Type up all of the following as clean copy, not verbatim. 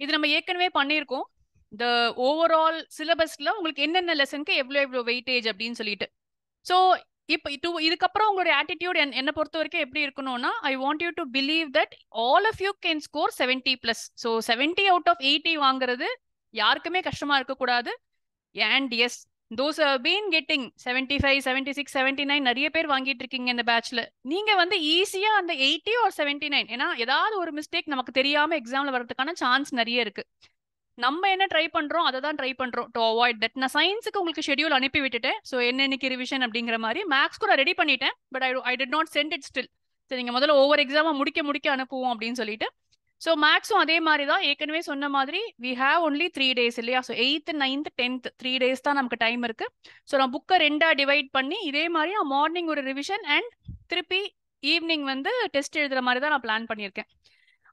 இது நம்ம ஏற்கனவே பண்ணியிருக்கோம். இந்த ஓவரால் சிலபஸ்ல உங்களுக்கு என்னென்ன லெசனுக்கு எவ்வளோ வெயிட்டேஜ் அப்படின்னு சொல்லிட்டு. ஸோ இப்போ இதுக்கப்புறம் உங்களுடைய ஆட்டிடியூட் என்னை பொறுத்த வரைக்கும் எப்படி இருக்கணும்னா, I want you to believe that all of you can score 70+. So 70 out of 80 வாங்குறது யாருக்குமே கஷ்டமா இருக்கக்கூடாது. And yes, those been getting 75, 76, 79 நிறைய பேர் வாங்கிட்டு இருக்கீங்க இந்த பேட்ச்ல. நீங்க வந்து ஈஸியா அந்த 80 or 79, ஏன்னா ஏதாவது ஒரு மிஸ்டேக் நமக்கு தெரியாம எக்ஸாம்ல வரதுக்கான சான்ஸ் நிறைய இருக்கு. நம்ம என்ன ட்ரை பண்றோம் அதை தான் ட்ரை பண்றோம் டு அவாய்ட் தட். நான் சயின்ஸுக்கு உங்களுக்கு ஷெட்யூல் அனுப்பி விட்டுட்டேன். ஸோ இன்னைக்கு ரிவிஷன் அப்படிங்கிற மாதிரி மேக்ஸ் கூட ரெடி பண்ணிட்டேன். But I did not sent it still. சரி, நீங்க முதல்ல ஒவ்வொரு எக்ஸாமா முடிக்க அனுப்புவோம் அப்படின்னு சொல்லிட்டு. ஸோ மேக்ஸும் அதே மாதிரி தான், ஏற்கனவே சொன்ன மாதிரி வி ஹேவ் ஒன்லி 3 days இல்லையா. So 8th, 9th, 10th 3 days தான் நமக்கு டைம் இருக்கு. ஸோ நான் புக்கை 2ஆ டிவைட் பண்ணி இதே மாதிரி நான் மார்னிங் ஒரு ரிவிஷன் அண்ட் திருப்பி ஈவினிங் வந்து டெஸ்ட் எழுதுற மாதிரி தான் நான் பிளான் பண்ணியிருக்கேன்.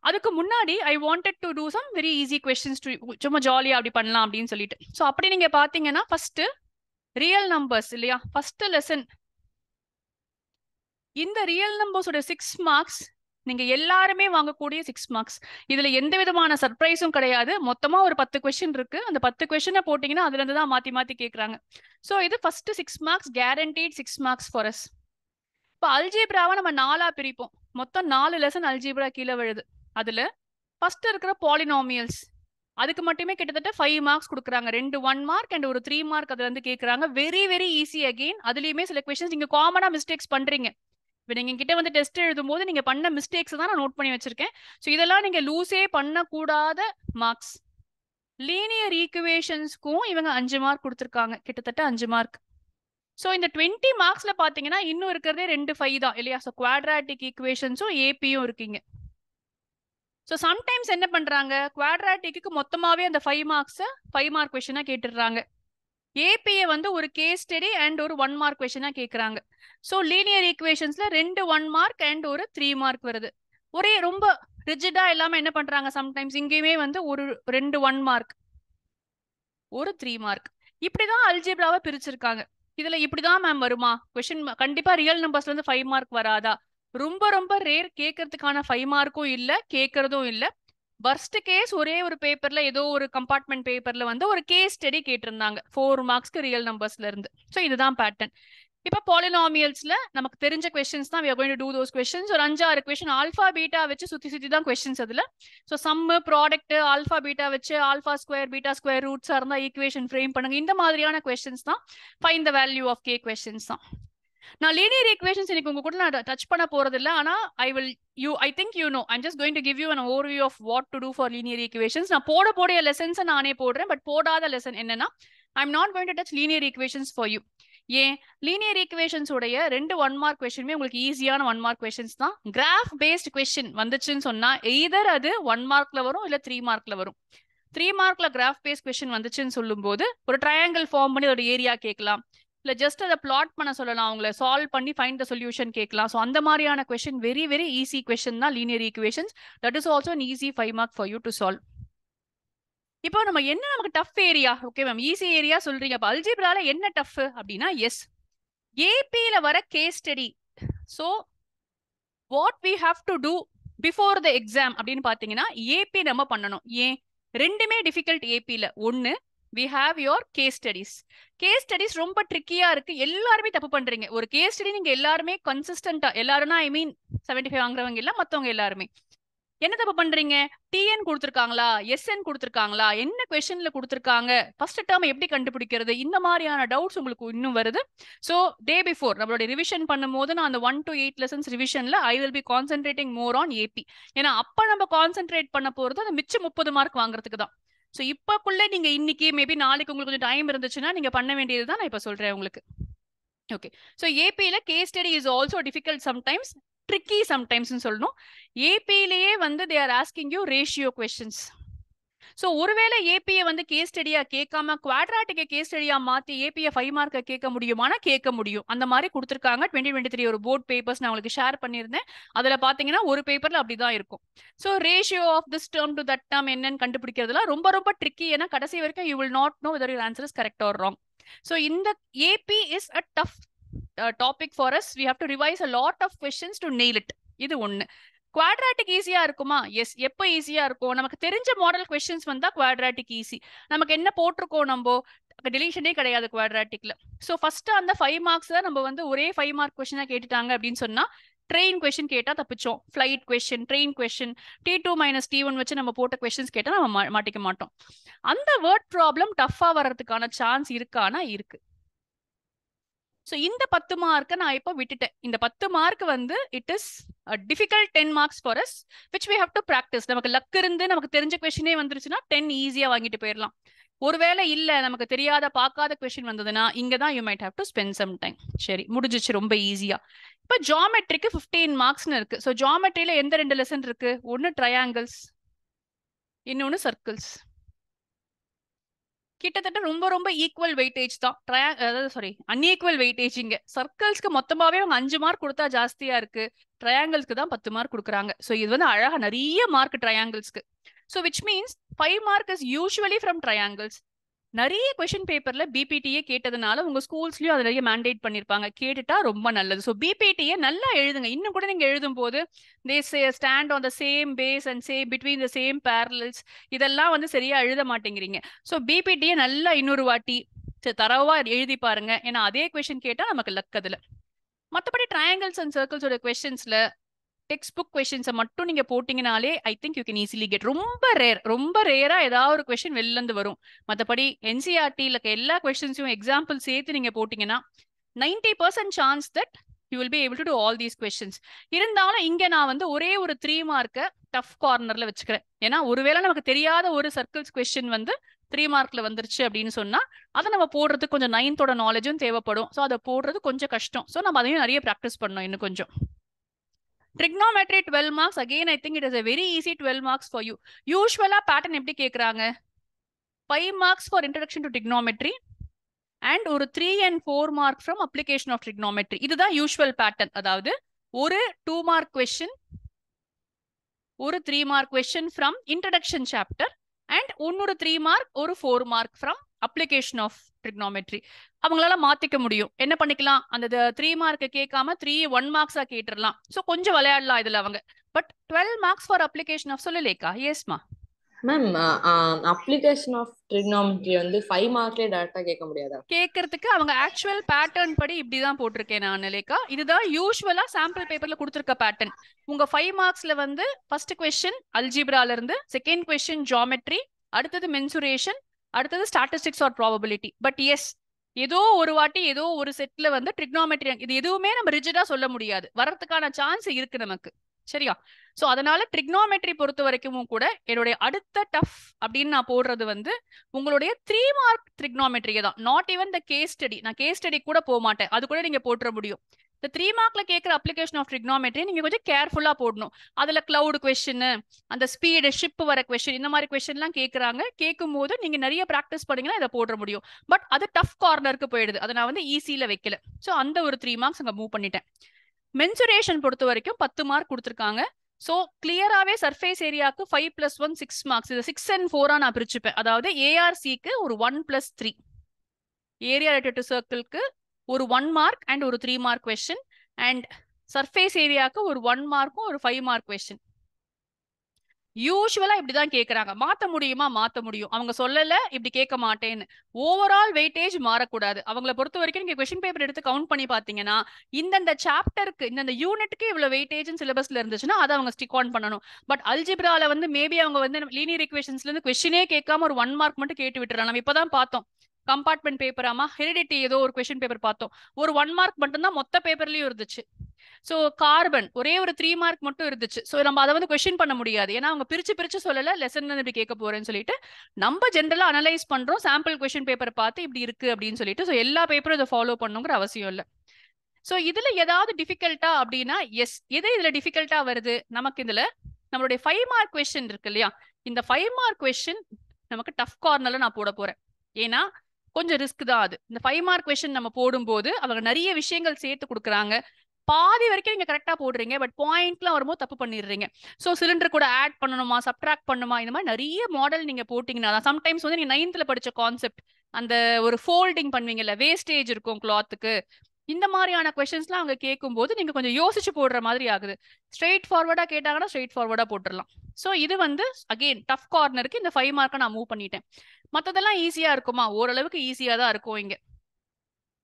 அதுக்கு முன்னாடி I wanted to do some very easy questions, சும்மா ஜாலியா அப்படி பண்ணலாம் அப்படின்னு சொல்லிட்டு. ஸோ அப்படி நீங்க பாத்தீங்கன்னா ஃபர்ஸ்ட் ரியல் நம்பர்ஸ் இல்லையா, ஃபர்ஸ்ட் லெசன். இந்த ரியல் நம்பர்ஸோட 6 மார்க்ஸ் நீங்க எல்லாருமே வாங்கக்கூடிய 6 மார்க்ஸ். இதுல எந்த விதமான சர்ப்ரைஸும் கிடையாது. மொத்தமா ஒரு 10 கொஸ்டின் இருக்கு. அந்த 10 கொஸ்டினை போட்டீங்கன்னா அதுல இருந்து தான் மாத்தி மாத்தி கேட்கறாங்க. ஸோ இது first 6 marks, guaranteed 6 marks for us. இப்போ அல்ஜீப்ராவை நம்ம 4ஆ பிரிப்போம். மொத்தம் 4 லெசன் அல்ஜீப்ரா கீழே விழுது. அதுல ஃபர்ஸ்ட் இருக்கிற பாலினாமியல்ஸ், அதுக்கு மட்டுமே கிட்டத்தட்ட 5 மார்க்ஸ் கொடுக்குறாங்க. 2 1 மார்க் அண்ட் ஒரு 3 மார்க் அதுல இருந்து கேட்கறாங்க. Very very easy. அகெயின் அதுலயுமே சில கொஸ்டின்ஸ் நீங்க காமனா மிஸ்டேக்ஸ் பண்றீங்க. இப்போ நீங்க கிட்ட வந்து டெஸ்ட் எழுதும் போது நீங்க பண்ண மிஸ்டேக்ஸ் தான் நான் நோட் பண்ணி வச்சிருக்கேன். ஸோ இதெல்லாம் நீங்க லூஸே பண்ணக்கூடாத மார்க்ஸ். லீனியர் ஈக்குவேஷன்ஸ்க்கும் இவங்க 5 மார்க் கொடுத்துருக்காங்க, கிட்டத்தட்ட 5 மார்க். ஸோ இந்த 20 மார்க்ஸ்ல பாத்தீங்கன்னா இன்னும் இருக்கிறதே 2 5 தான் இல்லையா. ஸோ குவாட்ராட்டிக் ஈக்குவேஷன்ஸும் ஏபியும் இருக்கீங்க. ஸோ சம்டைம்ஸ் என்ன பண்றாங்க, குவாட்ராட்டிக்கு மொத்தமாவே அந்த 5 மார்க்ஸ் 5 மார்க் கொஸ்டினா கேட்டுடுறாங்க. ஏபியை வந்து ஒரு கேஸ் ஸ்டடி அண்ட் ஒரு 1 மார்க் கொஸ்டினா கேட்கறாங்க. ஸோ லீனியர் ஈக்குவேஷன்ஸ்ல 2 1 மார்க் அண்ட் ஒரு 3 மார்க் வருது. ஒரே ரொம்ப ரிஜிடா இல்லாம என்ன பண்றாங்க, சம்டைம்ஸ் இங்கேயுமே வந்து ஒரு 2 1 மார்க், ஒரு 3 மார்க். இப்படிதான் அல்ஜிப்ராவை பிரிச்சிருக்காங்க. இதுல இப்படிதான் மேம் வருமா கொஸ்டின்? கண்டிப்பா ரியல் நம்பர்ஸ்ல இருந்து 5 மார்க் வராதா? ரொம்ப ரொம்ப ரேர். கேட்கறதுக்கான 5 மார்க்கும் இல்ல, கேட்கறதும் இல்ல. வர்ஸ்ட் கேஸ் ஒரே ஒரு பேப்பர்ல, ஏதோ ஒரு கம்பார்ட்மெண்ட் பேப்பர்ல வந்து ஒரு கேஸ் ஸ்டடி கேட்டிருந்தாங்க 4 மார்க்ஸ்க்கு ரியல் நம்பர்ஸ்ல இருந்து. ஸோ இதுதான் பேட்டர்ன். இப்ப பாலினாமியல்ஸ்ல நமக்கு தெரிஞ்ச கொஸ்டின்ஸ் தான் we are going to do those questions. ஒரு 5-6 கொஸ்டின் ஆல்பா பீட்டா வச்சு சுத்தி சுத்தி தான் கொஸ்டின்ஸ் அதுல. So sum, product, alpha beta வச்சு ஆல்பா ஸ்கொயர் பீட்டா ஸ்கொயர் ரூட்ஸா இருந்தா ஈக்குவேஷன் ஃப்ரேம் பண்ணுங்க, இந்த மாதிரியான கொஸ்டின்ஸ் தான். Find the value of K questions தான். நான் லீனியர் ஈக்குவேஷன்ஸ் இன்னைக்கு உங்க கூட நான் டச் பண்ண போறது இல்ல. ஆனா ஐ think you know, I'm just going to give you an overview of what to do for linear equations. நான் போடிய லெசன்ஸ் நானே போடுறேன். பட் போடாத லெசன் என்னன்னா, I'm not going to touch linear equations for you. ஏன், லீனியர் ஈக்குவேஷன்ஸ் உடைய 2 1 mark கொஸ்டினுமே உங்களுக்கு ஈஸியான 1 mark questions தான். கிராஃப் பேஸ்ட் கொஸ்டின் வந்துச்சுன்னு சொன்னா எய்தர் அது 1 மார்க்ல வரும் இல்ல 3 மார்க்ல வரும். 3 மார்க்ல கிராஃப் பேஸ்ட் கொஸ்டின் வந்துச்சுன்னு சொல்லும் போது ஒரு ட்ரையாங்கிள் ஃபார்ம் பண்ணி ஒரு ஏரியா கேட்கலாம், இல்ல ஜஸ்ட் அதை பிளாட் பண்ண சொல்லலாம், அவங்கள சால்வ் பண்ணி ஃபைண்ட் த சொல்யூஷன் கேட்கலாம். ஸோ அந்த மாதிரியான question very very easy question தான் linear equations. That is also an easy 5 mark for you to solve. இப்போ நம்ம என்ன, நமக்கு tough area, okay ma'am easy area சொல்றீங்க, அப்ப அல்ஜிப்ரால என்ன டஃப் அப்படின்னா, எஸ், ஏபியில வர case study. So what we have to do before the exam அப்படின்னு பாத்தீங்கன்னா, ஏபி நம்ம பண்ணணும். ஏன், ரெண்டுமே டிஃபிகல்ட் ஏபியில. ஒன்னு, we have your case studies. Case studies ரொம்ப ட்ரிக்கியா இருக்கு, எல்லாருமே தப்பு பண்றீங்க. ஒரு கேஸ் ஸ்டடி நீங்க எல்லாருமே கன்சிஸ்டன்டா, எல்லாரும்னா ஐ மீன் 75 வாங்குறவங்க இல்ல, மத்தவங்க எல்லாருமே என்ன தப்பு பண்றீங்க? டிஎன் கொடுத்துருக்காங்களா, எஸ்என் கொடுத்துருக்காங்களா, என்ன கொஸ்டின்ல கொடுத்துருக்காங்க, ஃபர்ஸ்ட் டேர்ம் எப்படி கண்டுபிடிக்கிறது, இந்த மாதிரியான டவுட்ஸ் உங்களுக்கு இன்னும் வருது. ஸோ டே பிஃபோர் நம்மளோட ரிவிஷன் பண்ணும்போது நான் அந்த 1 to 8 லெசன்ஸ் ரிவிஷன்ல I will be concentrating more on AP. ஏன்னா அப்ப நம்ம கான்சென்ட்ரேட் பண்ண போறது அந்த மிச்சம் 30 மார்க் வாங்குறதுக்கு தான். ஸோ இப்பக்குள்ள நீங்க இன்னைக்கு மேபி நாளைக்கு உங்களுக்கு கொஞ்சம் டைம் இருந்துச்சுன்னா நீங்க பண்ண வேண்டியது தான் நான் இப்ப சொல்றேன் உங்களுக்கு. ஓகே, ஸோ ஏபியில case study is also difficult sometimes, tricky sometimes சொல்லணும். ஏபியிலேயே வந்து they are asking you ratio questions. So ஒருவேளை ஏபியை வந்து கேஸ் ஸ்டடியா கேட்காம குவாட்ராட்டிக்கை கேஸ் ஸ்டடியா மாத்தி ஏபியை 5 மார்க்கை கேட்க முடியுமானா கேட்க முடியும். அந்த மாதிரி கொடுத்துருக்காங்க. 2023 ஒரு போர்ட் பேப்பர்ஸ் நான் உங்களுக்கு ஷேர் பண்ணியிருந்தேன். அதுல பாத்தீங்கன்னா ஒரு பேப்பர்ல அப்படிதான் இருக்கும். So ratio of this term to that term என்னன்னு கண்டுபிடிக்கிறதுலாம் ரொம்ப ரொம்ப ட்ரிக்கி. ஏன்னா கடைசி வரைக்கும் you will not know whether your answer is correct or wrong. So இந்த AP is a tough topic for us. We have to revise a lot of questions to nail it. இது ஒண்ணு. Quadratic ஈஸியா இருக்குமா? S. எப்போ ஈஸியா இருக்கும்? நமக்கு தெரிஞ்ச மாடல் கொஸ்டின்ஸ் வந்தா குவாட்ராட்டிக் ஈஸி. நமக்கு என்ன போட்டிருக்கோம் நம்ம டெலிஷனே கிடையாது குவாட்ராட்டிக்ல. ஸோ ஃபர்ஸ்ட் அந்த 5 மார்க்ஸ் நம்ம வந்து ஒரே 5 மார்க் கொஸ்டினா கேட்டுட்டாங்க அப்படின்னு சொன்னா ட்ரெயின் கொஸ்டின் கேட்டா தப்பிச்சோம். Flight question, train question, T2 - T1 வச்சு நம்ம போட்ட கொஸ்டின்ஸ் கேட்டா நம்ம மாட்டிக்க மாட்டோம். அந்த வேர்ட் ப்ராப்ளம் டஃபா வர்றதுக்கான சான்ஸ் இருக்கானா? இருக்கு. ஸோ இந்த 10 மார்க்கை நான் இப்போ விட்டுட்டேன். இந்த 10 மார்க் வந்து it is difficult 10 marks for us which we have to practise. நமக்கு லக் இருந்து நமக்கு தெரிஞ்ச கொஸ்டினே வந்துருச்சுன்னா 10 ஈஸியா வாங்கிட்டு போயிடலாம். ஒருவேளை இல்ல நமக்கு தெரியாத பார்க்காத கொஸ்டின் வந்ததுன்னா இங்க தான் you might have to spend some time. சரி, முடிஞ்சிச்சு ரொம்ப ஈஸியா. இப்போ ஜியோமெட்ரிக்கு 15 மார்க்ஸ்னு இருக்கு. ஸோ ஜியோமெட்ரியில எந்த 2 லெசன் இருக்கு? ஒன்னு ட்ரையாங்கிள்ஸ், இன்னொன்னு சர்க்கிள்ஸ். கிட்டத்தட்ட ரொம்ப ரொம்ப ஈக்குவல் வெயிட்டேஜ் தான். Unequal weightage. இங்க சர்க்கிள்ஸ்க்கு மொத்தமாவே அவங்க 5 மார்க் கொடுத்தா ஜாஸ்தியா இருக்கு, ட்ரையாங்கிள்ஸ்க்கு தான் 10 மார்க் கொடுக்குறாங்க. ஸோ இது வந்து அழகா நிறைய மார்க் ட்ரையாங்கிள்ஸ்க்கு. So which means 5 mark is usually from triangles. நிறைய கொஸ்டின் பேப்பர்ல பிபிடியே கேட்டதுனால உங்க ஸ்கூல்ஸ்லயும் அது நிறைய மேண்டேட் பண்ணிருப்பாங்க. கேட்டுட்டா ரொம்ப நல்லது. ஸோ பிபிடியை நல்லா எழுதுங்க. இன்னும் கூட நீங்க எழுதும் போது they say stand on the same base and say between the same parallels, இதெல்லாம் வந்து சரியா எழுத மாட்டேங்கிறீங்க. ஸோ பிபிடியை நல்லா இன்னொரு வாட்டி தரவா எழுதி பாருங்க. ஏன்னா அதே கொஸ்டின் கேட்டா நமக்கு லக் அதுல. மற்றபடி ட்ரையாங்கிள்ஸ் அண்ட் சர்க்கிள்ஸோட கொஸ்டின்ஸ்ல டெக்ஸ்ட் புக் கொஸ்டின்ஸை மட்டும் நீங்க போட்டீங்கனாலே I think you can easily get. ரொம்ப ரேரா ஏதாவது ஒரு கொஸ்டின் வெளில இருந்து வரும். மற்றபடி என்சிஆர்டில எல்லா கொஸ்டின்ஸையும் எக்ஸாம்பிள் சேர்த்து நீங்க போட்டீங்கன்னா 90% chance that you will be able to do all these questions. இருந்தாலும் இங்க நான் வந்து ஒரே ஒரு 3 மார்க்கை டஃப் கார்னர்ல வச்சுக்கிறேன். ஏன்னா ஒருவேளை நமக்கு தெரியாத ஒரு சர்க்கிள்ஸ் கொஸ்டின் வந்து 3 மார்க்ல வந்துருச்சு அப்படின்னு சொன்னா அதை நம்ம போடுறதுக்கு கொஞ்சம் 9th நாலேஜும் தேவைப்படும். ஸோ அதை போடுறது கொஞ்சம் கஷ்டம். ஸோ நம்ம அதையும் நிறைய ப்ராக்டிஸ் பண்ணோம் இன்னும் கொஞ்சம். Trigonometry 12 marks. Again, I think it is a very easy 12 marks for you. Usually, pattern எப்படி கேக்குறாங்க? 5 marks for introduction to trigonometry and ஒரு 3 and 4 mark from application of trigonometry. இதுதான் usual pattern. அதாவது ஒரு 2 mark question, ஒரு 3 mark question from introduction chapter and இன்னொரு 3 mark, ஒரு 4 mark from application of trigonometry. அவங்களால மாத்திக்க முடியும். என்ன பண்ணிக்கலாம்? அந்த 3 மார்க் கேட்காம 3 1 மார்க்ஸா கேட்டுறலாம். ஸோ கொஞ்சம் விளையாடலாம் இதுல அவங்க. But 12 marks for application of சொல்லலேக்கா? எஸ்மா மேம், அப்ளிகேஷன் ஆஃப் ட்ரிகோனோமெட்ரி வந்து 5 மார்க்லயே டைரக்டா கேட்க முடியாதா? கேட்கறதுக்கு அவங்க ஆக்சுவல் பேட்டர்ன் படி இப்படிதான் போட்டிருக்கேன் நான் லேக்கா. இதுதான் யூஸ்வலா சாம்பிள் பேப்பர்ல கொடுத்துருக்க பேட்டர்ன். உங்க 5 மார்க்ஸ்ல வந்து ஃபர்ஸ்ட் கொஸ்டின் அல்ஜிப்ரால இருந்து, செகண்ட் கொஸ்டின் ஜியோமெட்ரி, அடுத்தது மென்சுரேஷன், அடுத்தது statistics or probability. But yes, ஏதோ ஒரு வாட்டி ஏதோ ஒரு செட்ல வந்து ட்ரிகோனோமெட்ரி, இது எதுவுமே நம்ம ரிஜிடா சொல்ல முடியாது, வரதுக்கான சான்ஸ் இருக்கு நமக்கு. சரியா? சோ அதனால ட்ரிகோனோமெட்ரி பொறுத்த வரைக்கும் கூட என்னுடைய அடுத்த டஃப் அப்படின்னு நான் போடுறது வந்து உங்களுடைய 3 மார்க் ட்ரிகோனோமெட்ரியை தான். Not even the case study. நான் கேஸ் ஸ்டடி கூட போக மாட்டேன். அது கூட நீங்க போட்டுற முடியும். இந்த 3 மார்க்ல கேட்கிற அப்ளிகேஷன் ஆஃப் ட்ரிகோனோமெட்ரி நீங்க கொஞ்சம் கேர்ஃபுல்லா போடணும். அதுல கிளவுட் கொஸ்டின், அந்த ஸ்பீடு, ஷிப் வர கொஸ்டின், இந்த மாதிரி கொஸ்டின் எல்லாம் கேட்கறாங்க. கேட்கும் போது நீங்க நிறைய பிராக்டிஸ் பண்ணீங்கன்னா இதை போட முடியும். பட் அது டஃப் கார்னருக்கு போயிடுது. அதை நான் வந்து ஈஸியில வைக்கல. ஸோ அந்த ஒரு 3 மார்க்ஸ் அங்க மூவ் பண்ணிட்டேன். மென்சுரேஷன் பொறுத்த வரைக்கும் 10 மார்க் கொடுத்துருக்காங்க. ஸோ கிளியராகவே சர்ஃபேஸ் ஏரியாவுக்கு 5 + 1 6 மார்க்ஸ். இது 6 and 4 நான் பிரிச்சுப்பேன். அதாவது ஏஆர்சிக்கு ஒரு 1 + 3, ஏரியா ரிலேட்டட் டு சர்க்கிள்க்கு ஒரு 1 மார்க் அண்ட் ஒரு 3 மார்க் கொஸ்டின், அண்ட் சர்ஃபேஸ் ஏரியாவுக்கு ஒரு 1 மார்க்கும் ஒரு 5 மார்க் கொஸ்டின். யூஸ்வலா இப்படிதான் கேட்கறாங்க. மாத்த முடியுமா? மாத்த முடியும். அவங்க சொல்லல இப்படி கேட்க மாட்டேன்னு. ஓவரால் வெயிட்டேஜ் மாறக்கூடாது. அவங்களை பொறுத்த வரைக்கும் நீங்க கொஸ்டின் பேப்பர் எடுத்து கவுண்ட் பண்ணி பாத்தீங்கன்னா இந்த சாப்டருக்கு, இந்த யூனிட்க்கு இவ்வளவு வெயிட்டேஜ் சிலபஸ்ல இருந்துச்சுன்னா அதை அவங்க ஸ்டிக் ஆன் பண்ணணும். பட் அல்ஜிப்ரால வந்து மேபி அவங்க வந்து லீனியர் ஈக்குவேஷன்ஸ்ல இருந்து கொஸ்டினே கேட்காம ஒரு 1 மார்க் மட்டும் கேட்டு விட்டுறாங்க. நம்ம இப்பதான் பார்த்தோம் கம்பார்ட்மெண்ட் பேப்பராமா ஹெரிடிட்டி ஏதோ ஒரு கொஸ்டின் பேப்பர் பார்த்தோம். ஒரு 1 மார்க் மட்டும் தான் மொத்த பேப்பர்லயும் இருந்துச்சு. ஸோ கார்பன் ஒரே ஒரு 3 மார்க் மட்டும் இருந்துச்சு. ஸோ நம்ம அதை வந்து கொஸ்டின் பண்ண முடியாது. ஏன்னா அவங்க பிரிச்சு சொல்லல லெசன் இப்படி கேட்க போறேன்னு சொல்லிட்டு நம்ம ஜென்ரலா அனலைஸ் பண்றோம். சாம்பிள் கொஸ்டின் பேப்பர் பார்த்து இப்படி இருக்கு அப்படின்னு சொல்லிட்டு. ஸோ எல்லா பேப்பரும் இதை ஃபாலோ பண்ணுங்கிற அவசியம் இல்லை. ஸோ இதுல ஏதாவது டிஃபிகல்ட்டா அப்படின்னா எஸ். எது இதுல டிஃபிகல்ட்டா வருது நமக்கு? இதுல நம்மளுடைய 5 மார்க் கொஸ்டின் இருக்கு இல்லையா? இந்த 5 மார்க் கொஸ்டின் நமக்கு டஃப் கார்னர்ல நான் போட போறேன். ஏன்னா கொஞ்சம் ரிஸ்க் தான் அது. இந்த 5 மார்க் கொஸ்டின் நம்ம போடும்போது அவங்க நிறைய விஷயங்கள் சேர்த்து கொடுக்குறாங்க. பாதி வரைக்கும் நீங்க கரெக்டா போடுறீங்க, பட் பாயிண்ட்லாம் வரும்போது தப்பு பண்ணிடுறீங்க. ஸோ சிலிண்டர் கூட ஆட் பண்ணணுமா, சப்ட்ராக்ட் பண்ணுமா, இந்த மாதிரி நிறைய மாடல் நீங்க போட்டீங்கன்னா சம்டைம்ஸ் வந்து நீங்க 9th படிச்ச கான்செப்ட், அந்த ஒரு ஃபோல்டிங் பண்ணுவீங்கல்ல, வேஸ்டேஜ் இருக்கும் கிளாத்துக்கு, இந்த மாதிரியான கொஸ்டின்ஸ்லாம் அவங்க கேட்கும்போது நீங்க கொஞ்சம் யோசிச்சு போடுற மாதிரி ஆகுது. ஸ்ட்ரெயிட் ஃபார்வர்டா கேட்டாங்கன்னா ஸ்ட்ரெயிட் ஃபார்வர்டா போட்டுடலாம். ஸோ இது வந்து அகெயின் டஃப் கார்னருக்கு இந்த 5 மார்க்கை நான் மூவ் பண்ணிட்டேன். மற்றதெல்லாம் ஈஸியா இருக்குமா? ஓரளவுக்கு ஈஸியா தான் இருக்கும் இங்க.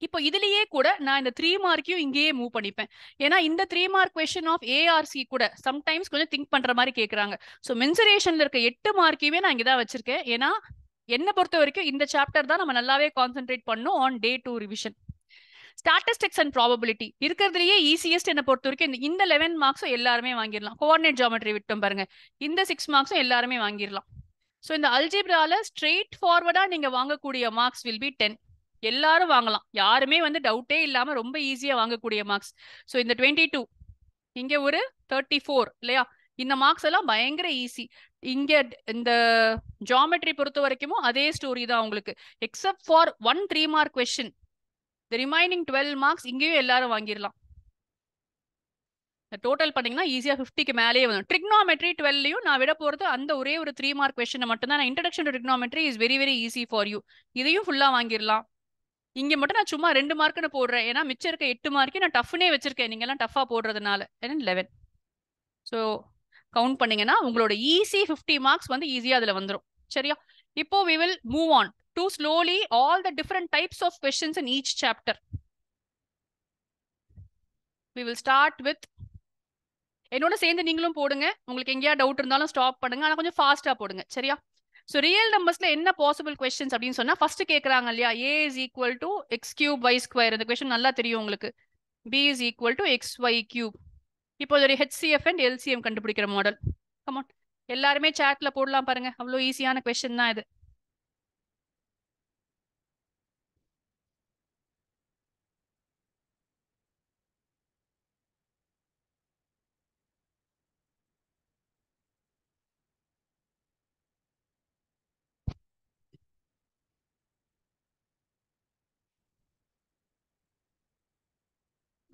இப்போ இதுலயே கூட நான் இந்த 3 மார்க்கையும் இங்கேயே மூவ் பண்ணிப்பேன். ஏன்னா இந்த 3 மார்க் கொஸ்டின் ஆஃப் ஏஆர்சி கூட சம்டைம்ஸ் கொஞ்சம் திங்க் பண்ற மாதிரி கேட்கறாங்க. ஸோ மென்சுரேஷன்ல இருக்க 8 மார்க்கையுமே நான் இங்கதான் வச்சிருக்கேன். ஏன்னா என்ன பொறுத்த வரைக்கும் இந்த சாப்டர் தான் நம்ம நல்லாவே கான்சென்ட்ரேட் பண்ணும் on day 2 revision. Statistics and probability இருக்கிறதுலயே ஈஸியஸ்ட் என்ன பொறுத்த வரைக்கும் இந்த 11 மார்க்ஸும் எல்லாருமே வாங்கிடலாம். கோஆர்டினேட் ஜியோமெட்ரி விட்டோம் பாருங்க, இந்த 6 மார்க்ஸும் எல்லாருமே வாங்கிடலாம். ஸோ இந்த அல்ஜிப்ரால ஸ்ட்ரெயிட் ஃபார்வர்டா நீங்க வாங்கக்கூடிய மார்க்ஸ் வில் பி 10. எல்லாரும் வாங்கலாம், யாருமே வந்து டவுட்டே இல்லாம ரொம்ப ஈஸியா வாங்கக்கூடிய மார்க்ஸ். ஸோ இந்த 22 இங்க ஒரு 34 இல்லையா? இந்த மார்க்ஸ் எல்லாம் பயங்கர ஈஸி. இங்க இந்த ஜியோமெட்ரி பொறுத்த வரைக்கும் அதே ஸ்டோரி தான் உங்களுக்கு, except for 1 3 mark question. The remaining 12 marks இங்கேயும் எல்லாரும் வாங்கிடலாம். டோட்டல் பண்ணீங்கன்னா ஈஸியா 50க்கு மேலேயே வரும். ட்ரிக்னாமெட்ரி 12லையும் நான் விட போறது அந்த ஒரே ஒரு 3 மார்க் கொஸ்டின் மட்டும் தான். Introduction to trigonometry is very very easy for you. இதையும் ஃபுல்லா வாங்கிடலாம். இங்க மட்டும் நான் சும்மா 2 மார்க்னு போடுறேன், ஏன்னா மிச்சம் இருக்க 8 மார்க்கே நான் டஃப்னே வச்சிருக்கேன், நீங்க எல்லாம் டஃபா போடுறதுனால. 11. ஸோ கவுண்ட் பண்ணீங்கன்னா உங்களோட ஈஸி 50 மார்க்ஸ் வந்து ஈஸியா அதுல வந்துடும். சரியா? இப்போ we will move on to slowly all the different types of questions in each chapter. We will start with, என்னோட சேர்ந்து நீங்களும் போடுங்க, உங்களுக்கு எங்கேயா டவுட் இருந்தாலும் ஸ்டாப் பண்ணுங்க, ஆனா கொஞ்சம் ஃபாஸ்டா போடுங்க. சரியா? ஸோ ரியல் நம்பர்ஸ்ல என்ன பாசிபிள் கொஸ்டின்ஸ் அப்படின்னு சொன்னா, ஃபர்ஸ்ட் கேட்கறாங்க இல்லையா, a is equal to x cube y square. இந்த கொஸ்டின் நல்லா தெரியும் உங்களுக்கு. b is equal to xy cube. இப்போ ஒரு HCF and LCM கண்டுபிடிக்கிற மாடல். கமான், எல்லாருமே சாட்ல போடலாம் பாருங்க, அவ்வளோ ஈஸியான கொஸ்டின் தான் இது.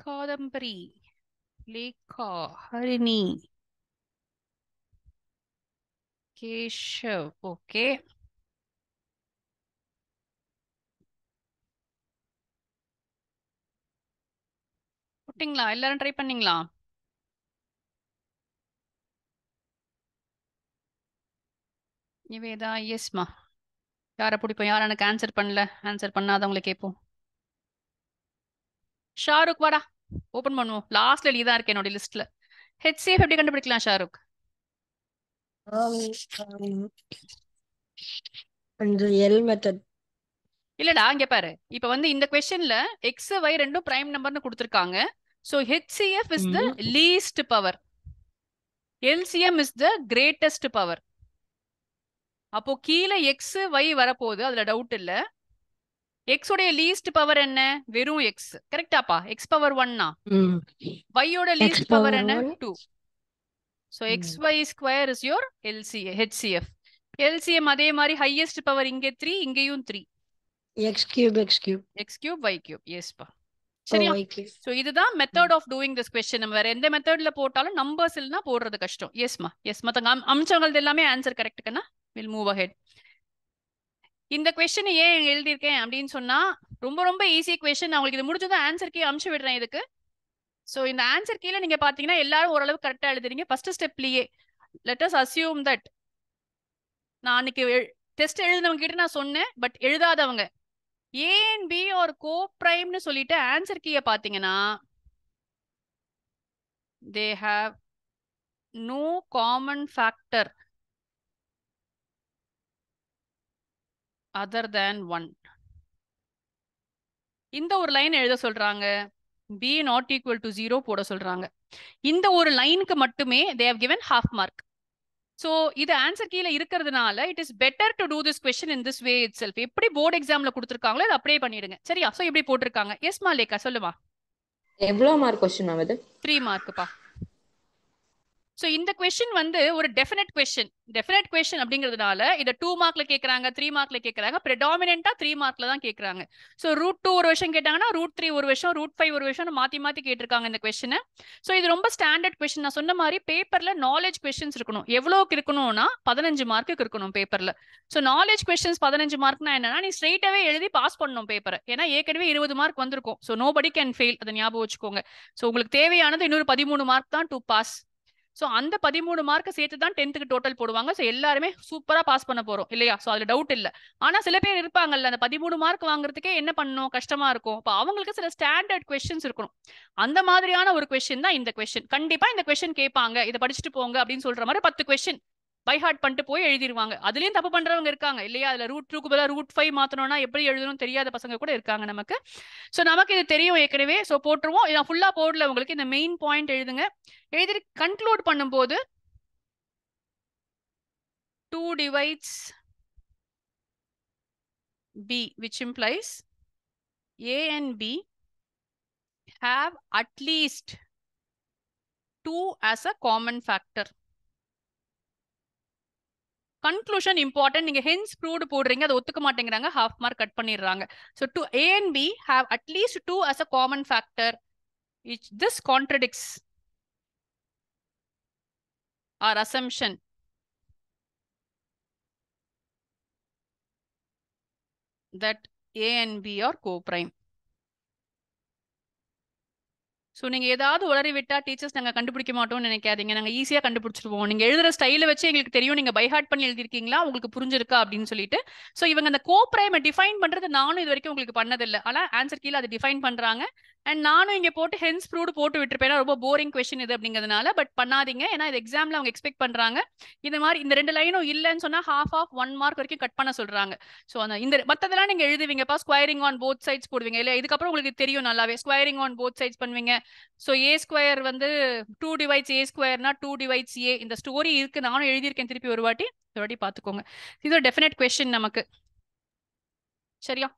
காதம்பரி, லேகா, ஹரிணி, கேஷவ். ஓகே, போட்டிங்களா? எல்லாரும் ட்ரை பண்ணீங்களா? நிவேதா, எஸ்மா. யாரை பிடிப்போம்? யார் எனக்கு ஆன்சர் பண்ணல, ஆன்சர் பண்ணாதவங்களை கேட்போம். ஷாருக் வாடா, ஓபன் பண்ணுவோம். லாஸ்ட்ல நீ தான் இருக்க என்னோட லிஸ்ட்ல. HCF எப்படி கண்டுபிடிக்கலாம் ஷாருக்? L method. இல்லடா, இங்க பாரு, இப்ப வந்து இந்த கொஸ்டின்ல x y ரெண்டும் பிரைம் நம்பர்னு கொடுத்திருக்காங்க. So HCF is the least power, LCM is the greatest power. அப்போ கீழே x y வரப்போகுது, அதுல டவுட் இல்ல. x உடைய லீஸ்ட் பவர் என்ன? வெறும் x. கரெக்டாப்பா? x பவர் 1னா y ஓட லீஸ்ட் பவர் என்ன? 2. So xy square is your HCF. LCM அதே மாதிரி ஹையஸ்ட் பவர் இங்க 3, இங்கேயும் 3. X cube y cube. Yes பா. சரியா? சோ இதுதான் method of doing this question. நம்ம வேற எந்த மெத்தட்ல போட்டாலும் நம்பர்ஸ் இல்லனா போடுறது கஷ்டம். எஸ்மா, எஸ். மத்த அம்சங்கள் எல்லாமே ஆன்சர் கரெக்ட் கண்ணா. Will move ahead. இந்த கொஸ்டின் ஏன் எழுதியிருக்கேன் அப்படின்னு சொன்னா, ரொம்ப ரொம்ப ஈஸி கொஸ்டின். நான் உங்களுக்கு இது முடிஞ்சதும் ஆன்சர் கீ அமுச்சு விடுறேன் இதுக்கு. சோ இந்த ஆன்சர் கீழே நீங்க பாத்தீங்கன்னா எல்லாரும் ஓரளவு கரெக்டா எழுதுறீங்க. ஃபர்ஸ்ட் ஸ்டெப்லயே லெட் அஸ் அஸ்யூம் தட், நான் அன்னைக்கு டெஸ்ட் எழுதினவங்க கிட்ட நான் சொன்னேன், பட் எழுதாதவங்க A and B or co-prime சொல்லிட்டு ஆன்சர் கீயை பாத்தீங்கன்னா, they have no common factor other than 1. இந்த ஒரு லைன் எழுத சொல்றாங்க, B not equal to 0 போட சொல்றாங்க. இந்த ஒரு லைனுக்கு மட்டுமே they have given half mark. So இது ஆன்சர் கீழே இருக்கிறதுனால it is better to do this question in this way itself. எப்படி போர்டு எக்ஸாம்ல கொடுத்திருக்காங்களோ அதை அப்படியே பண்ணிடுங்க. சரியா? சோ இப்படி போட்டிருக்காங்க. எஸ்மா லேகா, சொல்லுமா. எவ்வளவு மார்க் क्वेश्चन மேம் இது? 3 மார்க் பா. ஸோ இந்த கொஸ்டின் வந்து ஒரு டெஃபினட் கொஸ்டின் அப்படிங்கிறதுனால இதை 2 மார்க்ல கேட்கறாங்க, 3 மார்க்ல கேட்கறாங்க, ப்ரெடாமினா 3 மார்க்ல தான் கேட்கறாங்க. ஸோ ரூட் 2 ஒரு வருஷம் கேட்டாங்கன்னா ரூட் 3 ஒரு வருஷம், ரூட் 5 ஒரு வருஷம் மாத்தி மாத்தி கேட்டிருக்காங்க இந்த கொஸ்டினை. ஸோ இது ரொம்ப ஸ்டாண்டர்ட் கொஸ்டின். நான் சொன்ன மாதிரி பேப்பர்ல நாலேஜ் கொஸ்டின்ஸ் இருக்கணும். எவ்வளோக்கு இருக்கணும்னா 15 மார்க்குக்கு இருக்கணும் பேப்பர்ல. ஸோ நாலேஜ் கொஸ்டின்ஸ் 15 மார்க்னா என்னன்னா நீ ஸ்ட்ரெயிட்டாவே எழுதி பாஸ் பண்ணணும் பேப்பரை. ஏன்னா ஏற்கனவே 20 மார்க் வந்திருக்கும். ஸோ நோபடி கேன் ஃபெயில், அதை ஞாபகம் வச்சுக்கோங்க. ஸோ உங்களுக்கு தேவையானது இன்னொரு 13 மார்க் தான் டு பாஸ். ஸோ அந்த 13 மார்க் சேர்த்து தான் 10th டோட்டல் போடுவாங்க. ஸோ எல்லாருமே சூப்பரா பாஸ் பண்ண போறோம் இல்லையா? ஸோ அதுல டவுட் இல்லை. ஆனா சில பேர் இருப்பாங்கல்ல, அந்த 13 மார்க் வாங்குறதுக்கே என்ன பண்ணணும், கஷ்டமா இருக்கும். இப்போ அவங்களுக்கு சில ஸ்டாண்டர்ட் கொஸ்டின்ஸ் இருக்கணும். அந்த மாதிரியான ஒரு கொஸ்டின் தான் இந்த கொஸ்டின். கண்டிப்பா இந்த கொஸ்டின் கேட்பாங்க, இதை படிச்சுட்டு போங்க அப்படின்னு சொல்ற மாதிரி 10 கொஸ்டின் பை ஹார்ட் பண்ணிட்டு போய் எழுதிருவாங்க. அதுலயும் தப்பு பண்றவங்க இருக்காங்க இல்லையா? அதுல ரூட் 2க்கு பதிலா ரூட் 5 மாத்தணும்னா எப்படி எழுதணும் தெரியாத பசங்க கூட இருக்காங்க நமக்கு. ஸோ நமக்கு இது தெரியும் ஏற்கனவே. ஸோ போட்டுருவோம். நான் ஃபுல்லா போர்டில் உங்களுக்கு இந்த மெயின் பாயிண்ட் எழுதுங்க. எழுதி கன்க்ளூட் பண்ணும்போது 2 divides B, which implies A and B have at least 2 as a common factor. Conclusion important. நீங்க ஹென்ஸ் ப்ரூவ்டு போடுறீங்க, அதை ஒத்துக்க மாட்டேங்கிறாங்க, ஹாஃப் மார்க் கட் பண்ணிடுறாங்க. So A and B have at least 2 as a common factor. This contradicts our assumption that A and B are co-prime. So நீங்க ஏதாவது உளறி விட்டா டீச்சர்ஸ் நாங்க கண்டுபிடிக்க மாட்டோம்னு நினைக்காதீங்க. நாங்க ஈஸியா கண்டுபிடிச்சிருவோம். நீங்க எழுதுற ஸ்டைல வச்சு எங்களுக்கு தெரியும் நீங்க பை ஹார்ட் பண்ணி எழுதிருக்கீங்களா, உங்களுக்கு புரிஞ்சிருக்கா அப்படின்னு சொல்லிட்டு. ஸோ இவங்க அந்த கோப்ரைமை டிஃபைன் பண்றது நானும் இது வரைக்கும் உங்களுக்கு பண்ணதில்லை. ஆனா ஆன்சர் கீழே அதை டிஃபைன் பண்றாங்க. அண்ட் நானும் இங்க போட்டு ஹென்ஸ் ப்ரூவ்டு போட்டு விட்டுருப்பேன், ரொம்ப போரிங் கொஸ்டின் இது அப்படிங்கிறதுனால. பட் பண்ணாதீங்க, ஏன்னா இது எக்ஸாம்ல அவங்க எக்ஸ்பெக்ட் பண்றாங்க. இந்த மாதிரி இந்த 2 லைனும் இல்லைன்னு சொன்னா half 1 மார்க் வரைக்கும் கட் பண்ண சொல்றாங்க. ஸோ அந்த இந்த மற்றதெல்லாம் நீங்க எழுதுவீங்கப்பா, ஸ்கொயரிங் ஆன் போத் சைட்ஸ் போடுவீங்க இல்லையா? இதுக்கப்புறம் உங்களுக்கு தெரியும் நல்லாவே, ஸ்கொயரிங் ஆன் போத் சைட்ஸ் பண்ணுவீங்க. ஸோ ஏ ஸ்கொயர் வந்து 2 divides A ஸ்கொயர்னா 2 divides A. இந்த ஸ்டோரி இருக்கு, நானும் எழுதியிருக்கேன். திருப்பி ஒரு வாட்டி பார்த்துக்கோங்க. இது ஒரு டெஃபினட் கொஸ்டின் நமக்கு. சரியா?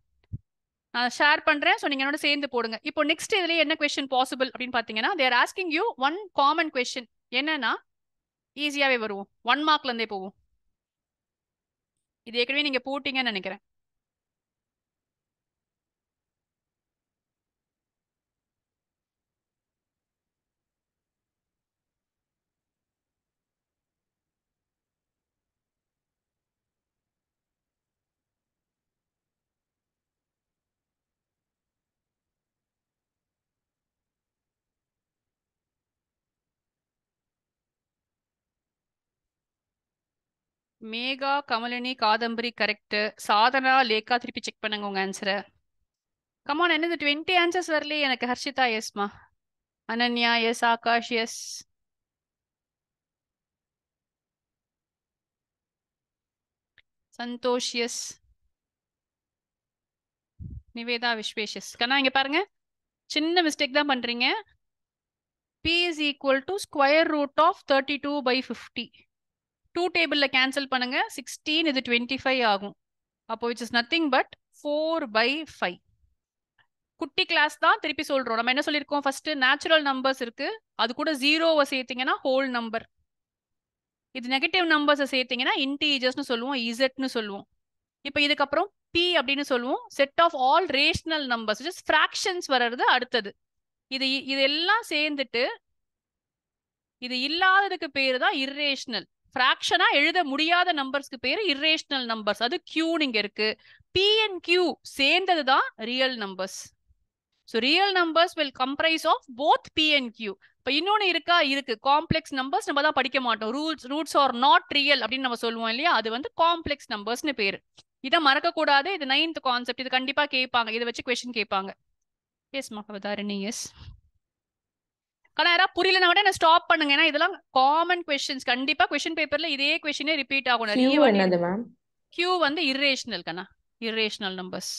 நான் ஷேர் பண்றேன். ஸோ நீங்க என்னோட சேர்ந்து போடுங்க. இப்போ நெக்ஸ்ட் இதுல என்ன கொஸ்டின் பாசிபிள் அப்படின்னு பாத்தீங்கன்னா, they're asking you one common question. என்னன்னா ஈஸியாவே வருவோம், 1 மார்க்ல இருந்தே போவோம். இது ஏற்கனவே நீங்க போட்டீங்கன்னு நினைக்கிறேன். மேகா, கமலினி, காதம்பரி கரெக்ட். சாதனா, லேக்கா திருப்பி செக் பண்ணுங்க உங்க ஆன்சரை. கமான், என்னது 20 ஆன்சர்ஸ் வரலையே எனக்கு. ஹர்ஷிதா எஸ்மா, Ananya yes, Akash yes, Santhosh yes, Nivetha Vishvesh yes. கண்ணா இங்க பாருங்க, சின்ன மிஸ்டேக் தான் பண்றீங்க. P is equal to square root of 32 by 50. 2 டேபிள்ல கேன்சல் பண்ணுங்க, 16 இது 25 ஆகும். அப்போ which is nothing but 4 by 5. குட்டி கிளாஸ் தான், திருப்பி சொல்றோம். நம்ம என்ன சொல்லியிருக்கோம், ஃபர்ஸ்ட் நேச்சுரல் நம்பர்ஸ் இருக்கு, அது கூட 0வை சேர்த்தீங்கன்னா ஹோல் நம்பர். இது நெகட்டிவ் நம்பர்ஸை சேர்த்தீங்கன்னா இன்டீஜர்ஸ்னு சொல்லுவோம், இசட்னு சொல்லுவோம். இப்போ இதுக்கப்புறம் P அப்படின்னு சொல்லுவோம், set of all rational numbers, just fractions வர்றது அடுத்தது. இதெல்லாம் சேர்ந்துட்டு இது இல்லாததுக்கு பேரு தான் இர்ரேஷனல். ஃப்ராக்ஷனா எழுத முடியாத நம்பர்ஸ்க்கு பேரு இர்ரேஷனல் நம்பர்ஸ். அது Q இங்க இருக்கு. P and Q சேர்ந்தது தான் real numbers. So real numbers will comprise of both P and Q. இப்போ இன்னொன்று இருக்கா, இருக்கு காம்ப்ளெக்ஸ் நம்பர்ஸ். நம்ம தான் படிக்க மாட்டோம். ரூட்ஸ் ஆர் நாட் ரியல் அப்படின்னு நம்ம சொல்லுவோம் இல்லையா? அது வந்து காம்ப்ளெக்ஸ் நம்பர்ஸ்னு பேரு. இதை மறக்க கூடாது. இது 9th கான்செப்ட். இது கண்டிப்பா கேட்பாங்க, இதை வச்சு கொஸ்டின் கேட்பாங்க. Yes Magavatharani yes. ஆனா யாரா புரியலன்னா கூட நான் ஸ்டாப் பண்ணுங்க, ஏன்னா இதெல்லாம் காமன் கொஸ்டின்ஸ். கண்டிப்பா கொஸ்டின் பேப்பர்ல இதே கொஸ்டினே ரிப்பீட் ஆகும் நிறைய வாட்டி. என்னது மேம்? Q வந்து இர்ரேஷனல் கண்ணா, இர்ரேஷனல் நம்பர்ஸ்.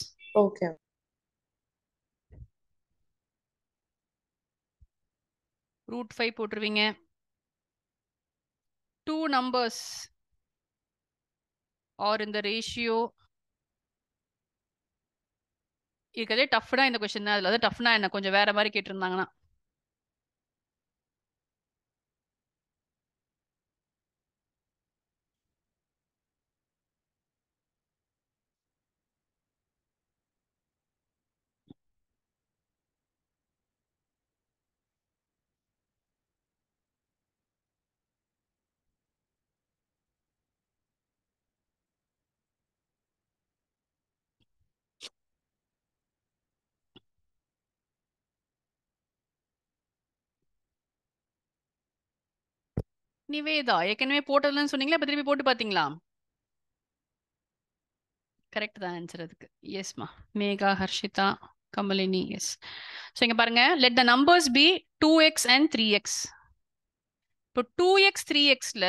ஓகே. ரூட் 5 போட்டுருவீங்க. 2 numbers ஆர் இந்த ரேஷியோ இருக்கிறதே டஃப்னா இந்த கொஸ்டின் தான். அதில் டஃப்னா என்ன, கொஞ்சம் வேற மாதிரி கேட்டிருந்தாங்கன்னா நிவேதா ஏற்கனவே போட்டதுன்னு சொன்னீங்களா, இப்ப திருப்பி போட்டு பாத்தீங்களா? கரெக்ட் தான் ஆன்சர் அதுக்கு. எஸ்மா. மேகா, ஹர்ஷிதா, கமலினி, எஸ். ஸோ இங்க பாருங்க, let the numbers be 2x and 3x. இப்போ 2x 3xல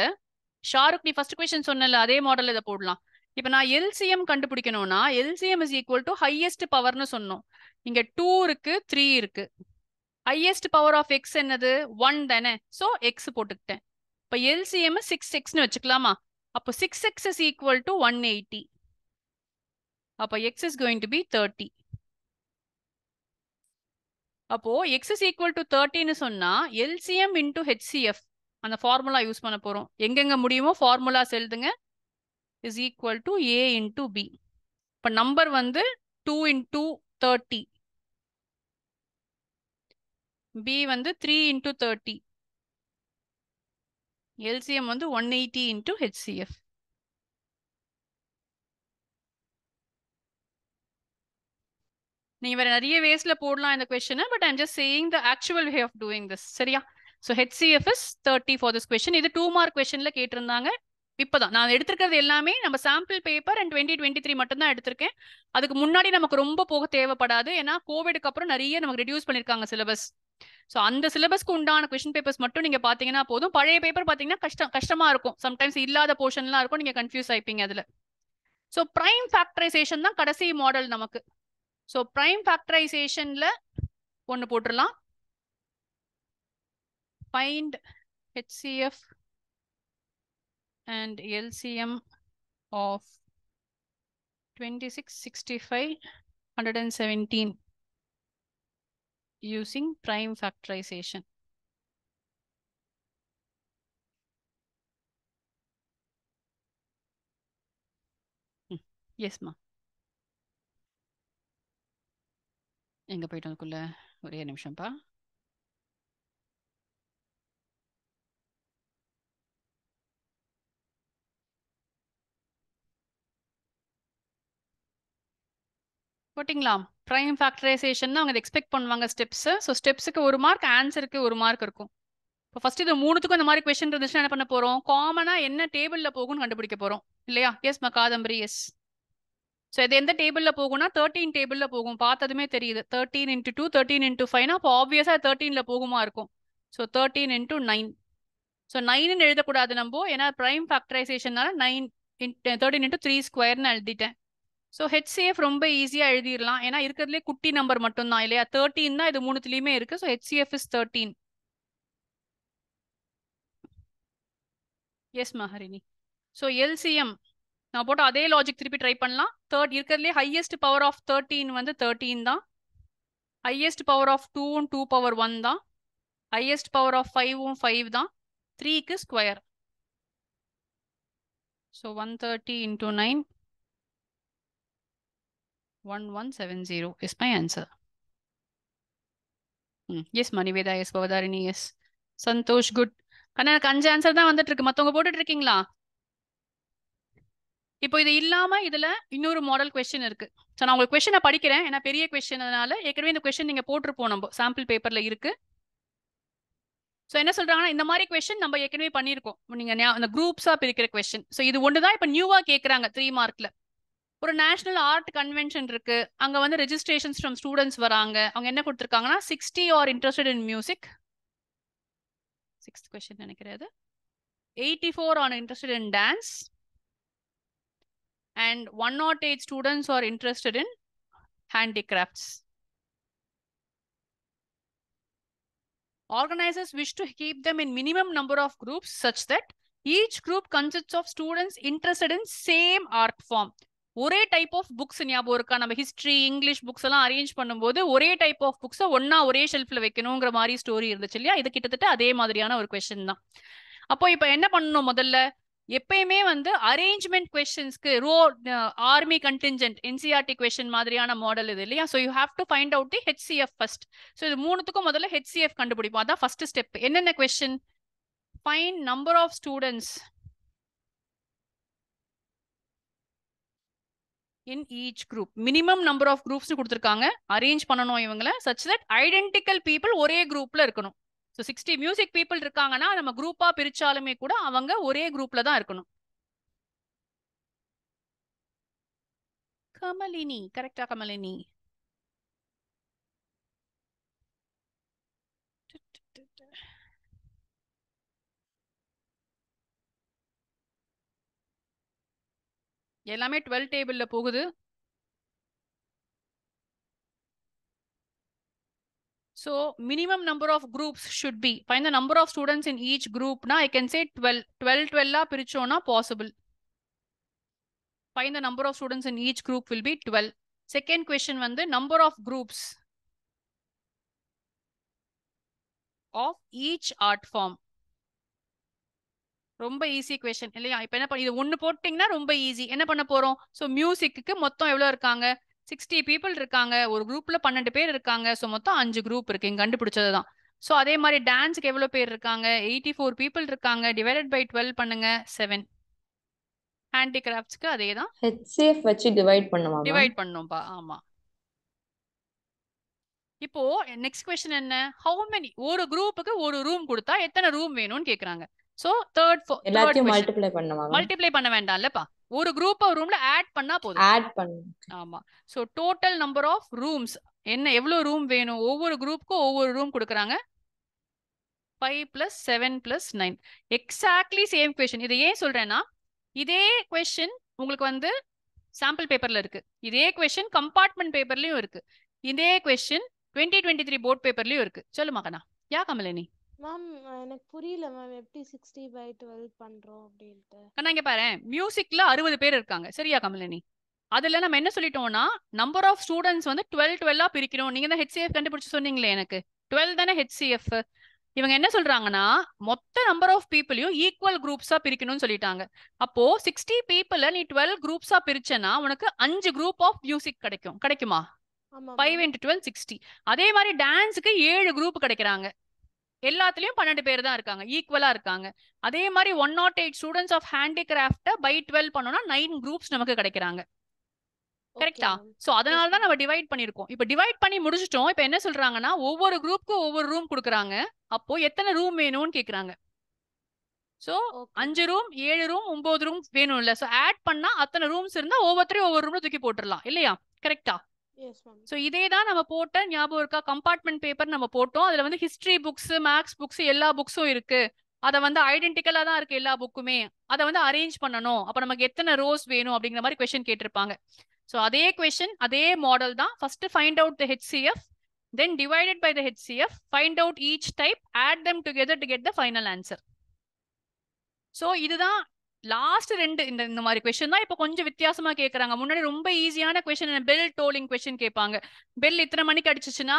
ஷாருக் நீ ஃபர்ஸ்ட் கொஸ்டின் சொன்னல அதே மாடல் இதை போடலாம். இப்போ நான் எல்சிஎம் கண்டுபிடிக்கணும்னா LCM is equal to highest பவர்னு சொன்னோம். இங்க 2 இருக்கு 3 இருக்கு. ஹையஸ்ட் பவர் ஆஃப் எக்ஸ் என்னது 1 தானே. ஸோ எக்ஸ் போட்டுக்கிட்டேன். இப்போ எல்சிஎம் 6xன்னு வச்சுக்கலாமா? அப்போ 6x is equal to 180. அப்போ x is going to be 30. அப்போ x is equal to 30ன்னு சொன்னா LCM into HCF அந்த ஃபார்முலா யூஸ் பண்ண போறோம். எங்கெங்க முடியுமோ ஃபார்முலாஸ் எழுதுங்க. is equal to A into B. இப்போ நம்பர் வந்து 2 into 30. B வந்து 3 into 30. LCM வந்து 180 into HCF. நீங்க வேற நிறைய வேஸ்ல போடலாம் இந்த கொஸ்டினை, but I'm just saying the actual way of doing this. சரியா? So HCF is 30 for this question. இது 2 மார்க் கொஸ்டின்ல கேட்டிருந்தாங்க. இப்பதான் நான் எடுத்திருக்கிறது எல்லாமே நம்ம சாம்பிள் பேப்பர் அண்ட் 2023 மட்டும் தான் எடுத்திருக்கேன். அதுக்கு முன்னாடி நமக்கு ரொம்ப போக தேவைப்படாது. ஏன்னா கோவிடுக்கு அப்புறம் நிறைய நமக்கு ரெடியூஸ் பண்ணிருக்காங்க சிலபஸ். ஸோ அந்த சிலபஸ்க்கு உண்டான கொஸ்டின் பேப்பர்ஸ் மட்டும் நீங்க பாத்தீங்கன்னா போதும். பழைய பேப்பர் பாத்தீங்கன்னா கஷ்டமா இருக்கும். சம்டைம்ஸ் இல்லாத போர்ஷன்லாம் இருக்கும், நீங்க கன்ஃபியூஸ் ஆயிப்பீங்க அதுல. ஸோ பிரைம் ஃபேக்டரைசேஷன் தான் கடைசி மாடல் நமக்கு. ஸோ பிரைம் ஃபேக்டரைசேஷன்ல ஒன்று போட்டுடலாம். Find HCF and LCM of 26, 65, 117 using prime factorization. Yes, ma. எங்க போயிட்டு அதுக்குள்ள ஒரே நிமிஷம்ப்பா. போட்டிங்களா? பிரைம் ஃபேக்டரைசேஷன் அவங்க எக்ஸ்பெக்ட் பண்ணுவாங்க ஸ்டெப்ஸ். ஸோ ஸ்டெப்ஸுக்கு 1 மார்க், ஆன்சருக்கு 1 மார்க் இருக்கும். இப்போ ஃபர்ஸ்ட் இது மூணுத்துக்கும் இந்த மாதிரி கொஸ்டின் இருந்துச்சுன்னா என்ன பண்ண போறோம்? காமனா என்ன டேபிள்ல போகும்னு கண்டுபிடிக்க போறோம் இல்லையா? எஸ் மா காதம்பரி, எஸ். ஸோ இது எந்த டேபிள்ல போகும்னா 13 டேபிள்ல போகும். பார்த்ததுமே தெரியுது. 13 into 2, 13 into 5னா அப்போ ஆப்வியஸா 13ல போகுமா இருக்கும். So 13 into 9. ஸோ 9ன்னு எழுதக்கூடாது நம்ம, ஏன்னா பிரைம் ஃபேக்டரைசேஷனால 9 13 into 3 ஸ்கொயர்னு எழுதிட்டேன். ஸோ HCF ரொம்ப ஈஸியா எழுதிடலாம், ஏன்னா இருக்கிறதுலே குட்டி நம்பர் மட்டும் தான் இல்லையா? 13 தான் இது மூணுத்துலயுமே இருக்கு. So HCF is 13. Yes Maharini. So LCM நான் போட்டு அதே லாஜிக் திருப்பி ட்ரை பண்ணலாம். இருக்கிறதுலே ஹையஸ்ட் பவர் ஆஃப் 13 வந்து 13 தான். ஹையஸ்ட் பவர் ஆஃப் 2 2 பவர் 1 தான். ஹையஸ்ட் பவர் ஆஃப் 5 5 தான். 3க்கு square. So 130 into 9, 1170 is my answer. Yes மணிவேதா, yes Bhavatharini, yes Santhosh, good. கண்ணா எனக்கு 5 ஆன்சர் தான் வந்துட்டு இருக்கு. மத்தவங்க போட்டுட்டு இருக்கீங்களா? இப்போ இது இல்லாம இதுல இன்னொரு மாடல் கொஸ்டின் இருக்கு. ஸோ நான் உங்களுக்கு கொஸ்டினை படிக்கிறேன், ஏன்னா பெரிய கொஸ்டின், அதனால ஏற்கனவே இந்த கொஸ்டின் நீங்க போட்டிருப்போம், நம்ம சாம்பிள் பேப்பர்ல இருக்கு. ஸோ என்ன சொல்றாங்கன்னா, இந்த மாதிரி கொஸ்டின் நம்ம ஏற்கனவே பண்ணியிருக்கோம். நீங்க அந்த குரூப்ஸா பிரிக்கிற கொஸ்டின். ஸோ இது ஒண்ணுதான் இப்ப நியூவா கேட்கறாங்க 3 மார்க்ல. ஒரு நேஷனல் ஆர்ட் கன்வென்ஷன் இருக்கு, அங்க வந்து ரெஜிஸ்ட்ரேஷன்ஸ் ஃப்ரம் ஸ்டூடெண்ட்ஸ் வராங்க. அவங்க என்ன கொடுத்துருக்காங்கன்னா 60 are interested in music. 6th question நினைக்கிறது. 84 are interested in dance and 108 students are interested in handicrafts. Organizers wish to keep them in minimum number of groups such that each group consists of students interested in same art form. ஒரே type of books ஞாபகம் இருக்கா? நம்ம history, English books எல்லாம் arrange பண்ணும்போது ஒரே type of புக்ஸை ஒன்னா ஒரே ஷெல்ஃப்ல வைக்கணுங்கிற மாதிரி ஸ்டோரி இருந்துச்சு இல்லையா? இது கிட்டத்தட்ட அதே மாதிரியான ஒரு கொஸ்டின் தான். அப்போ இப்ப என்ன பண்ணணும்? முதல்ல எப்பயுமே வந்து அரேஞ்ச்மெண்ட் கொஸ்டின்ஸ்க்கு ஆர்மி கண்டின்ஜென்ட் NCERT கொஸ்டின் மாதிரியான மாடல் இது இல்லையா? So you have to find out the HCF first. So இது மூணுத்துக்கும் முதல்ல HCF கண்டுபிடிப்போம். அதான் ஃபர்ஸ்ட் ஸ்டெப். என்னென்ன question? Find number of students in each group. Minimum number of groups கொடுத்துருக்காங்க. அரேஞ்ச் பண்ணணும் இவங்களை such that identical people ஒரே குரூப்ல இருக்கணும். ஸோ 60 மியூசிக் பீப்புள் இருக்காங்கன்னா நம்ம குரூப்பா பிரிச்சாலுமே கூட அவங்க ஒரே குரூப்ல தான் இருக்கணும். கமலினி கரெக்டா கமலினி? எல்லாமே 12 டேபிள்ல போகுது. So minimum number of groups should be, find the number of students in each group. Now I can say 12 12 பிரிச்சோம்னா possible. Find the number of students in each group will be 12. Second question வந்து number of groups of each art form. ரொம்ப easy question இல்லையா? இப்போ என்ன பண்ணி இது ஒன்று போட்டிங்கன்னா ரொம்ப ஈஸி. என்ன பண்ண போறோம்? ஸோ மியூசிக்கு மொத்தம் எவ்வளோ இருக்காங்க? 60 பீப்புள் இருக்காங்க. ஒரு குரூப்ல 12 பேர் இருக்காங்க. ஸோ மொத்தம் 5 குரூப் இருக்கு. இங்க கண்டுபிடிச்சது தான். ஸோ அதே மாதிரி டான்ஸுக்கு எவ்வளோ பேர் இருக்காங்க? 84 பீப்புள் இருக்காங்க. டிவைடட் பை 12 பண்ணுங்க 7. ஹேண்டிகிராஃப்ட்ஸ்க்கு அதே தான். HCF வச்சு டிவைட் பண்ணுமா? டிவைட் பண்ணோம்ப்பா. ஆமா. இப்போ நெக்ஸ்ட் கொஸ்டின் என்ன? ஹவு மெனி, ஒரு குரூப்புக்கு ஒரு ரூம் கொடுத்தா எத்தனை ரூம் வேணும்னு கேக்குறாங்க. சோ எல்லாத்தையும் மல்டிப்ளை பண்ணுமா? மல்டிப்ளை பண்ண வேண்டாம்லப்பா. ஒரு குரூப் ரூம்ல ஆட் பண்ணா போதும். ஆட் பண்ணு. ஆமா. So total number of rooms என்ன, எவ்வளவு ரூம் வேணும்? ஒவ்வொரு குரூப்புக்கும் ஒவ்வொரு ரூம் கொடுக்குறாங்க. 5 + 7 + 9. Exactly same question. இதை ஏன் சொல்றேன்னா, இதே கொஸ்டின் உங்களுக்கு வந்து சாம்பிள் பேப்பர்ல இருக்கு. இதே கொஸ்டின் கம்பார்ட்மெண்ட் பேப்பர்லயும் இருக்கு. இதே கொஸ்டின் 2023 போர்ட் பேப்பர்லயும் இருக்கு. சொல்லுமா கண்ணா? யா கமலினி? மேம் எனக்கு புரியல மேம், எப்படி 60/12 பண்றோம் அப்படின்ட்டு. கண்ணா இங்க பாரு, மியூசிக்ல 60 பேர் இருக்காங்க. சரியா கமலினி? அதுல நம்ம என்ன சொல்லிட்டோம்னா, நம்பர் ஆஃப் ஸ்டூடெண்ட்ஸ் வந்து 12 பிரிக்கிறோம். நீங்க தான் HCF கண்டுபிடிச்சு சொன்னீங்களே எனக்கு. 12 தானே HCF. இவங்க என்ன சொல்றாங்கன்னா, மொத்த நம்பர் ஆஃப் பீப்புளையும் ஈக்குவல் குரூப்ஸா பிரிக்கணும்னு சொல்லிட்டாங்க. அப்போ 60 பீப்புள நீ 12 குரூப்ஸா பிரிச்சனா உனக்கு 5 குரூப் ஆஃப் மியூசிக் கிடைக்குமா? 5 × 12 60. அதே மாதிரி டான்ஸுக்கு 7 குரூப் கிடைக்கிறாங்க. எல்லாத்துலயும் 12 பேர் தான் இருக்காங்க, ஈக்குவலா இருக்காங்க. அதே மாதிரி 108 ஸ்டூடெண்ட்ஸ் ஆஃப் ஹேண்டிகிராஃப்ட பை 12 பண்ணோம்னா 9 குரூப்ஸ் நமக்கு கிடைக்கிறாங்க. கரெக்டா? சோ அதனால தான் நம்ம டிவைட் பண்ணிருக்கோம். இப்போ டிவைட் பண்ணி முடிச்சிட்டோம். இப்போ என்ன சொல்றாங்கன்னா, ஒவ்வொரு குரூப்புக்கும் ஒவ்வொரு ரூம் கொடுக்குறாங்க. அப்போ எத்தனை ரூம் வேணும்னு கேக்குறாங்க. சோ 5 ரூம், 7 ரூம், 9 ரூம் வேணும் இல்ல? சோ ஆட் பண்ணா அத்தனை ரூம்ஸ் இருந்தா ஒவ்வொருத்தரையும் ஒவ்வொரு ரூம்ல தூக்கி போட்டுடலாம் இல்லையா? கரெக்டா? சோ இதே தான் நம்ம போட்ட ஞாபகம் இருக்கா? கம்பார்ட்மெண்ட் பேப்பர் நம்ம போட்டோம். அதுல வந்து ஹிஸ்டரி புக்ஸ், மேக்ஸ் புக்ஸ் எல்லா புக்ஸும் இருக்கு. அதை வந்து ஐடென்டிக்கலா தான் இருக்கு எல்லா புக்குமே. அதை வந்து அரேஞ்ச் பண்ணணும். அப்ப நமக்கு எத்தனை ரோஸ் வேணும் அப்படிங்கிற மாதிரி கொஸ்டின் கேட்டிருப்பாங்க. ஸோ அதே கொஸ்டின் அதே மாடல் தான். First find out the HCF, then divided by the HCF, find out each type, ஆட் them together to get the final answer. So இதுதான் லாஸ்ட் 2 இந்த மாதிரி கொஸ்டின் தான் இப்போ கொஞ்சம் வித்தியாசமா கேட்கறாங்க. முன்னாடி ரொம்ப ஈஸியான கொஸ்டின், பெல் டோலிங் கொஸ்டின் கேட்பாங்க. பெல் இத்தனை மணிக்கு அடிச்சுச்சுன்னா.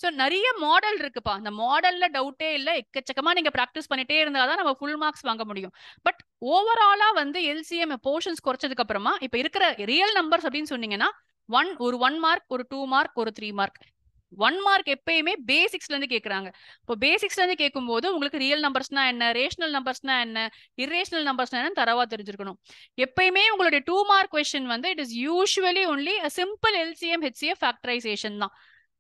ஸோ நிறைய மாடல் இருக்குப்பா. அந்த மாடல்ல டவுட்டே இல்லை. எக்கச்சக்கமா நீங்க ப்ராக்டிஸ் பண்ணிட்டே இருந்தாதான் நம்ம ஃபுல் மார்க்ஸ் வாங்க முடியும். பட் ஓவராலா வந்து LCM போர்ஷன்ஸ் குறைச்சதுக்கு அப்புறமா இப்ப இருக்கிற ரியல் நம்பர்ஸ் அப்படின்னு சொன்னீங்கன்னா ஒரு 1 மார்க், ஒரு 2 மார்க், ஒரு 3 மார்க். 1 மார்க் எப்பயுமே பேசிக்ஸ்ல இருந்து கேக்குறாங்க. இப்போ பேசிக்ஸ்ல இருந்து கேட்கும்போது உங்களுக்கு ரியல் நம்பர்ஸ்னா என்ன, ரேஷனல் நம்பர்ஸ்னா என்ன, இரேஷனல் நம்பர்ஸ்னா என்ன தரவா தெரிஞ்சிருக்கணும். எப்பயுமே உங்களுடைய 2 மார்க் கொஸ்டின் வந்து it is usually only a simple LCM HCF factorisation தான்.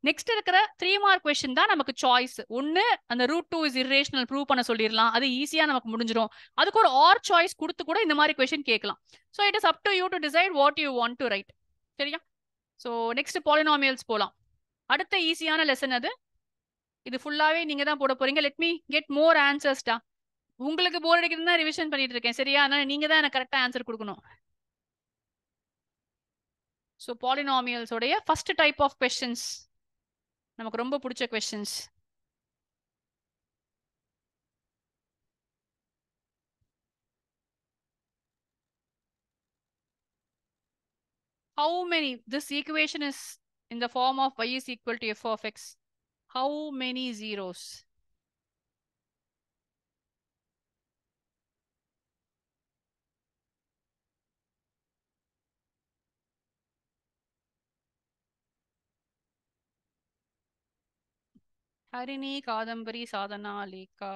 நெக்ஸ்ட் இருக்கிற 3 மார்க் கொஸ்டின் தான் நமக்கு சாய்ஸ். ஒன்னு அந்த √2 இஸ் இரேஷனல் ப்ரூவ் பண்ண சொல்லிடலாம். அது ஈஸியா நமக்கு முடிஞ்சிடும். அதுக்கு ஒரு ஆர் சாய்ஸ் கொடுத்து கூட இந்த மாதிரி கொஸ்டின் கேட்கலாம். So it is up to you to decide what you want to right. சரியா? ஸோ நெக்ஸ்ட் பாலினாமியல்ஸ் போலாம். அடுத்த ஈஸியான லெசன் அது. இது ஃபுல்லாவே நீங்க தான் போட போறீங்க. லெட் மீ கெட் மோர் ஆன்சர்ஸ்டா. உங்களுக்கு போர் அடிக்கிறதுனா ரிவிஷன் பண்ணிட்டு இருக்கேன். சரியா? அதனால நீங்க தான் எனக்கு கரெக்டா ஆன்சர் கொடுக்கணும். ஸோ பாலினாமியல்ஸ் உடைய ஃபர்ஸ்ட் டைப் ஆஃப் கொஸ்டின்ஸ் நமக்கு ரொம்ப பிடிச்ச questions. How many, this equation is in the form of y is equal to f of x. How many zeros? Harini, Kadambari, Sadhana, Lekha,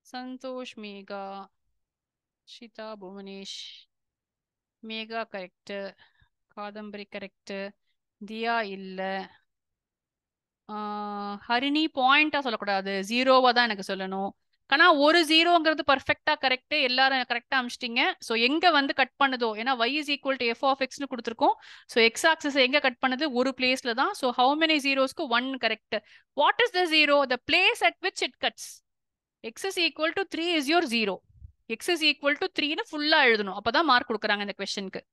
Santosh, Megha, Shita, Bhuvanesh. Megha correct, Kadambari correct, Diya illa, Harini பாயிண்டா சொல்லக்கூடாது, ஜீரோவா தான் எனக்கு சொல்லணும். ஆனா ஒரு ஜீரோங்கிறது பர்ஃபெக்டா correct, எல்லாரும் கரெக்டா அமிச்சிட்டீங்க. ஸோ எங்க வந்து கட் பண்ணுதோ, ஏன்னா y is equal to F of எக்ஸ்னு கொடுத்துருக்கோம். ஸோ எக்ஸ் ஆக்சஸ் எங்க கட் பண்ணுது, ஒரு பிளேஸ்ல தான். ஸோ ஹவு மெனி ஜீரோஸ்க்கு 1 correct. What is the zero, the place at which it cuts. X is equal to 3 is your zero. X is equal to 3ன்னு ஃபுல்லா எழுதணும், அப்பதான் மார்க் கொடுக்குறாங்க இந்த கொஸ்டினுக்கு.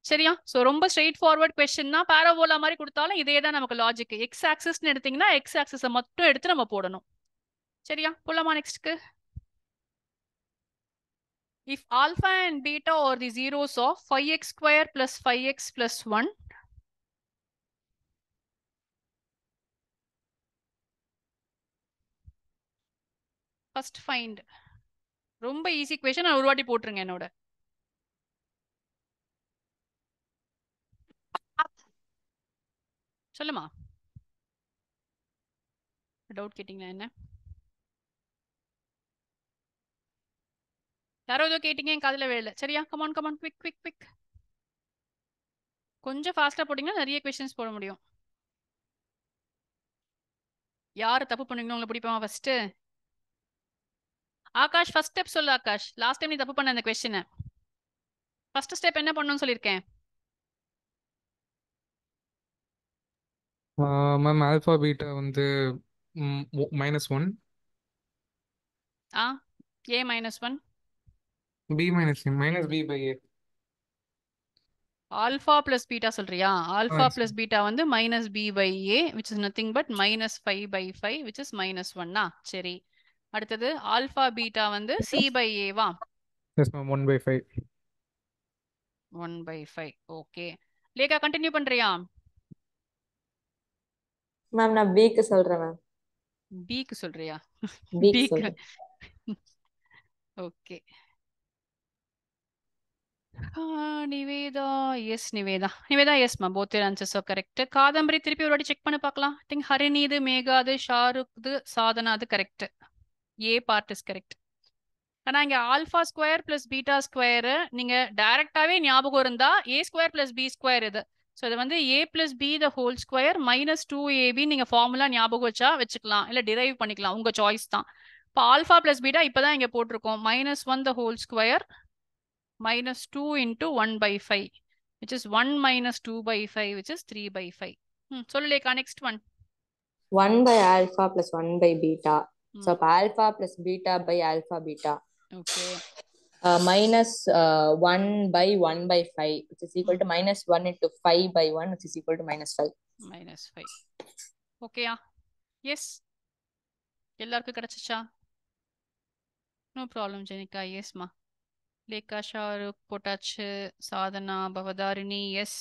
சரியா? ஸோ ரொம்ப ஸ்ட்ரெயிட் ஃபார்வர்ட் கொஸ்டின் தான். பாராபோலா மாதிரி கொடுத்தாலும் இதே தான் நமக்கு லாஜிக். எக்ஸ் ஆக்சஸ்ன்னு எடுத்தீங்கன்னா எக்ஸ் ஆக்சஸை மட்டும் எடுத்து நம்ம போடணும். சரியா? போலாமா நெக்ஸ்ட்க்கு? If alpha and beta are the zeros of 5x square plus 5x plus 1, first find. ரொம்ப ஈஸி கொஸ்டின், நான் ஒரு வாட்டி போட்டுருங்க என்னோட. சொல்லுமா, டவுட் கேட்டீங்களா என்ன? யாரோ ஏதோ கேட்டீங்க, என் காதுல விழல. சரியா? Come on come on, quick quick quick. கொஞ்சம் ஃபாஸ்டா போட்டீங்கன்னா நிறைய கொஸ்டின்ஸ் போட முடியும். யாரு தப்பு பண்ணீங்களோ உங்களை பிடிப்பாங்க ஃபர்ஸ்ட். ஆகாஷ் ஃபர்ஸ்ட் ஸ்டெப் சொல்லு. ஆகாஷ், லாஸ்ட் டைம் நீ தப்பு பண்ண அந்த கொஸ்டினை ஃபர்ஸ்ட் ஸ்டெப் என்ன பண்ணணும்னு சொல்லியிருக்கேன். மேம் ஆல்ஃபா பீட்டா வந்து -1, ஆ a -1, b -b/a. Alpha plus beta சொல்றியா? ஆல்ஃபா பிளஸ் பீட்டா வந்து -b/a, which is nothing but -5/5, which is -1. சரி, அடுத்தது ஆல்ஃபா பீட்டா வந்து c/a வா? Yes ma'am, 1/5. 1/5. Okay, Lekha continue பண்றியா? மேம் நான் பிக்கு சொல்றேன் மேம். பிக்கு சொல்றியா? பிக்கு பிக்கு. சொல்றேன். Okay. Nivetha yes, Nivetha yes மா, both answers are correct. Kadambari திருப்பி ஒரு வாட்டி செக் பண்ணி பார்க்கலாம். ஐ திங்க் ஹரிணிது, மேகாது, ஷாருக்து, சாதனாது correct. A part is correct. ஆனா இங்க alpha square plus beta square நீங்க டைரக்டாவே ஞாபகம் இருந்தா A square plus B square இது. ஸோ இது வந்து ஏ plus B the whole square -2ab நீங்க ஃபார்முலா ஞாபகம் வச்சா வச்சுக்கலாம், இல்ல டிரைவ் பண்ணிக்கலாம், உங்க சாய்ஸ் தான். இப்போ ஆல்பா பிளஸ் பீட்டா இப்பதான் இங்க போட்டிருக்கோம். -1 த whole square -2 into 1/5, which is 1 minus 2/5, which is 3/5. சொல்லுலேக்கா, next one. 1 by alpha plus 1 by beta. So alpha plus beta by alpha beta. Okay. Minus 1 by 1/5, which is equal to -1 into 5/1, which is equal to -5. -5. ஓகேயா? Yes, எல்லாருக்கும் கிடைச்சிச்சா? No problem Jenika. எஸ்மா. லேக்கா, ஷாருக் போட்டாச்சு, Sadhana, Bhavatharini S.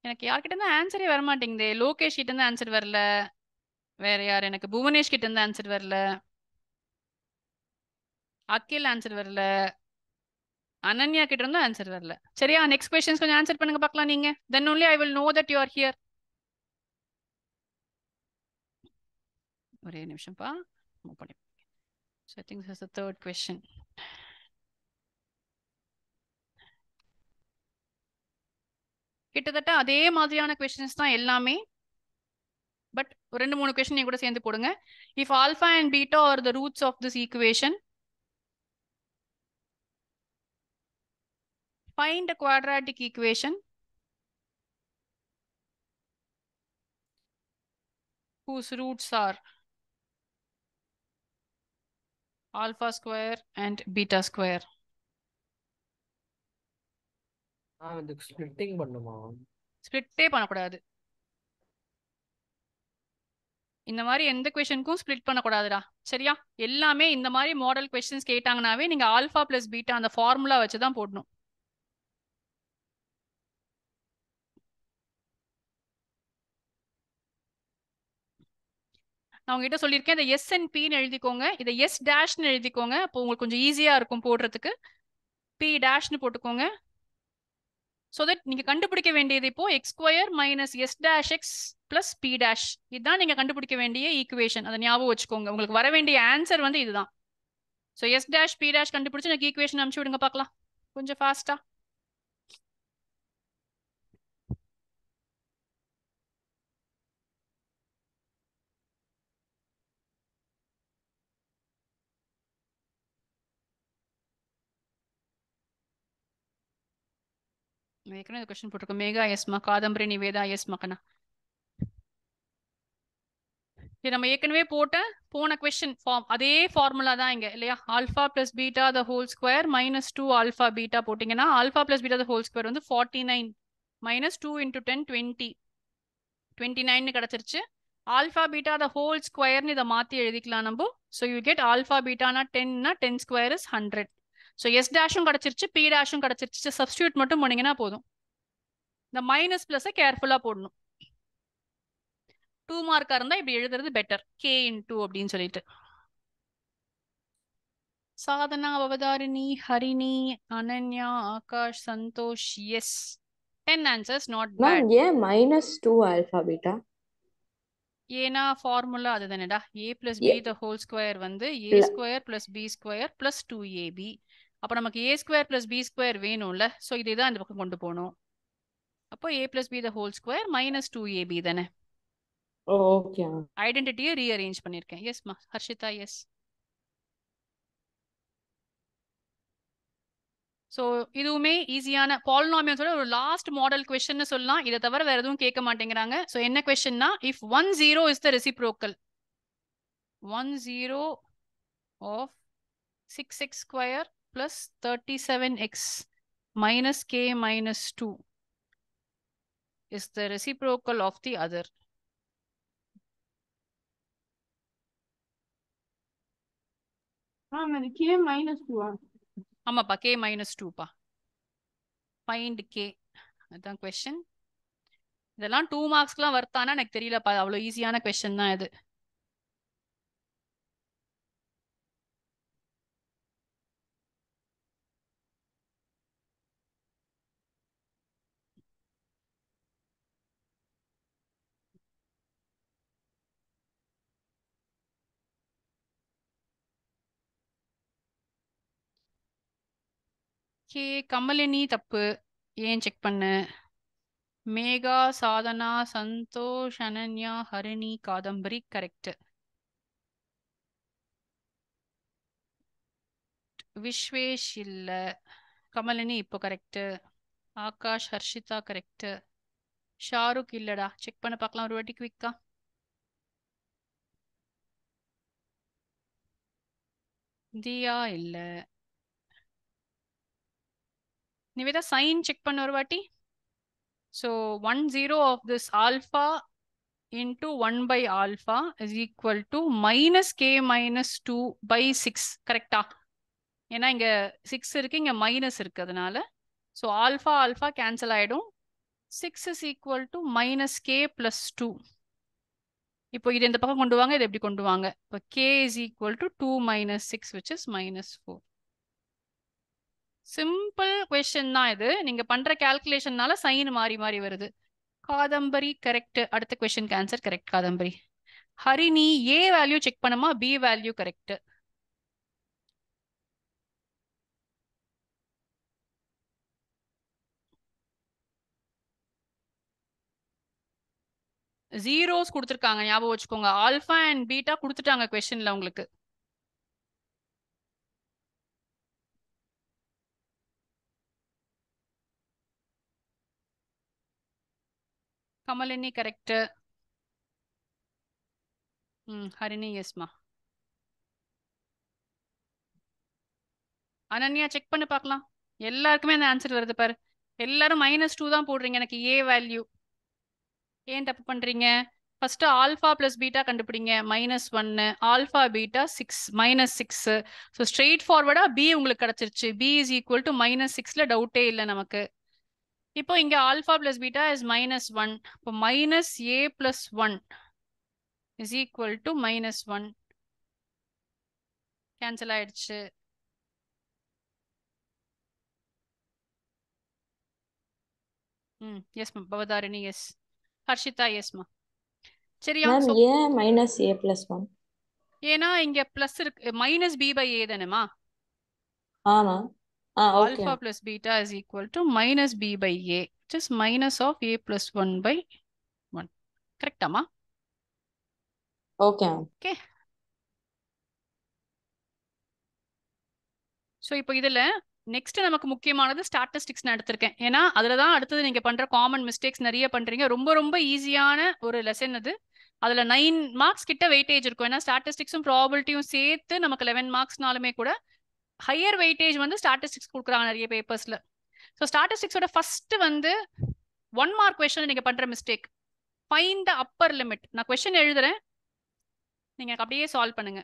எனக்கு யார்கிட்ட இருந்து ஆன்சரே வர மாட்டேங்குது. லோகேஷ் கிட்ட இருந்து ஆன்சர் வரல. வேற யார்? எனக்கு புவனேஷ் கிட்ட இருந்து ஆன்சர் வரல. அகில் ஆன்சர் வரல. அனன்யா கிட்ட இருந்து ஆன்சர் வரல. சரியா? நெக்ஸ்ட் क्वेश्चंस கொஞ்சம் ஆன்சர் பண்ணுங்க பார்க்கலாம் நீங்க. then only I will know that you are here. ஒரே நிமிஷம் பா, மூவ் பண்ணி. So I think this is the third question. கிட்டத்தட்ட அதே மாதிரியான क्वेश्चंस தான் எல்லாமே. பட் ஒரு 2-3 क्वेश्चन நீங்க கூட சேர்ந்து போடுங்க. If alpha and beta are the roots of this equation, find a quadratic equation whose roots are alpha square and beta square. அதுக்கு ஸ்ப்ளிட்டிங் பண்ணுமா? ஸ்ப்ளிட்டே பண்ணக்கூடாது. இந்த மாதிரி எந்த கொஸ்டினுக்கும் ஸ்ப்ளிட் பண்ணக்கூடாதுடா. சரியா? எல்லாமே இந்த மாதிரி மாடல் கொஸ்டின்ஸ் கேட்டாங்கனாவே நீங்க ஆல்பா பிளஸ் பீட்டா அந்த ஃபார்முலா வச்சு தான் போடணும். நான் உங்ககிட்ட சொல்லியிருக்கேன், இதை எஸ் அண்ட் பின்னு எழுதிக்கோங்க, இதை எஸ் டேஷ்னு எழுதிக்கோங்க. அப்போ உங்களுக்கு கொஞ்சம் ஈஸியா இருக்கும் போடுறதுக்கு. பி டேஷ்னு போட்டுக்கோங்க. ஸோ தட் நீங்க கண்டுபிடிக்க வேண்டியது இப்போ x square minus S dash X plus P dash. இதுதான் நீங்க கண்டுபிடிக்க வேண்டிய ஈக்குவேஷன். அதை ஞாபகம் வச்சுக்கோங்க. உங்களுக்கு வர வேண்டிய ஆன்சர் வந்து இதுதான். So S dash P dash கண்டுபிடிச்சு எனக்கு ஈக்குவேஷன் அனுப்பிச்சு விடுங்க பார்க்கலாம், கொஞ்சம் ஃபாஸ்டா. ஏற்கனவே கொஸ்டின் போட்டிருக்கோம். மேகா எஸ்மா, காதம்பரி நிவேதா எஸ் மக்கனா. இது நம்ம ஏற்கனவே போன கொஸ்டின் ஃபார்ம், அதே ஃபார்முலா தான் இங்க இல்லையா? Alpha plus beta the whole square minus 2 alpha beta போட்டிங்கன்னா alpha plus beta the whole square வந்து 49 மைனஸ் 2 இன்டூ 10 20 29 கிடைச்சிருச்சு. ஆல்ஃபா பீட்டா த ஹோல் ஸ்கொயர்னு இதை மாற்றி எழுதிக்கலாம் நம்ம. ஸோ யூ கெட் ஆல்ஃபா பீட்டானா 10னா 10 ஸ்கொயர் இஸ் 100. ஸோ எஸ் டேஷும் கிடச்சிருச்சு, பி டேஷும் கிடச்சிருச்சு. சப்ஸ்டியூட் மட்டும் போனீங்கன்னா போதும். இந்த மைனஸ் பிளஸை கேர்ஃபுல்லாக போடணும். 2 மார்க்காக இருந்தால் இப்படி எழுதுறது பெட்டர், கே இன்டூ அப்படின்னு சொல்லிட்டு. Sadhana, Avatharini, Harini, Ananya, Akash, Santhosh, yes. 10 answers, not ma'am bad. ஏன் -2 ஆல்ஃபா பீட்டா? ஏன்னா ஃபார்முலா அதுதானேடா. A plus B the whole square வந்து a square plus B square plus 2ab. அப்போ நமக்கு a square plus B square வேணும்ல. ஸோ இதுதான் இந்த பக்கம் கொண்டு போகணும். அப்போ a plus B the whole square minus 2ab தானே. ஓகே. ஐடென்டிட்டியை ரீஅரேஞ்ச் பண்ணியிருக்கேன். எஸ்மா ஹர்ஷிதா, எஸ். ஸோ இதுவுமே ஈஸியான பாலினாமியல்ஸோட ஒரு லாஸ்ட் மாடல் கொஸ்டின்னு சொல்லலாம். இதை தவிர வேற எதுவும் கேட்க மாட்டேங்கிறாங்க. ஸோ என்ன கொஸ்டின்னா, if 1 0 is the reciprocal 1 0 of 6x square plus 37x minus k minus 2 is the reciprocal of the other. k minus 2. ஆமாப்பா, k minus 2 பா. Find k. அதான் கொஸ்டின். இதெல்லாம் 2 மார்க்ஸ்க்குலாம் வர்த்தானா எனக்கு தெரியலப்பா. அவ்வளோ ஈஸியான கொஸ்டின் தான் இது. கே கமலினி தப்பு. ஏன் செக் பண்ணு? மேகா, சாதனா, சந்தோஷ், அனன்யா, ஹரிணி, காதம்பரி கரெக்ட். விஸ்வேஷ் இல்ல, கமலினி இப்போ கரெக்ட். ஆகாஷ், ஹர்ஷிதா கரெக்ட். ஷாருக் இல்லடா. செக் பண்ண பார்க்கலாம் ஒரு வாட்டி குவிக்கா. தியா இல்ல. நிவேதா சைன் செக் பண்ண ஒரு வாட்டி. So 1 0 of this alpha into 1 by alpha is equal to minus k minus 2 by 6. கரெக்டா? ஏன்னா இங்க 6 இருக்கு, இங்க மைனஸ் இருக்கு. அதனால ஸோ ஆல்ஃபா ஆல்ஃபா கேன்சல் ஆயிடும். 6 is equal to minus k plus 2. இப்போ இது இந்த பக்கம் கொண்டு வாங்க, இது எப்படி கொண்டு வாங்க? இப்போ k is equal to 2 minus 6 which is minus 4. Simple question தான் இது. நீங்க பண்ற கால்குலேஷன்னால சைன் மாறி மாறி வருது. காதம்பரி கரெக்ட். அடுத்த question answer correct Kadambari. Harini a value check பண்ணுமா, பி வேல்யூ கரெக்ட். ஜீரோஸ் கொடுத்துருக்காங்க, ஞாபகம் வச்சுக்கோங்க. ஆல்ஃபா அண்ட் பீட்டா கொடுத்துட்டாங்க கொஸ்டின்ல உங்களுக்கு. கமலினி கரெக்ட். ஹரிணி எஸ்மா. அனன்யா செக் பண்ணி பார்க்கலாம். எல்லாருக்குமே அந்த ஆன்சர் வருது பாரு. எல்லாரும் -2 தான் போடுறீங்க. எனக்கு ஏ வேல்யூ ஏன் தப்பு பண்றீங்க? ஃபர்ஸ்ட் ஆல்ஃபா பிளஸ் பீட்டா கண்டுபிடிங்க. -1 ஆல்ஃபா பீட்டா 6 -6. ஸோ ஸ்ட்ரெயிட் ஃபார்வர்டா பி உங்களுக்கு கிடைச்சிருச்சு. பி இஸ் ஈக்குவல் டு -6ல டவுட்டே இல்லை நமக்கு. இப்போ இங்க ஆல்ஃபா பிளஸ் பீட்டா இஸ் -1. இப்போ -a plus 1 is equal to -1. Cancel ஆயிடுச்சு. Yes ma'am. Bhavatharini yes. Harshitha yes மா. சரியா? மேம் ஏன் -a plus 1? ஏன்னா இங்க பிளஸ் இருக்கு. -b/a தானேமா. ஆமா. Okay. Alpha plus beta is equal to -b/a which is minus of a plus 1/1. கரெக்டாமா? ஓகே. ஓகே. ஸோ இப்போ இதுல நெக்ஸ்ட் நமக்கு முக்கியமானது ஸ்டாட்டிஸ்டிக்ஸ் நான் எடுத்திருக்கேன். ஏன்னா அதுல தான் அடுத்தது நீங்க பண்ற காமன் மிஸ்டேக்ஸ் நிறைய பண்றீங்க. ரொம்ப ரொம்ப ஈஸியான ஒரு லெசன் அது. அதுல 9 மார்க்ஸ் கிட்ட வெயிட்டேஜ் இருக்கும். ஏன்னா ஸ்டாட்டிஸ்டிக்ஸும் ப்ராபபிலிட்டியும் சேர்த்து நமக்கு 11 மார்க்ஸ்னாலுமே கூட ஹையர் வெயிட்டேஜ் வந்து ஸ்டாட்டிஸ்டிக்ஸ் கொடுக்குறாங்க நிறைய பேப்பர்ஸ்ல. ஸோ ஸ்டாட்டிஸ்டிக்ஸோட ஃபர்ஸ்ட் வந்து 1 மார்க் கொஸ்டின் நீங்க பண்ற mistake, find the upper limit. நான் கொஸ்டின் எழுதுறேன், நீங்க அப்படியே சால்வ் பண்ணுங்க.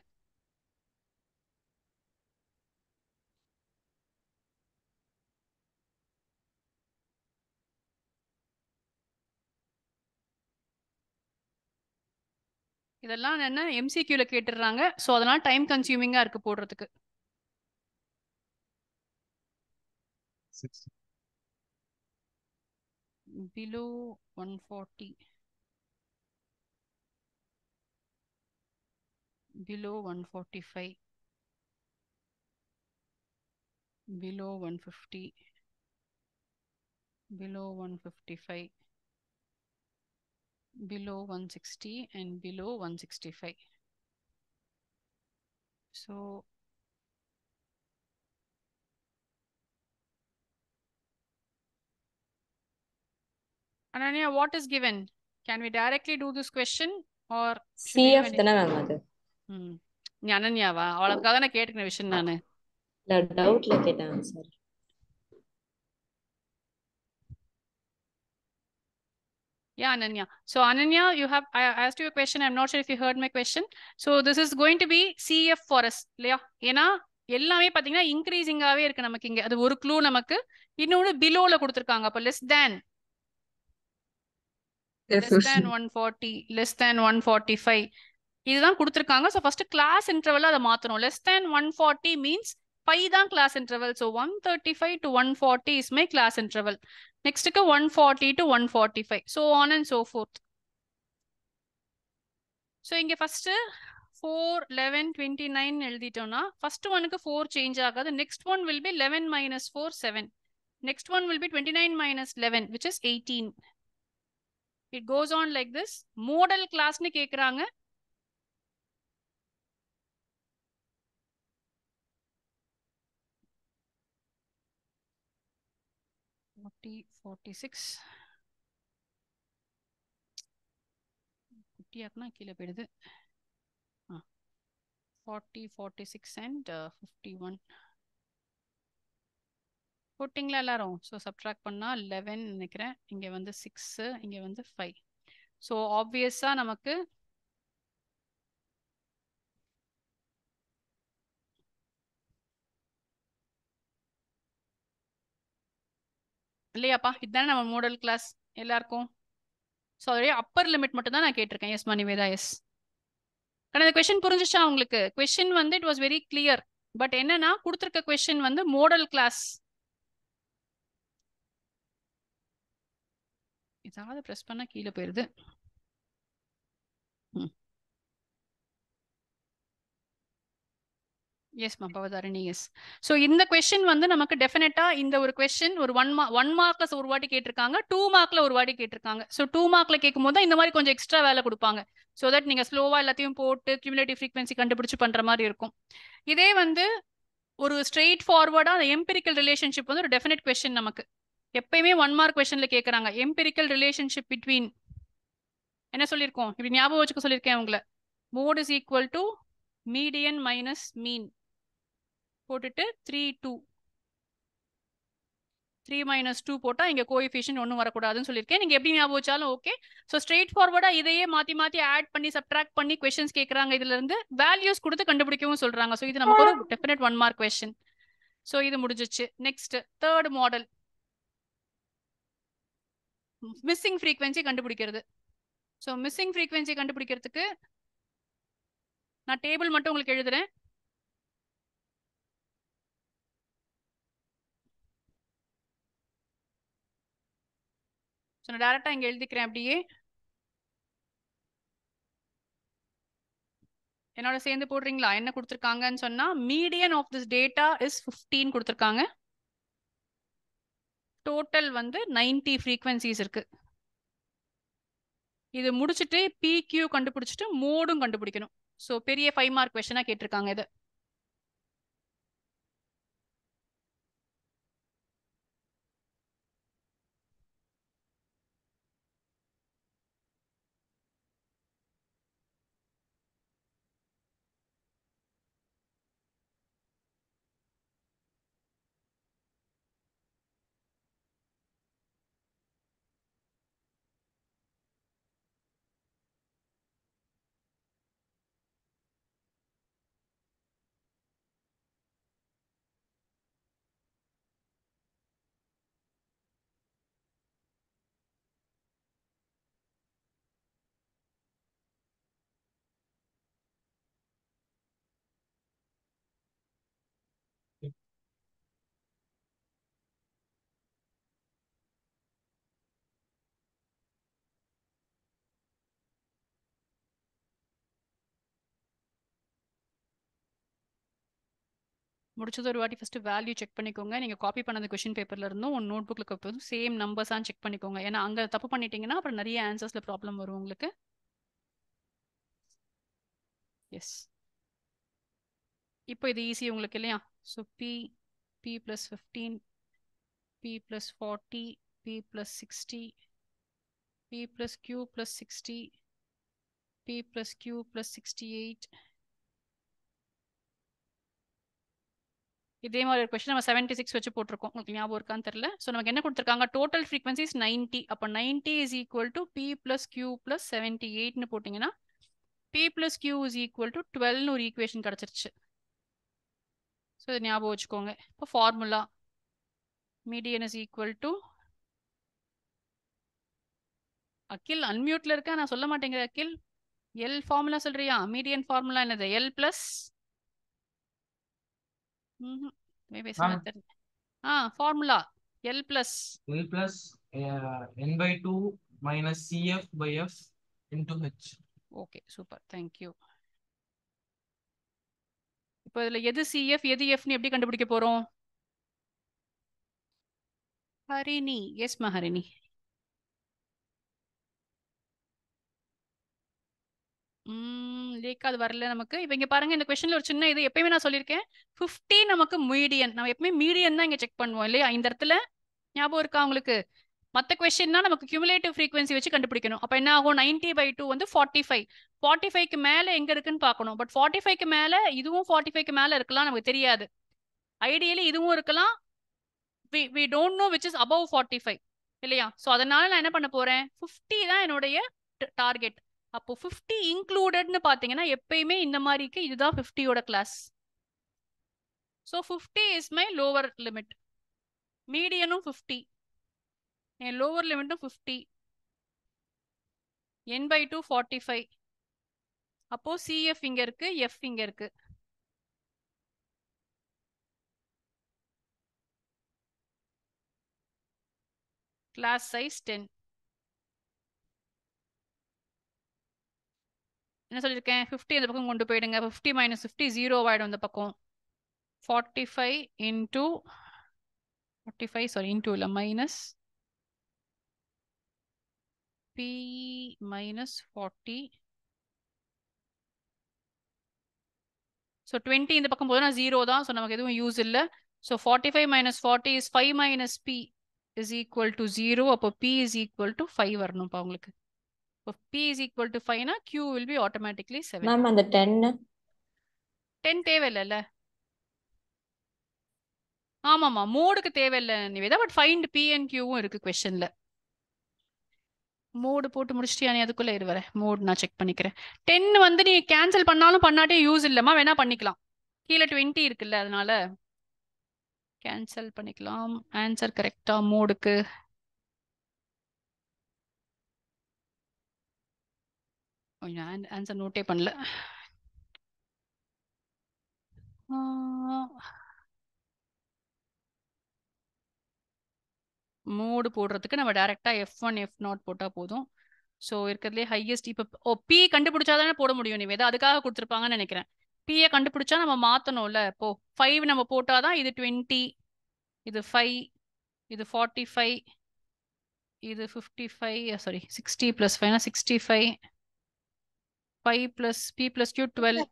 இதெல்லாம் என்ன எம்சிக்யூல கேட்டுடுறாங்க. ஸோ அதனால டைம் கன்சியூமிங்கா இருக்கு போடுறதுக்கு. Below 140, below 145, below 150, below 155, below 160 and below 165. So Ananya, what is given? Can we directly do this question or should we do CF any? தானே மேம் அது? நீ அனன்யாவா? அவளுக்காக தான் நான் கேட்டுக்கிற விஷயம் நானு. இல்ல டவுட்ல கேட்டேன் sir. Yeah, Ananya. So Ananya, I asked you a question. I'm not sure if you heard my question. So this is going to be CF for us. இல்லையா? ஏன்னா எல்லாமே பாத்தீங்கன்னா இன்க்ரீசிங்காவே இருக்கு நமக்கு இங்க. அது ஒரு க்ளூ நமக்கு. இன்னொரு பிலோல கொடுத்துருக்காங்க. அப்ப less than 140, less than 145. இதுதான் கொடுத்துருக்காங்க. ஸோ ஃபர்ஸ்ட் கிளாஸ் இன்டர்வல் அதை மாத்தணும். less than 140 மீன்ஸ் 5 தான் class interval. So 135 to 140 is my class interval. நெக்ஸ்ட்டுக்கு 140 to 145. So on and so forth. So இங்கே ஃபர்ஸ்ட் 4, 11, 29 எழுதிட்டோம்னா ஃபர்ஸ்ட் ஒனுக்கு 4 சேஞ்ச் ஆகாது. Next one will be 11 minus 4, 7. Next one will be 29 minus 11, which is 18. It goes on like this. Model classனு கேக்குறாங்க. Forty, 46. குட்டியாக்குனா கீழே போயிடுது. 40, 46 and 51. போட்டிங்களா எல்லாரும்? ஸோ சப்ட்ராக்ட் பண்ணா 11 நினைக்கிறேன். இங்க வந்து 6, இங்க வந்து 5. ஸோ ஆப்வியஸா நமக்கு இல்லையாப்பா? இதுதானே நம்ம மாடல் கிளாஸ் எல்லாருக்கும். ஸோ அதோடைய அப்பர் லிமிட் மட்டும் தான் நான் கேட்டிருக்கேன். Yes மணிவேதா, yes. ஆனால் இந்த கொஸ்டின் புரிஞ்சிச்சா உங்களுக்கு? கொஸ்டின் வந்து it was very clear. But என்னன்னா கொடுத்துருக்க கொஸ்டின் வந்து மாடல் கிளாஸ். ஏதாவது ப்ரெஸ் பண்ணா கீழே போயிருது. எஸ் மா பவதாரணி, எஸ். ஸோ இந்த கொஸ்டின் வந்து நமக்கு டெஃபினட்டா இந்த ஒரு கொஸ்டின் ஒரு 1 மார்க்ல ஒரு வாட்டி கேட்டிருக்காங்க, 2 மார்க்ல ஒரு வாட்டி கேட்டிருக்காங்க. ஸோ 2 மார்க்ல கேட்கும் போது இந்த மாதிரி கொஞ்சம் எக்ஸ்ட்ரா வேலை கொடுப்பாங்க. ஸோ தட் நீங்க ஸ்லோவா எல்லாத்தையும் போட்டு கியூமுலேட்டிவ் ஃப்ரீக்வன்சி கண்டுபிடிச்சு பண்ற மாதிரி இருக்கும். இதே வந்து ஒரு ஸ்ட்ரெயிட் ஃபார்வர்டா அந்த எம்பிரிக்கல் ரிலேஷன்ஷிப் வந்து ஒரு டெஃபினட் கொஸ்டின் நமக்கு எப்பயுமே 1 மார்க் கொஸ்டின்ல கேட்கறாங்க. எம்பிரிக்கல் ரிலேஷன்ஷிப் பிட்வீன் என்ன சொல்லியிருக்கோம்? இப்படி ஞாபகம் வச்சுக்க சொல்லியிருக்கேன் உங்களை. Mode is equal to median minus mean போட்டுட்டு 3, 2. 3 minus 2 போட்டா இங்க கோஎஃபிஷியன்ட் ஒன்றும் வரக்கூடாதுன்னு சொல்லியிருக்கேன். நீங்க எப்படி ஞாபகம் வச்சாலும் ஓகே. ஸோ ஸ்ட்ரெயிட் ஃபார்வர்டா இதையே மாத்தி மாத்தி ஆட் பண்ணி சப்ட்ராக்ட் பண்ணி கொஸ்டின்ஸ் கேட்கறாங்க. இதுல இருந்து வேல்யூஸ் கொடுத்து கண்டுபிடிக்கவும் சொல்றாங்க. ஸோ இது நமக்கு ஒரு டெஃபினட் 1 மார்க் கொஸ்டின். ஸோ இது முடிஞ்சிச்சு. Next third model, missing frequency கண்டுபிடிக்கிறது. ஸோ மிஸ்ஸிங் ஃப்ரீக்வன்சி கண்டுபிடிக்கிறதுக்கு நான் டேபிள் மட்டும் உங்களுக்கு எழுதுறேன். ஸோ நான் டேரக்டா இங்க எழுதிக்கிறேன் அப்படியே. என்னோட சேர்ந்து போடுறீங்களா? என்ன கொடுத்துருக்காங்கன்னு சொன்னா median of this data is 15 கொடுத்துருக்காங்க. டோட்டல் வந்து 90 ஃப்ரீக்வன்சிஸ் இருக்கு. இது முடிச்சுட்டு PQ கண்டுபிடிச்சிட்டு மோடும் கண்டுபிடிக்கணும். ஸோ பெரிய 5 மார்க் கொஸ்டினா கேட்டிருக்காங்க இது. முடிச்சது ஒரு வாட்டி ஃபர்ஸ்ட் வேல்யூ செக் பண்ணிக்கோங்க. நீங்க காப்பி பண்ண கொஸ்டின் பேப்பர்ல இருந்தும் உங்க நோட் புக்ல காப்பி சேம் நம்பர்ஸான்னு செக் பண்ணிக்கோங்க. ஏன்னா அங்க தப்பு பண்ணிட்டீங்கன்னா அப்புறம் நிறைய ஆன்சர்ஸ்ல ப்ராப்ளம் வரும் உங்களுக்கு. எஸ், இப்போ இது ஈஸி உங்களுக்கு இல்லையா? So p plus 15, p plus 40, p plus 60, p plus q plus 60, p plus q plus 68. இதே மாதிரி ஒரு கொஸ்டின் நம்ம 76 வச்சு போட்டிருக்கோம். உங்களுக்கு ஞாபகம் இருக்கான்னு தெரியல. ஸோ நமக்கு என்ன கொடுத்துருக்காங்க? Total frequencies 90. அப்போ 90 is equal to p plus q plus 78ன்னு போட்டிங்கன்னா p plus q is equal to 12ன்னு ஒரு ஈக்குவேஷன் கிடச்சிருச்சு. ஸோ இதை ஞாபகம் வச்சுக்கோங்க. இப்போ formula median is equal to Akhil அன்மியூட்ல இருக்கா, நான் சொல்ல மாட்டேங்கிற அகில். எல் ஃபார்முலா சொல்றியா? மீடியன் ஃபார்முலா என்னது? L plus formula L plus L plus n by 2 minus CF by F into H. Okay, super, thank you. இப்போ இதுல எது சிஎஃப் எது எஃப்னு எப்படி கண்டுபிடிக்க போறோம்? ஹரிணி, எஸ் ஹரிணி. லேக் அது வரல நமக்கு. இப்போ இங்க பாருங்க, இந்த கொஸ்டின்ல ஒரு சின்ன இது எப்பயுமே நான் சொல்லியிருக்கேன், 50 நமக்கு மீடியன். நம்ம எப்பவுமே மீடியன் தான் இங்க செக் பண்ணுவோம் இல்லையா? இந்த இடத்துல ஞாபகம் இருக்கா உங்களுக்கு? மற்ற கொஸ்டின்னா நமக்கு கியூமுலேட்டிவ் ஃப்ரீக்வன்சி வச்சு கண்டுபிடிக்கணும். அப்போ என்ன ஆகும்? 90/2 வந்து 45. 45க்கு மேல எங்க இருக்குன்னு பார்க்கணும். பட் 45க்கு மேல இதுவும் 45க்கு மேல இருக்கலாம், நமக்கு தெரியாது. ஐடியலி இதுவும் இருக்கலாம். we don't know which is above 45 இல்லையா? ஸோ அதனால நான் என்ன பண்ண போறேன்? 50 தான் என்னுடைய டார்கெட். அப்போ 50 இன்க்ளூடட்னு பார்த்தீங்கன்னா எப்பயுமே இந்த மாதிரிக்கு இதுதான் 50யோட class. So 50 is my lower limit. மீடியனும் 50, என் லோவர் லிமிட்டும் 50, n/2 45. அப்போ சிஎஃப் இங்க இருக்கு, எஃப் இங்க இருக்கு. Class size 10. என்ன சொல்லியிருக்கேன்? 50 இந்த பக்கம் கொண்டு போயிடுங்க. 50 minus 50 0 ஆயிடும் இந்த பக்கம். 45 into 45 சாரி இன்டூ இல்லை மைனஸ் p minus 40. ஸோ 20 இந்த பக்கம் போதுனா 0 தான். ஸோ நமக்கு எதுவும் யூஸ் இல்லை. So 45 minus 40 is 5 minus p is equal to 0. அப்போ p is equal to 5 வரணும்ப்பா உங்களுக்கு. இப்போ p is equal to 5னா q will be automatically 7. Ma'am அந்த 10 தேவையில்லைல்ல? ஆமாம்மா, மோடுக்கு தேவையில்லை Nivetha. But find p and qவும் இருக்கு கொஸ்டின்ல. மோடு போட்டு முடிச்சிட்டியா? நீ அதுக்குள்ள இரு வரேன். மோட் நான் செக் பண்ணிக்கிறேன். 10 வந்து நீ கேன்சல் பண்ணாலும் பண்ணாட்டே யூஸ் இல்லைம்மா, வேணா பண்ணிக்கலாம். கீழே 20 இருக்குல்ல, அதனால கேன்சல் பண்ணிக்கலாம். ஆன்சர் கரெக்டா மோடுக்கு? ஆன்சர் நோட்டே பண்ணல. மோடு போடுறதுக்கு நம்ம டைரக்டா F1 F0 போட்டா போதும். ஸோ இருக்கிறதுலே ஹையஸ்ட் இப்போ பி கண்டுபிடிச்சாதானே போட முடியும் நிவேதா, அதுக்காக கொடுத்துருப்பாங்கன்னு நினைக்கிறேன். பியை கண்டுபிடிச்சா நம்ம மாற்றணும்ல. இப்போ 5 நம்ம போட்டாதான் இது 20, இது 5, இது 45, இது 55, சாரி 60 + 5 65, 5 + p + q 12.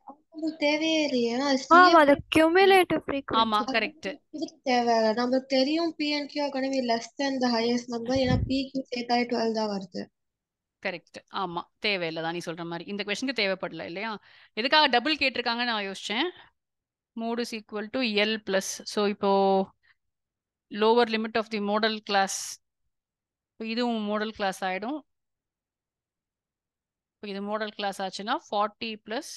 தேவையே இல்லையே. அது cumulative frequency. ஆமா, கரெக்ட். தேவையில்ல. நமக்கு தெரியும் p and q are going to be less than the highest number. ஏன்னா p q சேர்த்தாலே 12 தான் வருது. கரெக்ட். ஆமா, தேவையில்லை தான் நீ சொல்ற மாதிரி. இந்த கொஸ்டினுக்கு தேவைப்படல இல்லையா? எதுக்காக டபுள் கேட்டிருக்காங்கன்னு நான் யோசிச்சேன். Mode is equal to L plus. So இப்போ lower limit of the modal class, இதுவும் மோடல் கிளாஸ் ஆயிடும். இது மோடல் கிளாஸ் ஆச்சுன்னா 40 +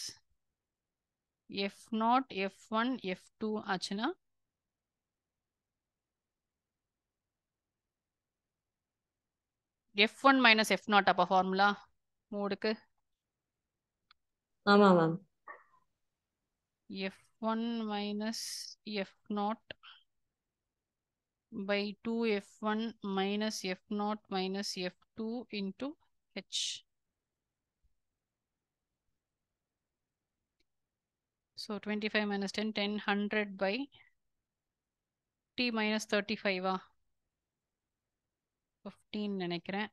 F0 F1 F2 ஆச்சுன்னா F1 - F0 அப்ப ஃபார்முலா மோடுக்கு? ஆமா ma'am. F1 - F0 by 2F1 - F0 - F2 into H. So 25 minus 10 10 100 by t minus 35 15 நினைக்கிறேன்.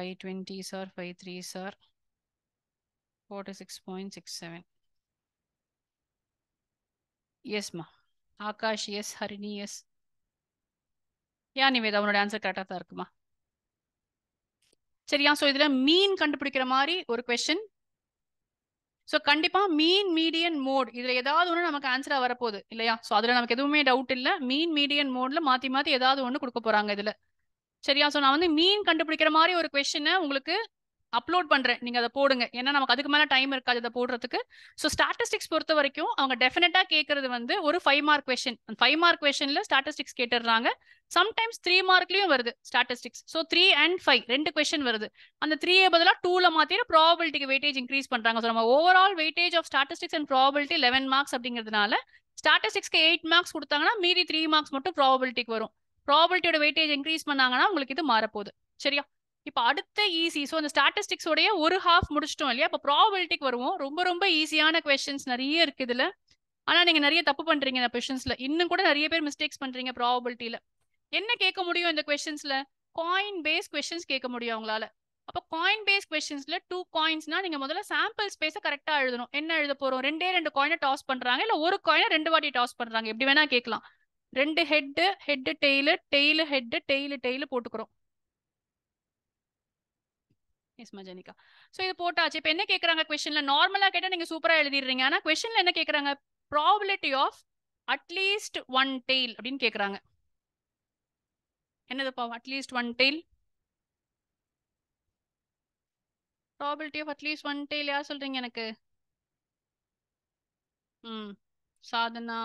5 20s are 5 3s are 46.67. S மா. ஆகாஷ் எஸ். ஹரிணி எஸ். யா நிவேதா உன்னோட ஆன்சர் கரெக்டாக தான் இருக்குமா? சரியா? ஸோ இதில் மீன் கண்டுபிடிக்கிற மாதிரி ஒரு கொஸ்டின். ஸோ கண்டிப்பா மீன் மீடியன் மோட் இதுல ஏதாவது ஒன்று நமக்கு ஆன்சரா வரப்போகுது இல்லையா? ஸோ அதுல நமக்கு எதுவுமே டவுட் இல்லை. மீன் மீடியன் மோட்ல மாத்தி மாத்தி ஏதாவது ஒன்று கொடுக்க போறாங்க இதுல. சரியா? ஸோ நான் வந்து மீன் கண்டுபிடிக்கிற மாதிரி ஒரு கொஸ்டினை உங்களுக்கு அப்லோட் பண்றேன். நீங்க அதை போடுங்க. ஏன்னா நமக்கு அதுக்கு மேல டைம் இருக்காது அதை போடுறதுக்கு. ஸோ ஸ்டாட்டிஸ்டிக்ஸ் பொறுத்த வரைக்கும் அவங்க டெஃபினட்டா கேட்கறது வந்து ஒரு 5 மார்க் கொஸ்டின். 5 மார்க் கொஸ்டின்ல ஸ்டாட்டிஸ்டிக்ஸ் கேட்டுடுறாங்க. சம்டைம்ஸ் 3 மார்க்லயும் வருது ஸ்டாட்டிஸ்டிக்ஸ். ஸோ 3 and 5 2 கொஸ்டின் வருது. அந்த 3 பதிலா 2ல மாத்திர ப்ராபபிலிட்டிக்கு வெயிட்டேஜ் இன்க்ரீஸ் பண்றாங்க. ஸோ நம்ம overall weightage of statistics and probability 11 marks அப்படிங்கிறதுனால ஸ்டாட்டிஸ்டிக்ஸ்க்கு 8 மார்க்ஸ் கொடுத்தாங்கன்னா மீதி 3 மார்க்ஸ் மட்டும் ப்ராபபிலிட்டிக்கு வரும். ப்ராபபிலிட்டியோட வெயிட்டேஜ் இன்க்ரீஸ் பண்ணாங்கன்னா உங்களுக்கு இது மாறப்போகுது. சரியா? இப்போ அடுத்த ஈஸி. ஸோ அந்த ஸ்டாட்டிஸ்டிக்ஸோடைய ஒரு ஹாஃப் முடிச்சிட்டோம் இல்லையா? இப்போ ப்ராபபிலிட்டிக்கு வருவோம். ரொம்ப ரொம்ப ஈஸியான கொஸ்டின்ஸ் நிறைய இருக்கு இதுல. ஆனா நீங்க நிறைய தப்பு பண்றீங்க இந்த கொஸ்டின்ஸ்ல. இன்னும் கூட நிறைய பேர் மிஸ்டேக்ஸ் பண்றீங்க ப்ராபபிலிட்டியில. என்ன கேட்க முடியும் இந்த கொஸ்டின்ஸ்ல? காயின் பேஸ் கொஸ்டின்ஸ் கேட்க முடியும் அவங்களால. அப்போ காயின் பேஸ் கொஸ்டின்ஸ்ல 2 காயின்ஸ்னா நீங்க முதல்ல சாம்பிள் ஸ்பேஸை கரெக்டா எழுதணும். என்ன எழுத போறோம்? 2 காயினை டாஸ் பண்றாங்க, இல்ல ஒரு காயினை 2 வாட்டி டாஸ் பண்றாங்க, எப்படி வேணா கேட்கலாம். 2 head head tail tail head tail tail போட்டுக்கிறோம். எஸ் மஜனிகா. ஸோ இது போட்டாச்சு. இப்போ என்ன கேட்குறாங்க கொஸ்டின்ல? நார்மலா கேட்டால் நீங்க சூப்பரா எழுதிடுறீங்க. ஆனா கொஸ்டின்ல என்ன கேட்குறாங்க? ப்ராபபிலிட்டி ஆஃப் அட்லீஸ்ட் 1 டெய்ல் அப்படின்னு கேட்குறாங்க. என்னதுப்பா at least 1 tail? Probability of at least 1 tail யார் சொல்றீங்க எனக்கு? சாதனா,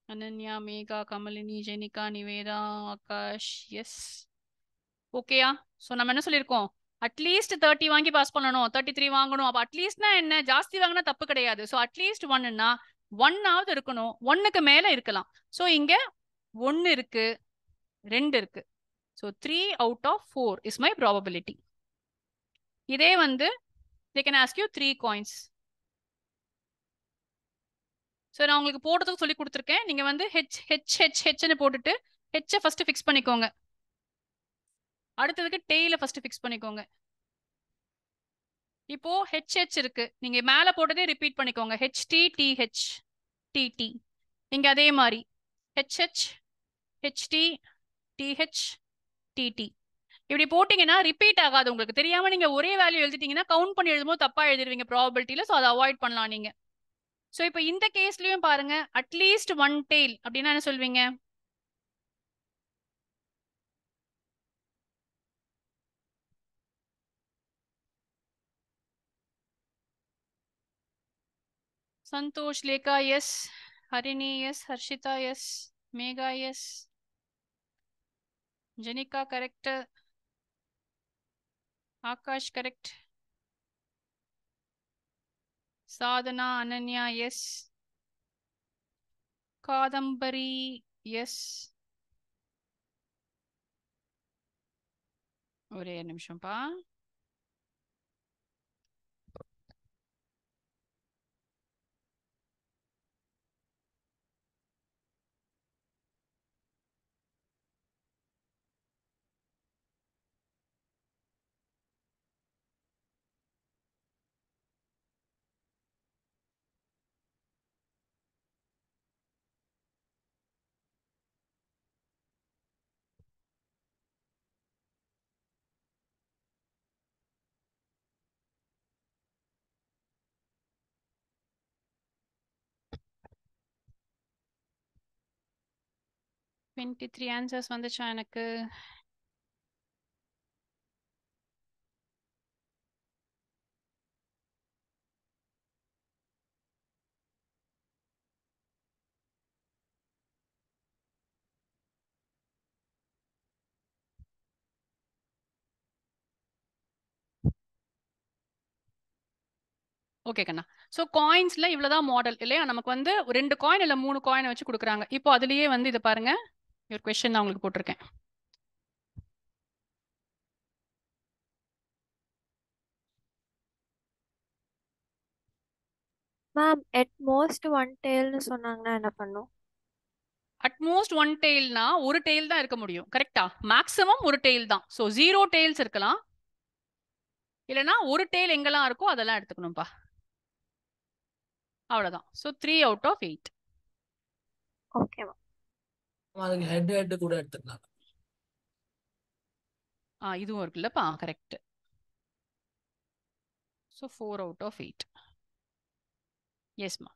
அனன்யா, மேகா, கமலினி, ஜெனிகா, நிவேதா, ஆகாஷ். எஸ் ஓகேயா? ஸோ நம்ம என்ன சொல்லியிருக்கோம்? அட்லீஸ்ட் 30 வாங்கி பாஸ் பண்ணணும், 33 வாங்கணும். அப்போ அட்லீஸ்ட்னா என்ன? ஜாஸ்தி வாங்கினா தப்பு கிடையாது. ஸோ அட்லீஸ்ட் 1ன்னா 1ஆவது இருக்கணும், 1க்கு மேல இருக்கலாம். ஸோ இங்க 1 இருக்கு, 2 இருக்கு. So 3 out of 4 is my probability. இதே வந்து they can ask you 3 coins. So நான் உங்களுக்கு போடுறதுக்கு சொல்லி கொடுத்துருக்கேன். நீங்க வந்து ஹெச்னு போட்டுட்டு ஹெச்சை ஃபர்ஸ்ட் ஃபிக்ஸ் பண்ணிக்கோங்க. அடுத்ததுக்கு டெய்ல ஃபர்ஸ்ட் ஃபிக்ஸ் பண்ணிக்கோங்க. இப்போ ஹெச்ஹெச் இருக்கு, நீங்க மேல போட்டதே ரிப்பீட் பண்ணிக்கோங்க. HT TH TT. இங்க அதே மாதிரி ஹெச்ஹெச் ஹெச்டி டிஹெச் டிடி. இப்படி போட்டீங்கன்னா ரிப்பீட் ஆகாது. உங்களுக்கு தெரியாம நீங்க ஒரே வேல்யூ எழுதிட்டீங்கன்னா கவுண்ட் பண்ணி எழுதும்போது தப்பா எழுதிருவீங்க ப்ராபபிலிட்டியில. ஸோ அதை அவாய்ட் பண்ணலாம் நீங்க. ஸோ இப்போ இந்த கேஸ்லயும் பாருங்க, அட்லீஸ்ட் 1 டெய்ல் அப்படின்னா என்ன சொல்வீங்க? Santhosh, Lekha yes. Harini yes. Harshitha yes. Megha yes. Jenika correct. Akash correct. Sadhana, Ananya yes. Kadambari yes. ஒரே நிமிஷம்ப்பா. த்ரீ ஆன்சர்ஸ் வந்துச்சா எனக்கு? ஓகே கண்ணா. ஸோ காயின்ஸ்ல இவ்வளவுதான் மாடல் இல்லையா? நமக்கு வந்து 2 காயின் இல்லை 3 காயினை வச்சு கொடுக்குறாங்க. இப்போ அதுலயே வந்து இதை பாருங்க, ஒரு கொஸ்டின் நான் உங்களுக்கு போட்டிருக்கேன். மேம் at most one tailனு சொன்னாங்கன்னா என்ன பண்ணும்? அட்மோஸ்ட் ஒன் டெய்ல்னா ஒரு டெய்ல் தான் இருக்க முடியும். கரெக்டா? மேக்ஸிமம் ஒரு டெய்ல் தான். ஸோ 0 டெய்ல்ஸ் இருக்கலாம். இல்லைன்னா ஒரு டெய்ல் எங்கெல்லாம் இருக்கோ அதெல்லாம் எடுத்துக்கணும்ப்பா. அவ்வளவுதான். So 3 out of 8. Okay ma'am. அதுக்கு ஹெட் கூட எடுத்துக்கலாம். இதுவும் இருக்குல்லப்பா, கரெக்ட். So 4 out of 8. எஸ்மா.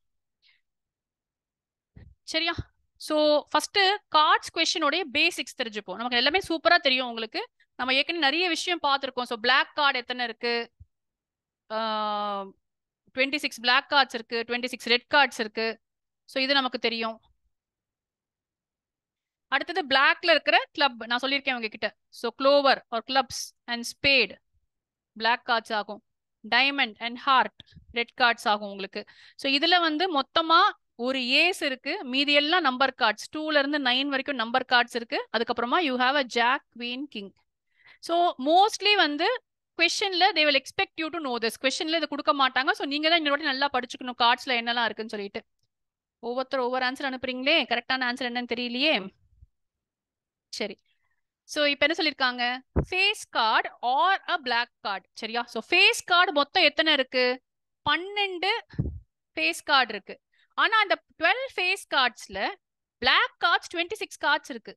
சரியா? ஸோ ஃபர்ஸ்ட் கார்ட்ஸ் கொஸ்டினோடைய பேசிக்ஸ் தெரிஞ்சுப்போம். நமக்கு எல்லாமே சூப்பரா தெரியும் உங்களுக்கு. நம்ம ஏற்கனவே நிறைய விஷயம் பார்த்துருக்கோம். ஸோ பிளாக் கார்டு எத்தனை இருக்கு, 26 பிளாக் கார்ட்ஸ் இருக்கு, 26 ரெட் கார்ட்ஸ் இருக்கு. ஸோ இது நமக்கு தெரியும். அடுத்தது பிளாக்ல இருக்கிற கிளப் நான் சொல்லியிருக்கேன் உங்ககிட்ட. So clover or clubs and spade black cards ஆகும். Diamond and heart red cards ஆகும் உங்களுக்கு. ஸோ இதுல வந்து மொத்தமா ஒரு ஏஸ் இருக்கு, மீதி எல்லாம் நம்பர் கார்ட்ஸ். 2ல இருந்து 9 வரைக்கும் நம்பர் கார்ட்ஸ் இருக்கு. அதுக்கப்புறமா you have a jack, queen, king. So mostly வந்து கொஸ்டின்ல they will expect you to know this. கொஸ்டின்ல இதை கொடுக்க மாட்டாங்க. ஸோ நீங்க தான் இன்னொரு நல்லா படிச்சுக்கணும் கார்ட்ஸ்ல என்னெல்லாம் இருக்குன்னு சொல்லிட்டு. ஒவ்வொருத்தர் ஒவ்வொரு ஆன்சர் அனுப்புறீங்களே, கரெக்டான ஆன்சர் என்னன்னு தெரியலையே. சரி, ஸோ இப்போ என்ன சொல்லியிருக்காங்க, ஃபேஸ் கார்டு ஆர் அ பிளாக் கார்டு. சரியா? ஸோ ஃபேஸ் கார்டு மொத்தம் எத்தனை இருக்கு? 12 ஃபேஸ் கார்டு இருக்கு. ஆனா அந்த 12 ஃபேஸ் கார்ட்ஸ்ல பிளாக் கார்ட்ஸ் 26 கார்ட்ஸ் இருக்கு.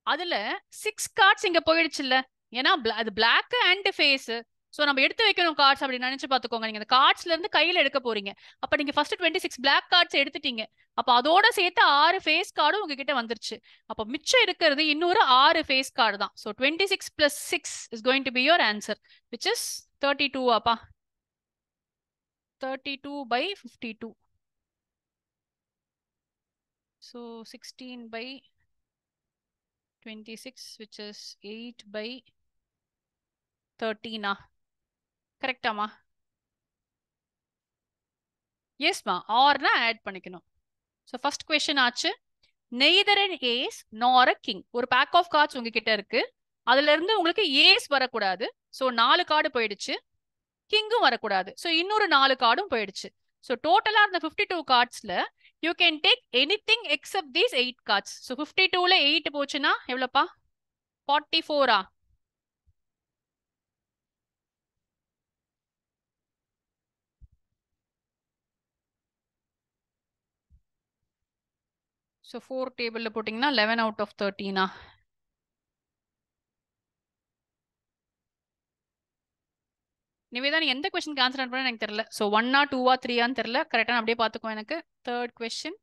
அதுல 6 கார்ட்ஸ் இங்க போயிடுச்சுல்ல. ஏன்னா அது பிளாக் அண்ட் ஃபேஸ். ஸோ நம்ம எடுத்து வைக்கணும் கார்ட்ஸ் அப்படின்னு நினைச்சு பாத்துக்கோங்க. நீங்க அந்த கார்ட்ஸ்ல இருந்து கையில எடுக்க போறீங்க. அப்ப நீங்க ஃபர்ஸ்ட் 26 பிளாக் கார்ட்ஸ் எடுத்துட்டீங்க. அப்ப அதோட சேர்த்து 6 ஃபேஸ் கார்டும் உங்ககிட்ட வந்துருச்சு. அப்ப மிச்சம் இருக்கிறது இன்னொரு 6 ஃபேஸ் கார்டு தான். So 26 + 6 is going to be your answer, which is 32 அப்பா. 32/52. So 16/26, which is 8/13. கரெக்டாமா? எஸ்மா, ஆர்னா ஆட் பண்ணிக்கணும். ஸோ ஃபர்ஸ்ட் கொஸ்டின் ஆச்சு. நெய்தர் அன் ஏஸ் நார் அ கிங். ஒரு பேக் ஆஃப் கார்ட்ஸ் உங்ககிட்ட இருக்கு. அதுல இருந்து உங்களுக்கு ஏஸ் வரக்கூடாது. ஸோ 4 கார்டு போயிடுச்சு. கிங்கும் வரக்கூடாது. ஸோ இன்னொரு 4 கார்டும் போயிடுச்சு. ஸோ டோட்டலா இருந்த 52 கார்ட்ஸ்ல you can take anything except these 8 cards. So 52ல 8 போச்சுன்னா எவ்வளோப்பா? 44. ஸோ 4 டேபிள்ல போட்டிங்கன்னா 11 out of 13. நிவேதா, நீ எந்த கொஸ்டினுக்கு ஆன்சர் பண்ண எனக்கு தெரியல. ஸோ 1ஆ 2ஆ 3ஆன்னு தெரியல. கரெக்டாக அப்படியே பார்த்துக்கோ. எனக்கு third question,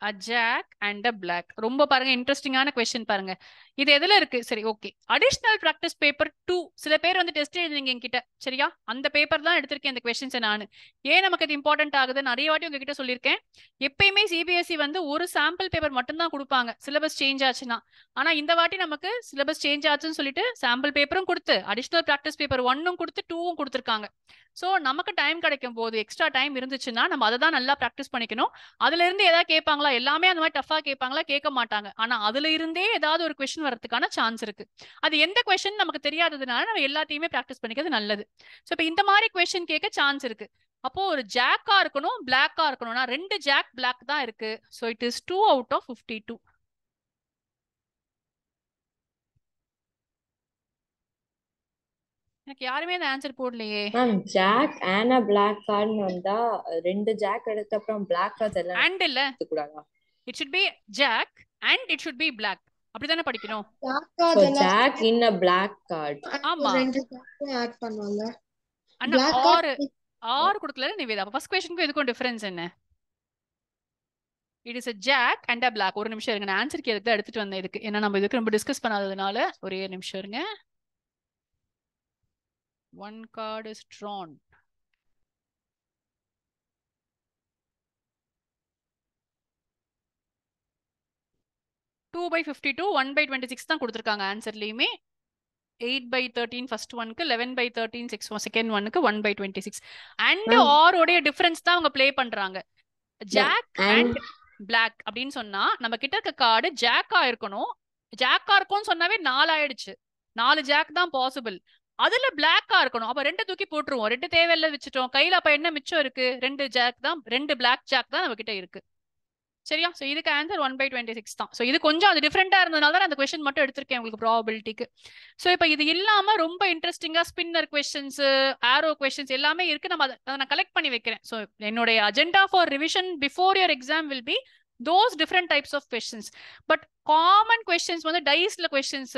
a jack and a black. ரொம்ப பாருங்க இன்ட்ரெஸ்டிங்கான கொஸ்டின் பாருங்க. இது எதுல இருக்கு? சரி, ஓகே. Additional practice paper 2. சில பேர் வந்து டெஸ்ட் எழுதுனீங்க என்கிட்ட. சரியா? அந்த பேப்பர் தான் எடுத்திருக்கேன் இந்த கொஸ்டின்ஸ். நான் ஏன் நமக்கு இது இம்பார்ட்டன்ட் ஆகுது நிறைய வாட்டி உங்ககிட்ட சொல்லியிருக்கேன். எப்பயுமே சிபிஎஸ்இ வந்து ஒரு சாம்பிள் பேப்பர் மட்டும் தான் கொடுப்பாங்க சிலபஸ் சேஞ்ச் ஆச்சுன்னா. ஆனா இந்த வாட்டி நமக்கு சிலபஸ் சேஞ்ச் ஆச்சுன்னு சொல்லிட்டு சாம்பிள் பேப்பரும் கொடுத்து அடிஷனல் பிராக்டிஸ் பேப்பர் 1ம் கொடுத்து 2ம் கொடுத்துருக்காங்க. ஸோ நமக்கு டைம் கிடைக்கும் போது எக்ஸ்ட்ரா டைம் இருந்துச்சுன்னா நம்ம அதை தான் நல்லா ப்ராக்டிஸ் பண்ணிக்கணும். அதுல இருந்து ஏதாவது கேட்பாங்களா? எல்லாமே அந்த மாதிரி டஃபா கேட்பாங்களா? கேட்க மாட்டாங்க. ஆனா அதுல இருந்தே ஏதாவது ஒரு கொஸ்டின் வரதுக்கான சான்ஸ் இருக்கு. அது எந்த கொஸ்டின் நமக்கு தெரியாததுனால நம்ம எல்லாத்தையுமே ப்ராக்டிஸ் பண்ணிக்கிறது நல்லது. ஸோ இப்போ இந்த மாதிரி கொஸ்டின் கேட்க சான்ஸ் இருக்கு. அப்போ ஒரு ஜாக்கா இருக்கணும், பிளாக்கா இருக்கணும்னா 2 ஜாக் பிளாக் தான் இருக்கு. So it is 2 out of 52. எனக்கு யாருமே அந்த ஆன்சர் போடலையே. மேம் ஜாக் அண்ட் பிளாக் கார்டுன்னு வந்தா 2 ஜாக் எடுத்த அப்புறம் பிளாக் கார்ட்ஸ் எல்லாம் அண்ட் இல்ல, எடுத்துக்கூடாதா? It should be jack and it should be black. அப்படிதானே படிக்கணும். So jack in a black card. ஆமா. 2 ஜாக்கும் ஆட் பண்ணுவாங்க. அண்ணா Black card 6 கொடுக்கல நிவேதா. ஃபர்ஸ்ட் क्वेश्चनக்கு இதுக்கும் டிஃபரன்ஸ் என்ன? It is a jack and a black. ஒரு நிமிஷம் இருங்க, நான் ஆன்சருக்கு எதுக்கு எடுத்துட்டு வந்தேன் இதுக்கு. ஏன்னா நம்ம இதுக்கு ரொம்ப டிஸ்கஸ் பண்ணாததுனால ஒரே நிமிஷம் இருங்க. One card is drawn. Two by 52, 1/26 தான் கொடுத்துருக்காங்க ஆன்சர்லயுமே. 8/13 ஃபர்ஸ்ட் ஒன்க்கு, 11/13 செகண்ட் ஒன்னுக்கு, 1/26. அண்ட் ஆர் உடைய டிஃபரன்ஸ் தான் அவங்க ப்ளே பண்றாங்க. ஜாக் அண்ட் பிளாக் அப்படின்னு சொன்னா நம்ம கிட்ட இருக்க கார்டு ஜாக்கா இருக்கணும். ஜாக்கா இருக்கும்னு சொன்னாவே 4 ஆயிடுச்சு. 4 ஜாக் தான் பாசிபிள். அதுல பிளாக்கா இருக்கணும். அப்ப 2 தூக்கி போட்டுருவோம். 2 தேவையில்ல வச்சுட்டோம். கையில அப்ப என்ன மிச்சம் இருக்கு? 2 ஜாக் தான், 2 பிளாக் ஜாக் தான் நம்ம கிட்ட இருக்கு. சரியா? சோ இதுக்கு ஆன்சர் 1/26 தான். சோ இது கொஞ்சம் அது டிஃபரெண்டா இருந்ததுனால தான் அந்த கொஸ்டின் மட்டும் எடுத்திருக்கேன் உங்களுக்கு ப்ராபபிலிட்டிக்கு. சோ இப்போ இது இல்லாம ரொம்ப இன்ட்ரெஸ்டிங்கா ஸ்பின்னர் கொஸ்டின்ஸ், ஆரோ கொஸ்டின்ஸ் எல்லாமே இருக்கு. நம்ம அதை நான் கலெக்ட் பண்ணி வைக்கிறேன். சோ என்னுடைய agenda for revision before your exam will be those different types of questions. But common questions வந்து டைஸ்ல கொஸ்டின்ஸ்,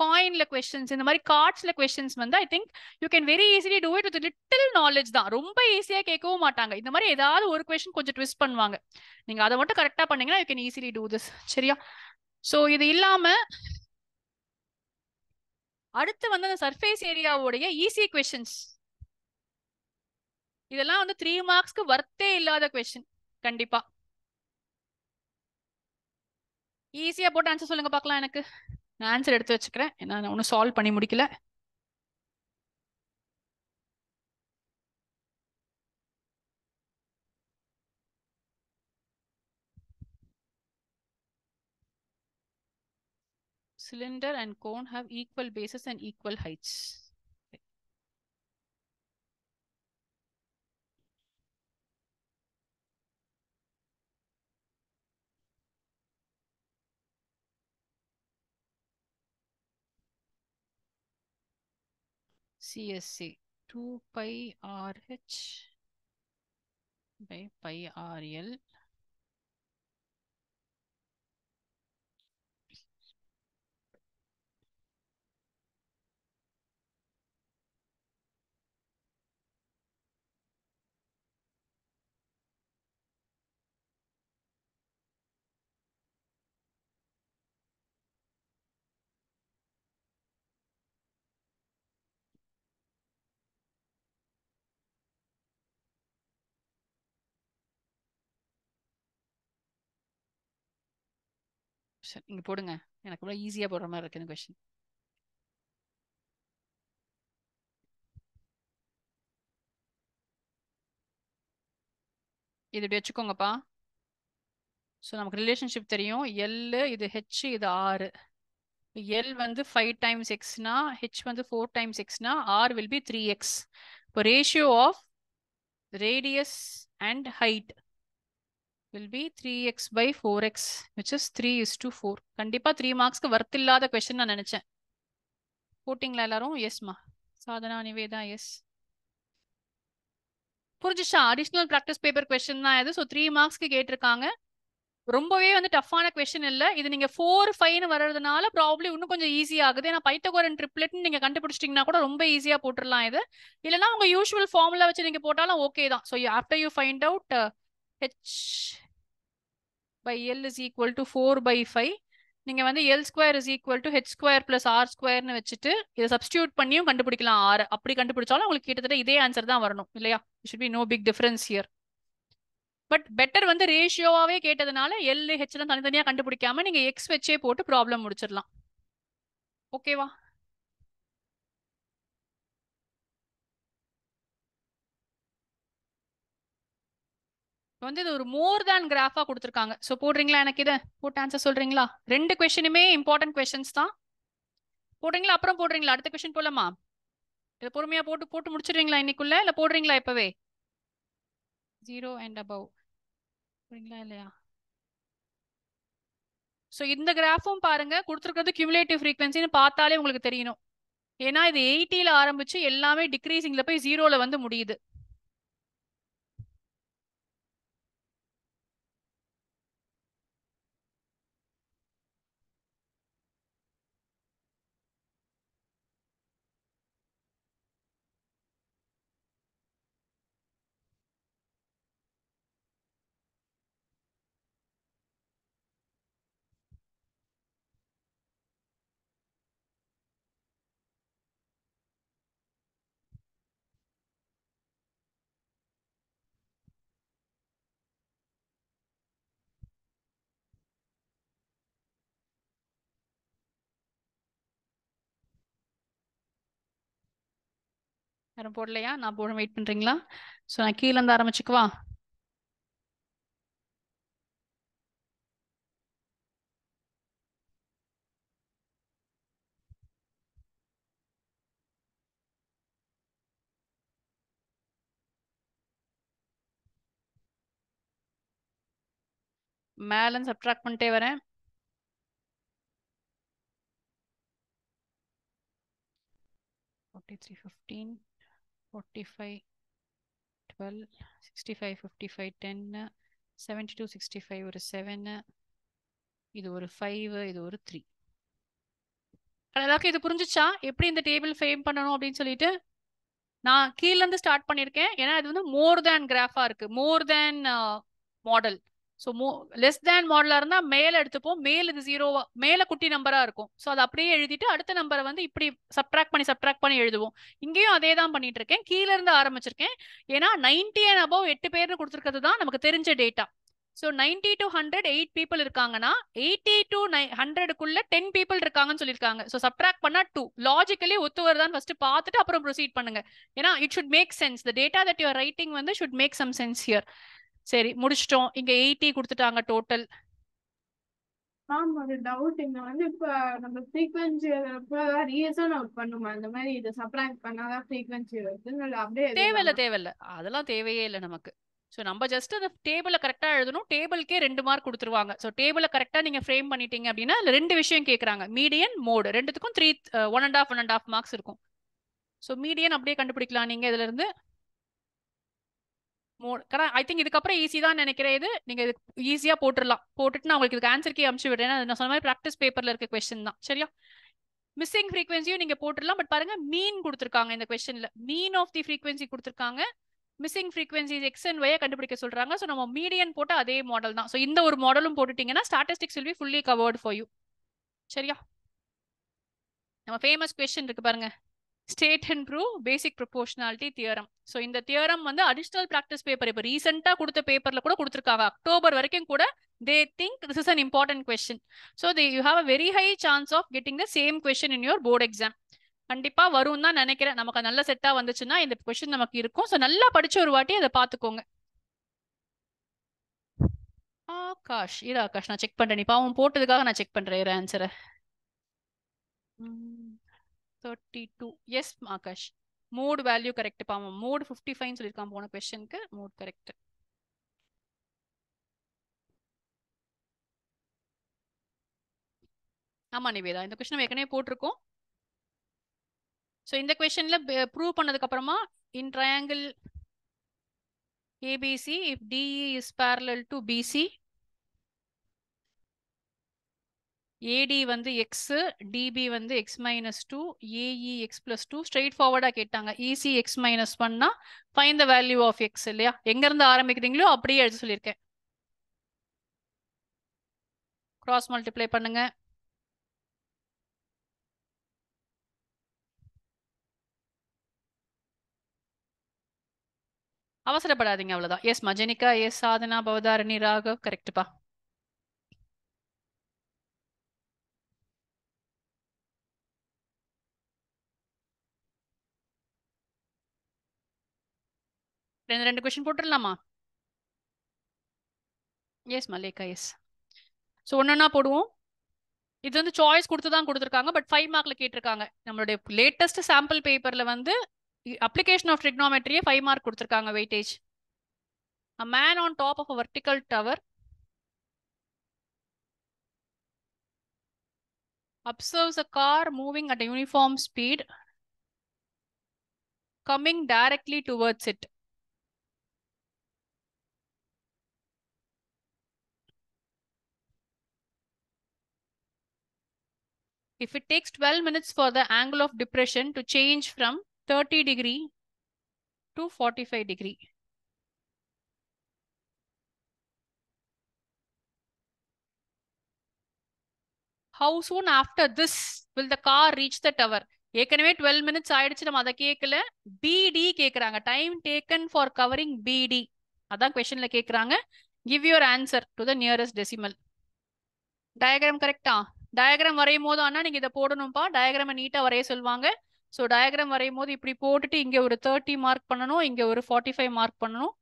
காயின்ல கொஸ்டின்ஸ், இந்த மாதிரி கார்ட்ஸ்ல கொஸ்டின்ஸ் வந்து ஐ think you can very easily do it with little knowledge தான். ரொம்ப ஈஸியா கேட்கவும் மாட்டாங்க. இந்த மாதிரி ஏதாவது ஒரு கொஸ்டின் கொஞ்சம் ட்விஸ்ட் பண்ணுவாங்க. நீங்க அதை மட்டும் கரெக்டா பண்ணீங்கன்னா you can easily do this. சரியா? சோ இது இல்லாம அடுத்து வந்து அந்த சர்ஃபேஸ் ஏரியாவுடைய ஈஸி கொஸ்டின்ஸ், இதெல்லாம் வந்து 3 மார்க்ஸ்க்கு வர்த்தே இல்லாத கொஸ்டின். கண்டிப்பா ஈஸியா போட்டு ஆன்சர் சொல்லுங்க பார்க்கலாம். எனக்கு நான் ஆன்சர் எடுத்து வச்சுக்கிறேன். ஏன்னா நான் ஒன்னும் சால்வ் பண்ணி முடிக்கல. Cylinder and cone have equal bases and equal heights. CSC 2 pi RH by pi RL சரி இங்க போடுங்க. எனக்கு ரொம்ப ஈஸியா போடுற மாதிரி இருக்கு இந்த கொஸ்டின். இது இப்படி வச்சுக்கோங்கப்பா. ஸோ நமக்கு ரிலேஷன்ஷிப் தெரியும். எல் இது ஹெச் இது ஆர். எல் வந்து 5 டைம்ஸ் எக்ஸ்னா ஹெச் வந்து 4 டைம்ஸ் எக்ஸ்னா ஆர் வில் பி 3x. இப்போ ratio of radius and height will be 3x by 4x which is 3:4. கண்டிப்பா 3 மார்க்ஸ்க்கு வர்த் இல்லாத கொஸ்டின் நான் நினைச்சேன். போட்டிங்களா எல்லாரும்? எஸ்மா. சாதனா நிவேதா எஸ். புரிஞ்சுச்சா? அடிஷனல் ப்ராக்டிஸ் பேப்பர் கொஸ்டின் தான் இது. ஸோ 3 மார்க்ஸ்க்கு கேட்டிருக்காங்க. ரொம்பவே வந்து டஃப்பான கொஸ்டின் இல்லை. இது நீங்க 4, 5ன்னு வர்றதுனால ப்ராப்ளி இன்னும் கொஞ்சம் ஈஸி ஆகுது. ஏன்னா பைத்தகோரன் ட்ரிப்ளெட்னு நீங்க கண்டுபிடிச்சிட்டீங்கன்னா கூட ரொம்ப ஈஸியா போட்டுடலாம் இது. இல்லைன்னா உங்க யூஷுவல் ஃபார்முலா வச்சு நீங்க போட்டாலும் ஓகே தான். So after you find out H by L is equal to 4 by 5. நீங்க வந்து L square is equal to H square plus R square னு வச்சுட்டு இதை சப்ஸ்டியூட் பண்ணியும் கண்டுபிடிக்கலாம். R அப்படி கண்டுபிடிச்சாலும் உங்களுக்கு கிட்டத்தட்ட இதே ஆன்சர் தான் வரணும் இல்லையா? should be no big difference here. But better வந்து ரேஷியோவாவே கேட்டதுனால L H எல்லாம் தனித்தனியா கண்டுபிடிக்காம நீங்க X வச்சே போட்டு ப்ராப்ளம் முடிச்சிடலாம். ஓகேவா? வந்து இது ஒரு மோர் தேன் கிராஃபா கொடுத்துருக்காங்க. ஸோ போடுறீங்களா? எனக்கு இதை போட்டு ஆன்சர் சொல்றீங்களா? 2 கொஸ்டினுமே இம்பார்ட்டன்ட் கொஸ்டின்ஸ் தான். போடுறீங்களா? அப்புறம் போடுறீங்களா? அடுத்த கொஸ்டின் போலாமா? இதை பொறுமையா போட்டு போட்டு முடிச்சிடுறீங்களா இன்னைக்குள்ள? இல்ல போடுறீங்களா இப்பவே? 0 and above போடுறீங்களா இல்லையா? ஸோ இந்த கிராஃபும் பாருங்க, கொடுத்துருக்கிறது கியூமுலேட்டிவ் ஃப்ரீக்வன்சின்னு பார்த்தாலே உங்களுக்கு தெரியணும். ஏன்னா இது 80ல ஆரம்பிச்சு எல்லாமே டிக்ரீசிங்ல போய் 0ல வந்து முடியுது. யாரும் போடலையா? நான் போட வெயிட் பண்றீங்களா? ஸோ நான் கீழே இருந்து ஆரம்பிச்சுக்குவா? மேல சப்ட்ராக்ட் பண்ணிட்டே வரேன். $43, $15, $45, $12, $65, $55, $10, $72, $65 ஒரு 7, இது ஒரு 5, இது ஒரு 3. எல்லாருக்கும் இது புரிஞ்சுச்சா எப்படி இந்த டேபிள் ஃப்ரேம் பண்ணணும் அப்படின்னு சொல்லிட்டு? நான் கீழ இருந்து ஸ்டார்ட் பண்ணிருக்கேன். ஏன்னா இது வந்து மோர் தேன் கிராஃபா இருக்கு, மோர் தேன் மாடல். ஸோ லெஸ் தேன் மாடலா இருந்தா மேல எடுத்துப்போம், மேல இது 0 மேல குட்டி நம்பரா இருக்கும். ஸோ அதை அப்படியே எழுதிட்டு அடுத்த நம்பரை வந்து இப்படி சப்ட்ராக்ட் பண்ணி எழுதுவோம். இங்கேயும் அதே தான் பண்ணிட்டு இருக்கேன், கீழ இருந்து ஆரம்பிச்சிருக்கேன். ஏன்னா 90 and above 8 பேர்னு கொடுத்துருக்கிறது தான் நமக்கு தெரிஞ்ச டேட்டா. ஸோ 90 to 100 8 people இருக்காங்கன்னா 80 to 100க்குள்ள 10 people இருக்காங்கன்னு சொல்லியிருக்காங்க. ஸோ சப்ட்ராக்ட் பண்ணா 2 லாஜிக்கலி ஒத்து வருதான்னு ஃபர்ஸ்ட் பார்த்துட்டு அப்புறம் ப்ரொசீட் பண்ணுங்க. ஏன்னா it should make sense, the data that you're writing வந்து should make some sense here. சரி முடிச்சிட்டோம். இங்க 80 கொடுத்துட்டாங்க டோட்டல். மேம் ஒரு டவுட், இங்க வந்து இப்ப நம்ம ஃப்ரீக்வன்சி ரீசன் அவுட் பண்ணுமா? இந்த மாதிரி இது சப்ட்ராக்ட் பண்ணாதான் ஃப்ரீக்வன்சி வருதுன்னு இல்ல அப்படியே தேவையில்ல அதெல்லாம் தேவையே இல்லை நமக்கு. ஸோ நம்ம ஜஸ்ட் அந்த டேபிளை கரெக்டாக எழுதணும். டேபிளுக்கே 2 மார்க் கொடுத்துருவாங்க. ஸோ டேபிளை கரெக்டாக நீங்கள் ஃப்ரேம் பண்ணிட்டீங்க அப்படின்னா அதில் 2 விஷயம் கேட்குறாங்க, மீடியன் மோடு. ரெண்டுத்துக்கும் 3 1.5 மார்க்ஸ் இருக்கும். ஸோ மீடியன் அப்படியே கண்டுபிடிக்கலாம் நீங்க இதுல இருந்து. ஐ திங்க் இதுக்கப்புறம் ஈஸி தான் நினைக்கிறேன். இது நீங்க இது ஈஸியா போட்டுடலாம். போட்டுட்டு நான் உங்களுக்கு இதுக்கு ஆன்சர் அனுப்பிச்சு விடுறேன். நான் சொன்ன மாதிரி ப்ராக்டிஸ் பேப்பர்ல இருக்க கொஸ்டின் தான். சரியா? மிஸ்ஸிங் ஃப்ரீக்வன்சியும் நீங்க போட்டுடலாம். பட் பாருங்க மீன் கொடுத்துருக்காங்க இந்த கொஸ்டின்ல. மீன் ஆஃப் தி ஃப்ரீக்வன்சி கொடுத்துருக்காங்க. Missing frequencies X and Y கண்டுபிடிக்க சொல்றாங்க. ஸோ நம்ம மீடியன் போட்டு அதே மாடல் தான். ஸோ இந்த ஒரு மாடலும் போட்டுட்டீங்கன்னா statistics will be fully covered for you. சரியா? நம்ம ஃபேமஸ் கொஸ்டின் இருக்கு பாருங்க, state and prove basic proportionality theorem. So இந்த தியரம் வந்து அடிஷனல் ப்ராக்டிஸ் பேப்பர் இப்போ ரீசெண்டாக கொடுத்த பேப்பர்ல கூட கொடுத்துருக்காங்க. அக்டோபர் வரைக்கும் கூட they think this is an important question. So you have a very high chance of getting the same question in your board exam. கண்டிப்பா வரும் தான் நினைக்கிறேன். நமக்கு நல்ல செட்டா வந்துச்சுன்னா இந்த கொஸ்டின் நமக்கு இருக்கும். ஸோ நல்லா படிச்ச ஒரு வாட்டி அதை பார்த்துக்கோங்க. ஆகாஷ் நான் செக் பண்றேன். நீ பாவம் போட்டதுக்காக நான் செக் பண்றேன் ஆன்சரை. 32 yes Akash, mode value correct. பாவம் மோட் 55 சொல்லியிருக்கான் போன கொஸ்டினுக்கு. Mode correct. ஆமா நிவேதா, இந்த கொஸ்டின் ஏற்கனவே போட்டிருக்கோம். ஸோ இந்த கொஸ்டின்ல ப்ரூவ் பண்ணதுக்கு அப்புறமா in triangle ABC if DE is parallel to BC, AD வந்து எக்ஸ், டிபி வந்து x minus 2, AE x plus 2. Straight ஃபார்வர்டா கேட்டாங்க. இசி எக்ஸ் மைனஸ் 1னா find the value of x. இல்லையா? எங்க இருந்து ஆரம்பிக்கிறீங்களோ அப்படியே எழுத சொல்லியிருக்கேன். கிராஸ் மல்டிப்ளை பண்ணுங்க. அவசரப்படாதீங்க, அவ்வளவுதான். எஸ் மஜனிகா, எஸ் சாதனா, பவதாரணி, ராகவ் கரெக்ட்பா. ரெண்டு கொஸ்டின் போட்டுடலாமா? Yes Mallika, yes. ஸோ ஒன்னா போடுவோம். இது வந்து சாய்ஸ் கொடுத்து தான் கொடுத்துருக்காங்க. பட் 5 மார்க்ல கேட்டிருக்காங்க. நம்மளுடைய லேட்டஸ்ட் சாம்பிள் பேப்பர்ல வந்து அப்ளிகேஷன் ஆஃப் ட்ரிக்னாமெட்ரியே 5 மார்க் கொடுத்துருக்காங்க weightage. A man on top of a vertical tower observes a car moving at a uniform speed coming directly towards it. If it takes 12 minutes for the angle of depression to change from 30 degree to 45 degree. How soon after this will the car reach the tower? ஏற்கனவே 12 minutes ஆயிடுச்சு, நம்ம அதை கேட்கல. பிடி கேட்குறாங்க, time taken for covering பிடி. அதான் கொஸ்டின்ல கேட்குறாங்க. Give your answer to the nearest decimal. Diagram கரெக்டா? டயக்ராம் வரையும் போது ஆனால் நீங்கள் இதை போடணும்ப்பா. டயக்ராமை நீட்டாக வரைய சொல்லுவாங்க. ஸோ டயக்ராம் வரையும் போது இப்படி போட்டுட்டு இங்கே ஒரு 30 மார்க் பண்ணணும், இங்கே ஒரு 45 மார்க் பண்ணணும்.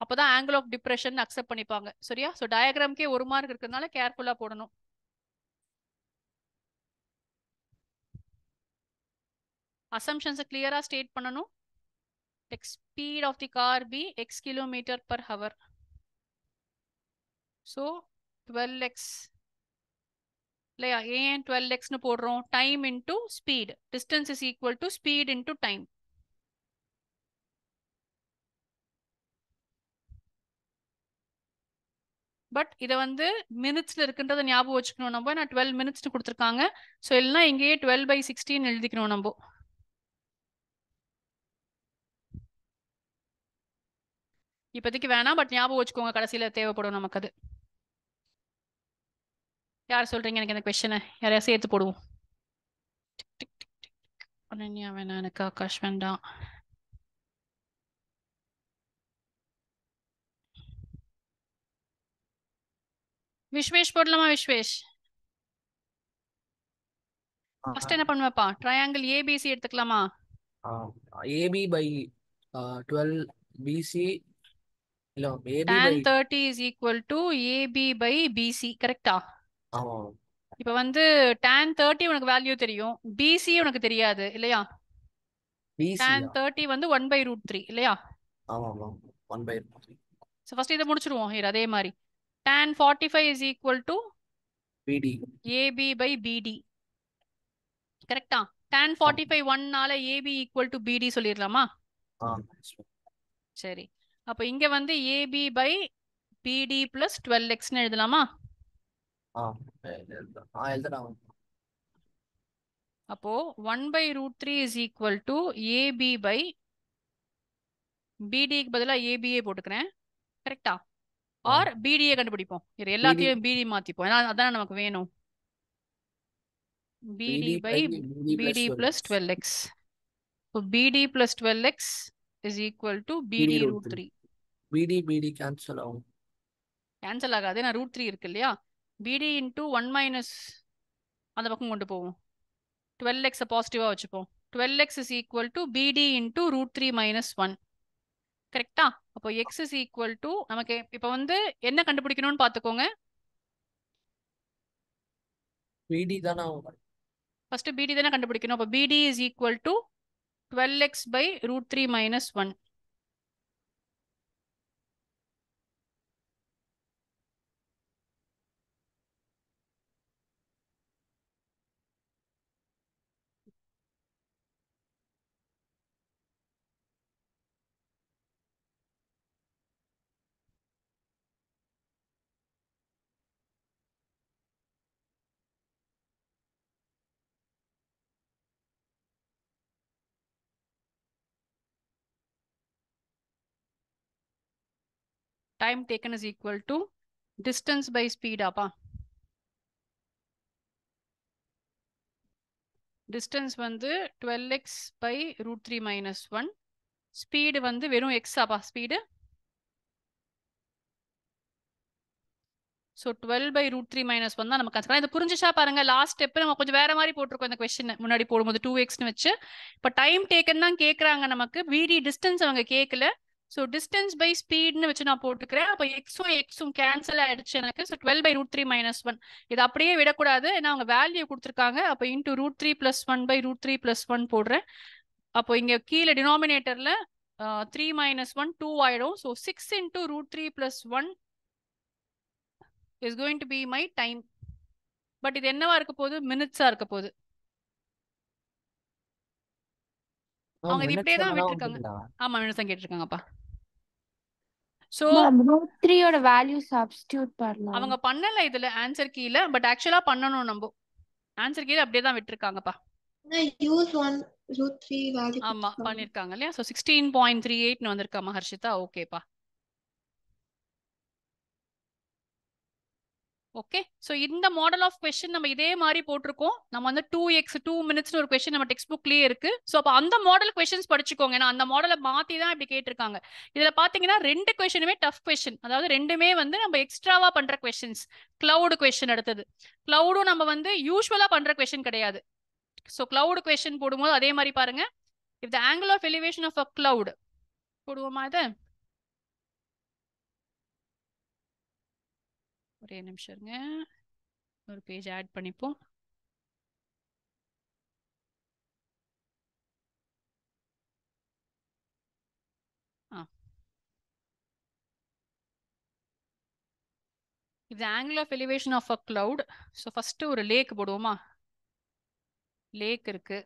அப்போதான் ஆங்கிள் ஆஃப் டிப்ரெஷன் அக்செப்ட் பண்ணிப்பாங்க. சரியா? ஸோ டயக்ராம்க்கே 1 மார்க் இருக்கிறதுனால கேர்ஃபுல்லாக போடணும். assumptions clear-ஆ ஸ்டேட் பண்ணணும். Speed of the car be x km/h. So 12x இல்லையா? ஏன் 12xன்னு போடுறோம்? Time into speed. Distance is equal to speed into time. But இதை வந்து மினிட்ஸ்ல இருக்குன்றத ஞாபகம் வச்சுக்கணும் நம்ம. நான் 12 மினிட்ஸ்னு கொடுத்துருக்காங்க. ஸோ எல்லாம் இங்கேயே 12/16 எழுதிக்கணும் நம்ம. இப்போதைக்கு வேணாம், பட் ஞாபகம் வச்சுக்கோங்க, கடைசியில தேவைப்படும் நமக்கு அது. யார் சொல்றீங்க எனக்கு இந்த கொஸ்டினை? யாரையா சேர்த்து போடுவோம். அனன்யா வேணாம், எனக்கு ஆகாஷ் வேண்டாம். விஸ்வேஷ் போடலாமா? விஸ்வேஷ் ஃபர்ஸ்ட் என்ன பண்ணுவேப்பா? ட்ரையாங்கிள் ஏபிசி எடுத்துக்கலாமா? ஏபி பை 12 பிசி இல்ல AB tan by 30 is equal to AB by BC. கரெக்டா? ஆமா இப்போ வந்து tan 30 உனக்கு வேல்யூ தெரியும், BC உனக்கு தெரியாது இல்லையா? பிசி tan 30 வந்து 1/√3 இல்லையா? ஆமா ஆமா 1/3 ஸோ ஃபர்ஸ்ட் இதை முடிச்சிருவோம். here அதே மாதிரி tan 45 is equal to பிடி AB by BD. கரெக்டா? tan 45 1னால AB equal to BD சொல்லிடலாமா? ஆ சரி, அப்போ இங்க வந்து AB by BD plus 12xன்னு எழுதலாமா? ஆ எழுதலாம். அப்போ 1/√3 is equal to AB by BDக்கு பதிலா ABA போட்டுக்கிறேன். கரெக்டா? ஆர் BDயை கண்டுபிடிப்போம். இது எல்லாத்தையும் BD மாத்திப்போம், ஏன்னா அதான் நமக்கு வேணும். BD by BD plus 12x. So BD plus 12x is equal to BD √3. BD cancel ஆகும். கேன்சல் ஆகாது, நான் √3 இருக்கு இல்லையா? BD into 1 minus அந்த பக்கம் கொண்டு போவோம். 12x பாசிட்டிவா வச்சுப்போம். 12x is equal to BD into √3 minus 1. கரெக்டா? அப்போ x is equal to நமக்கு இப்போ வந்து என்ன கண்டுபிடிக்கணும்னு பார்த்துக்கோங்க. BD தானே ஆகும். ஃபர்ஸ்ட் BD தானே கண்டுபிடிக்கணும். அப்போ BD is equal to 12x by √3 minus 1. Time taken is equal to distance by speed அப்பா. distance வந்து 12x by √3 minus 1. ஸ்பீடு வந்து வெறும் x அப்பா ஸ்பீடு. ஸோ 12/√3 minus 1 தான் நமக்கு ஆன்சர். இது புரிஞ்சுச்சா பாருங்க. லாஸ்ட் ஸ்டெப் நம்ம கொஞ்சம் வேற மாதிரி போட்டிருக்கோம் இந்த கொஸ்டின். முன்னாடி போடும்போது 2xன்னு வச்சு. இப்போ டைம் டேக்கன் தான் கேட்குறாங்க நமக்கு, BD டிஸ்டன்ஸ் அவங்க கேட்கல. ஸோ டிஸ்டன்ஸ் பை ஸ்பீட்னு வச்சு நான் போட்டுக்கிறேன். அப்போ எக்ஸும் கேன்சல் ஆயிடுச்சு எனக்கு. ஸோ 12/√3 minus 1 இது அப்படியே விடக்கூடாது, ஏன்னா அவங்க வேல்யூ கொடுத்துருக்காங்க. அப்போ இன்டூ √3 + 1/√3 + 1 போடுறேன். அப்போ இங்க கீழே டினாமினேட்டர்ல 3 minus 1 2 ஆயிடும். So 6 into √3 + 1 is going to be my time. But இது என்னவா இருக்க போகுது? மினிட்ஸா இருக்க போகுது. அவங்க இது இப்படியே தான் விட்டுருக்காங்க. ஆமா, மினிட்ஸ் தான் கேட்டிருக்காங்கப்பா. சோ √3 ஓட வேல்யூ சப்ஸ்டிட்யூட் பண்ணலாம். அவங்க பண்ணல இதுல ஆன்சர் கீல, பட் ஆக்சுவலா பண்ணணும் நம்ம. ஆன்சர் கீல அப்படியே தான் விட்டுருக்காங்கப்பா. யூஸ் 1√3 வேல்யூ ஆமா பண்ணிருக்காங்க இல்லையா? சோ 16.38 வந்திருக்கா மஹர்ஷிதா. ஓகேப்பா. ஓகே, ஸோ இந்த மாடல் ஆஃப் கொஸ்டின் நம்ம இதே மாதிரி போட்டிருக்கோம். நம்ம வந்து 2x 2 மினிட்ஸ்னு ஒரு கொஸ்டின் நம்ம டெக்ஸ்ட் புக்லயே இருக்கு. ஸோ அப்போ அந்த மாடல் கொஸ்டின்ஸ் படிச்சுக்கோங்க, ஏன்னா அந்த மாடலை மாத்தி தான் இப்படி கேட்டிருக்காங்க. இதுல பாத்தீங்கன்னா 2 கொஸ்டினுமே டஃப் கொஸ்டின், அதாவது ரெண்டுமே வந்து நம்ம எக்ஸ்ட்ராவா பண்ற கொஸ்டின்ஸ். கிளவுட் கொஸ்டின் அடுத்தது. கிளவுடும் நம்ம வந்து யூஸ்வலா பண்ற கொஸ்டின் கிடையாது. ஸோ கிளவுட் கொஸ்டின் போடும்போது அதே மாதிரி பாருங்க. If the angle of elevation of a cloud போடுவோமா? இதை ஒரே நிமிஷம் இருங்க, ஒரு பேஜ் ஆட் பண்ணிப்போம். இது angle of elevation of a cloud. So first ஒரு லேக் போடுவோமா? லேக் இருக்கு.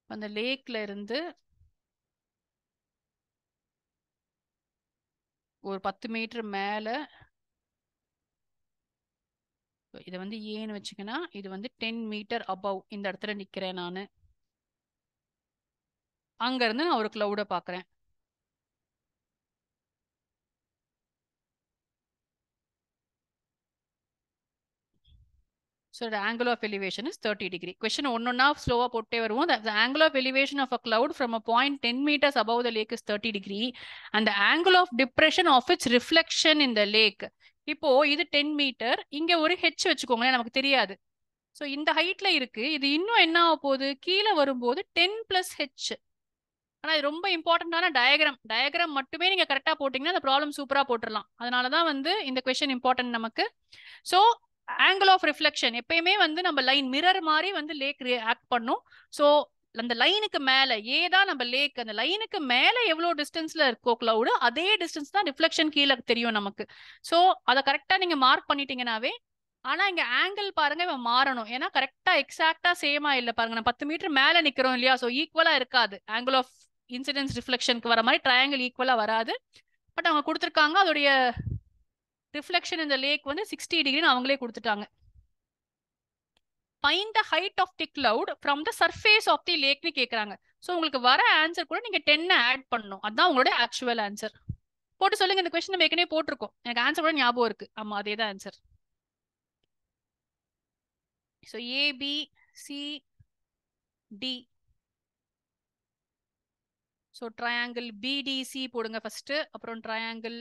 அந்த லேக்ல இருந்து ஒரு 10 மீட்டர் மேல இதை வந்து ஏன்னு வச்சுக்கன்னா, இது வந்து 10 மீட்டர் அபவ் இந்த இடத்துல நிக்கிறேன் நானு. அங்க இருந்து நான் ஒரு கிளவுட பாக்குறேன். So the angle of elevation is 30 degree. Question ஒன்னொன்னா ஸ்லோவா போட்டே வருவோம். The angle of elevation of a cloud from a point 10 meters above the lake is 30 degree and the angle of depression of its reflection in the lake. இப்போ இது 10 metre, இங்க ஒரு H வச்சுக்கோங்க, நமக்கு தெரியாது. ஸோ இந்த ஹைட்ல இருக்கு. இது இன்னும் என்ன ஆக போகுது, கீழே வரும்போது 10 பிளஸ் ஹெச். ஆனா இது ரொம்ப இம்பார்ட்டன்டான டயக்ராம் மட்டுமே நீங்க கரெக்டா போட்டீங்கன்னா அந்த ப்ராப்ளம் சூப்பரா போட்டுடலாம். அதனாலதான் வந்து இந்த கொஸ்டின் இம்பார்ட்டன்ட் நமக்கு. ஸோ ஆங்கிள் ஆஃப் ரிஃப்ளெக்ஷன் எப்பயுமே வந்து நம்ம லைன் மிரர் மாதிரி வந்து லேக் ஆக்ட் பண்ணும். ஸோ அந்த லைனுக்கு மேல ஏதான் நம்ம லேக், அந்த லைனுக்கு மேல எவ்வளவு டிஸ்டன்ஸ்ல இருக்கோ கிளவுடு, அதே டிஸ்டன்ஸ் தான் ரிஃப்ளெக்ஷன் கீழே தெரியும் நமக்கு. ஸோ அதை கரெக்டா நீங்க மார்க் பண்ணிட்டீங்கன்னாவே. ஆனா இங்க ஆங்கிள் பாருங்க இவன் மாறணும், ஏன்னா கரெக்டா எக்ஸாக்டா சேமா இல்ல பாருங்க. நான் 10 மீட்டர் மேல நிக்கிறோம் இல்லையா, ஸோ ஈக்குவலா இருக்காது. ஆங்கிள் ஆஃப் இன்சிடென்ஸ் ரிஃப்ளெக்ஷனுக்கு வர மாதிரி ட்ரையாங்கிள் ஈக்குவலா வராது. பட் அவங்க கொடுத்துருக்காங்க அதோடைய ரிஃப்ளெக்ஷன் இந்த லேக் வந்து 60 டிகிரின்னு அவங்களே கொடுத்துட்டாங்க. Find the height of the cloud from the surface of the lake னு கேக்குறாங்க. ஸோ உங்களுக்கு வர ஆன்சர் கூட நீங்க 10 ஆட் பண்ணணும். அதுதான் உங்களோட ஆக்சுவல் ஆன்சர். போட்டு சொல்லுங்க. இந்த கொஸ்டின் நம்ம ஏற்கனவே போட்டிருக்கோம், எனக்கு ஆன்சர் கூட ஞாபகம் இருக்கு. ஆமா, அதே தான் answer. So ABCD. So triangle BDC போடுங்க ஃபர்ஸ்ட், அப்புறம் ட்ரையாங்கிள்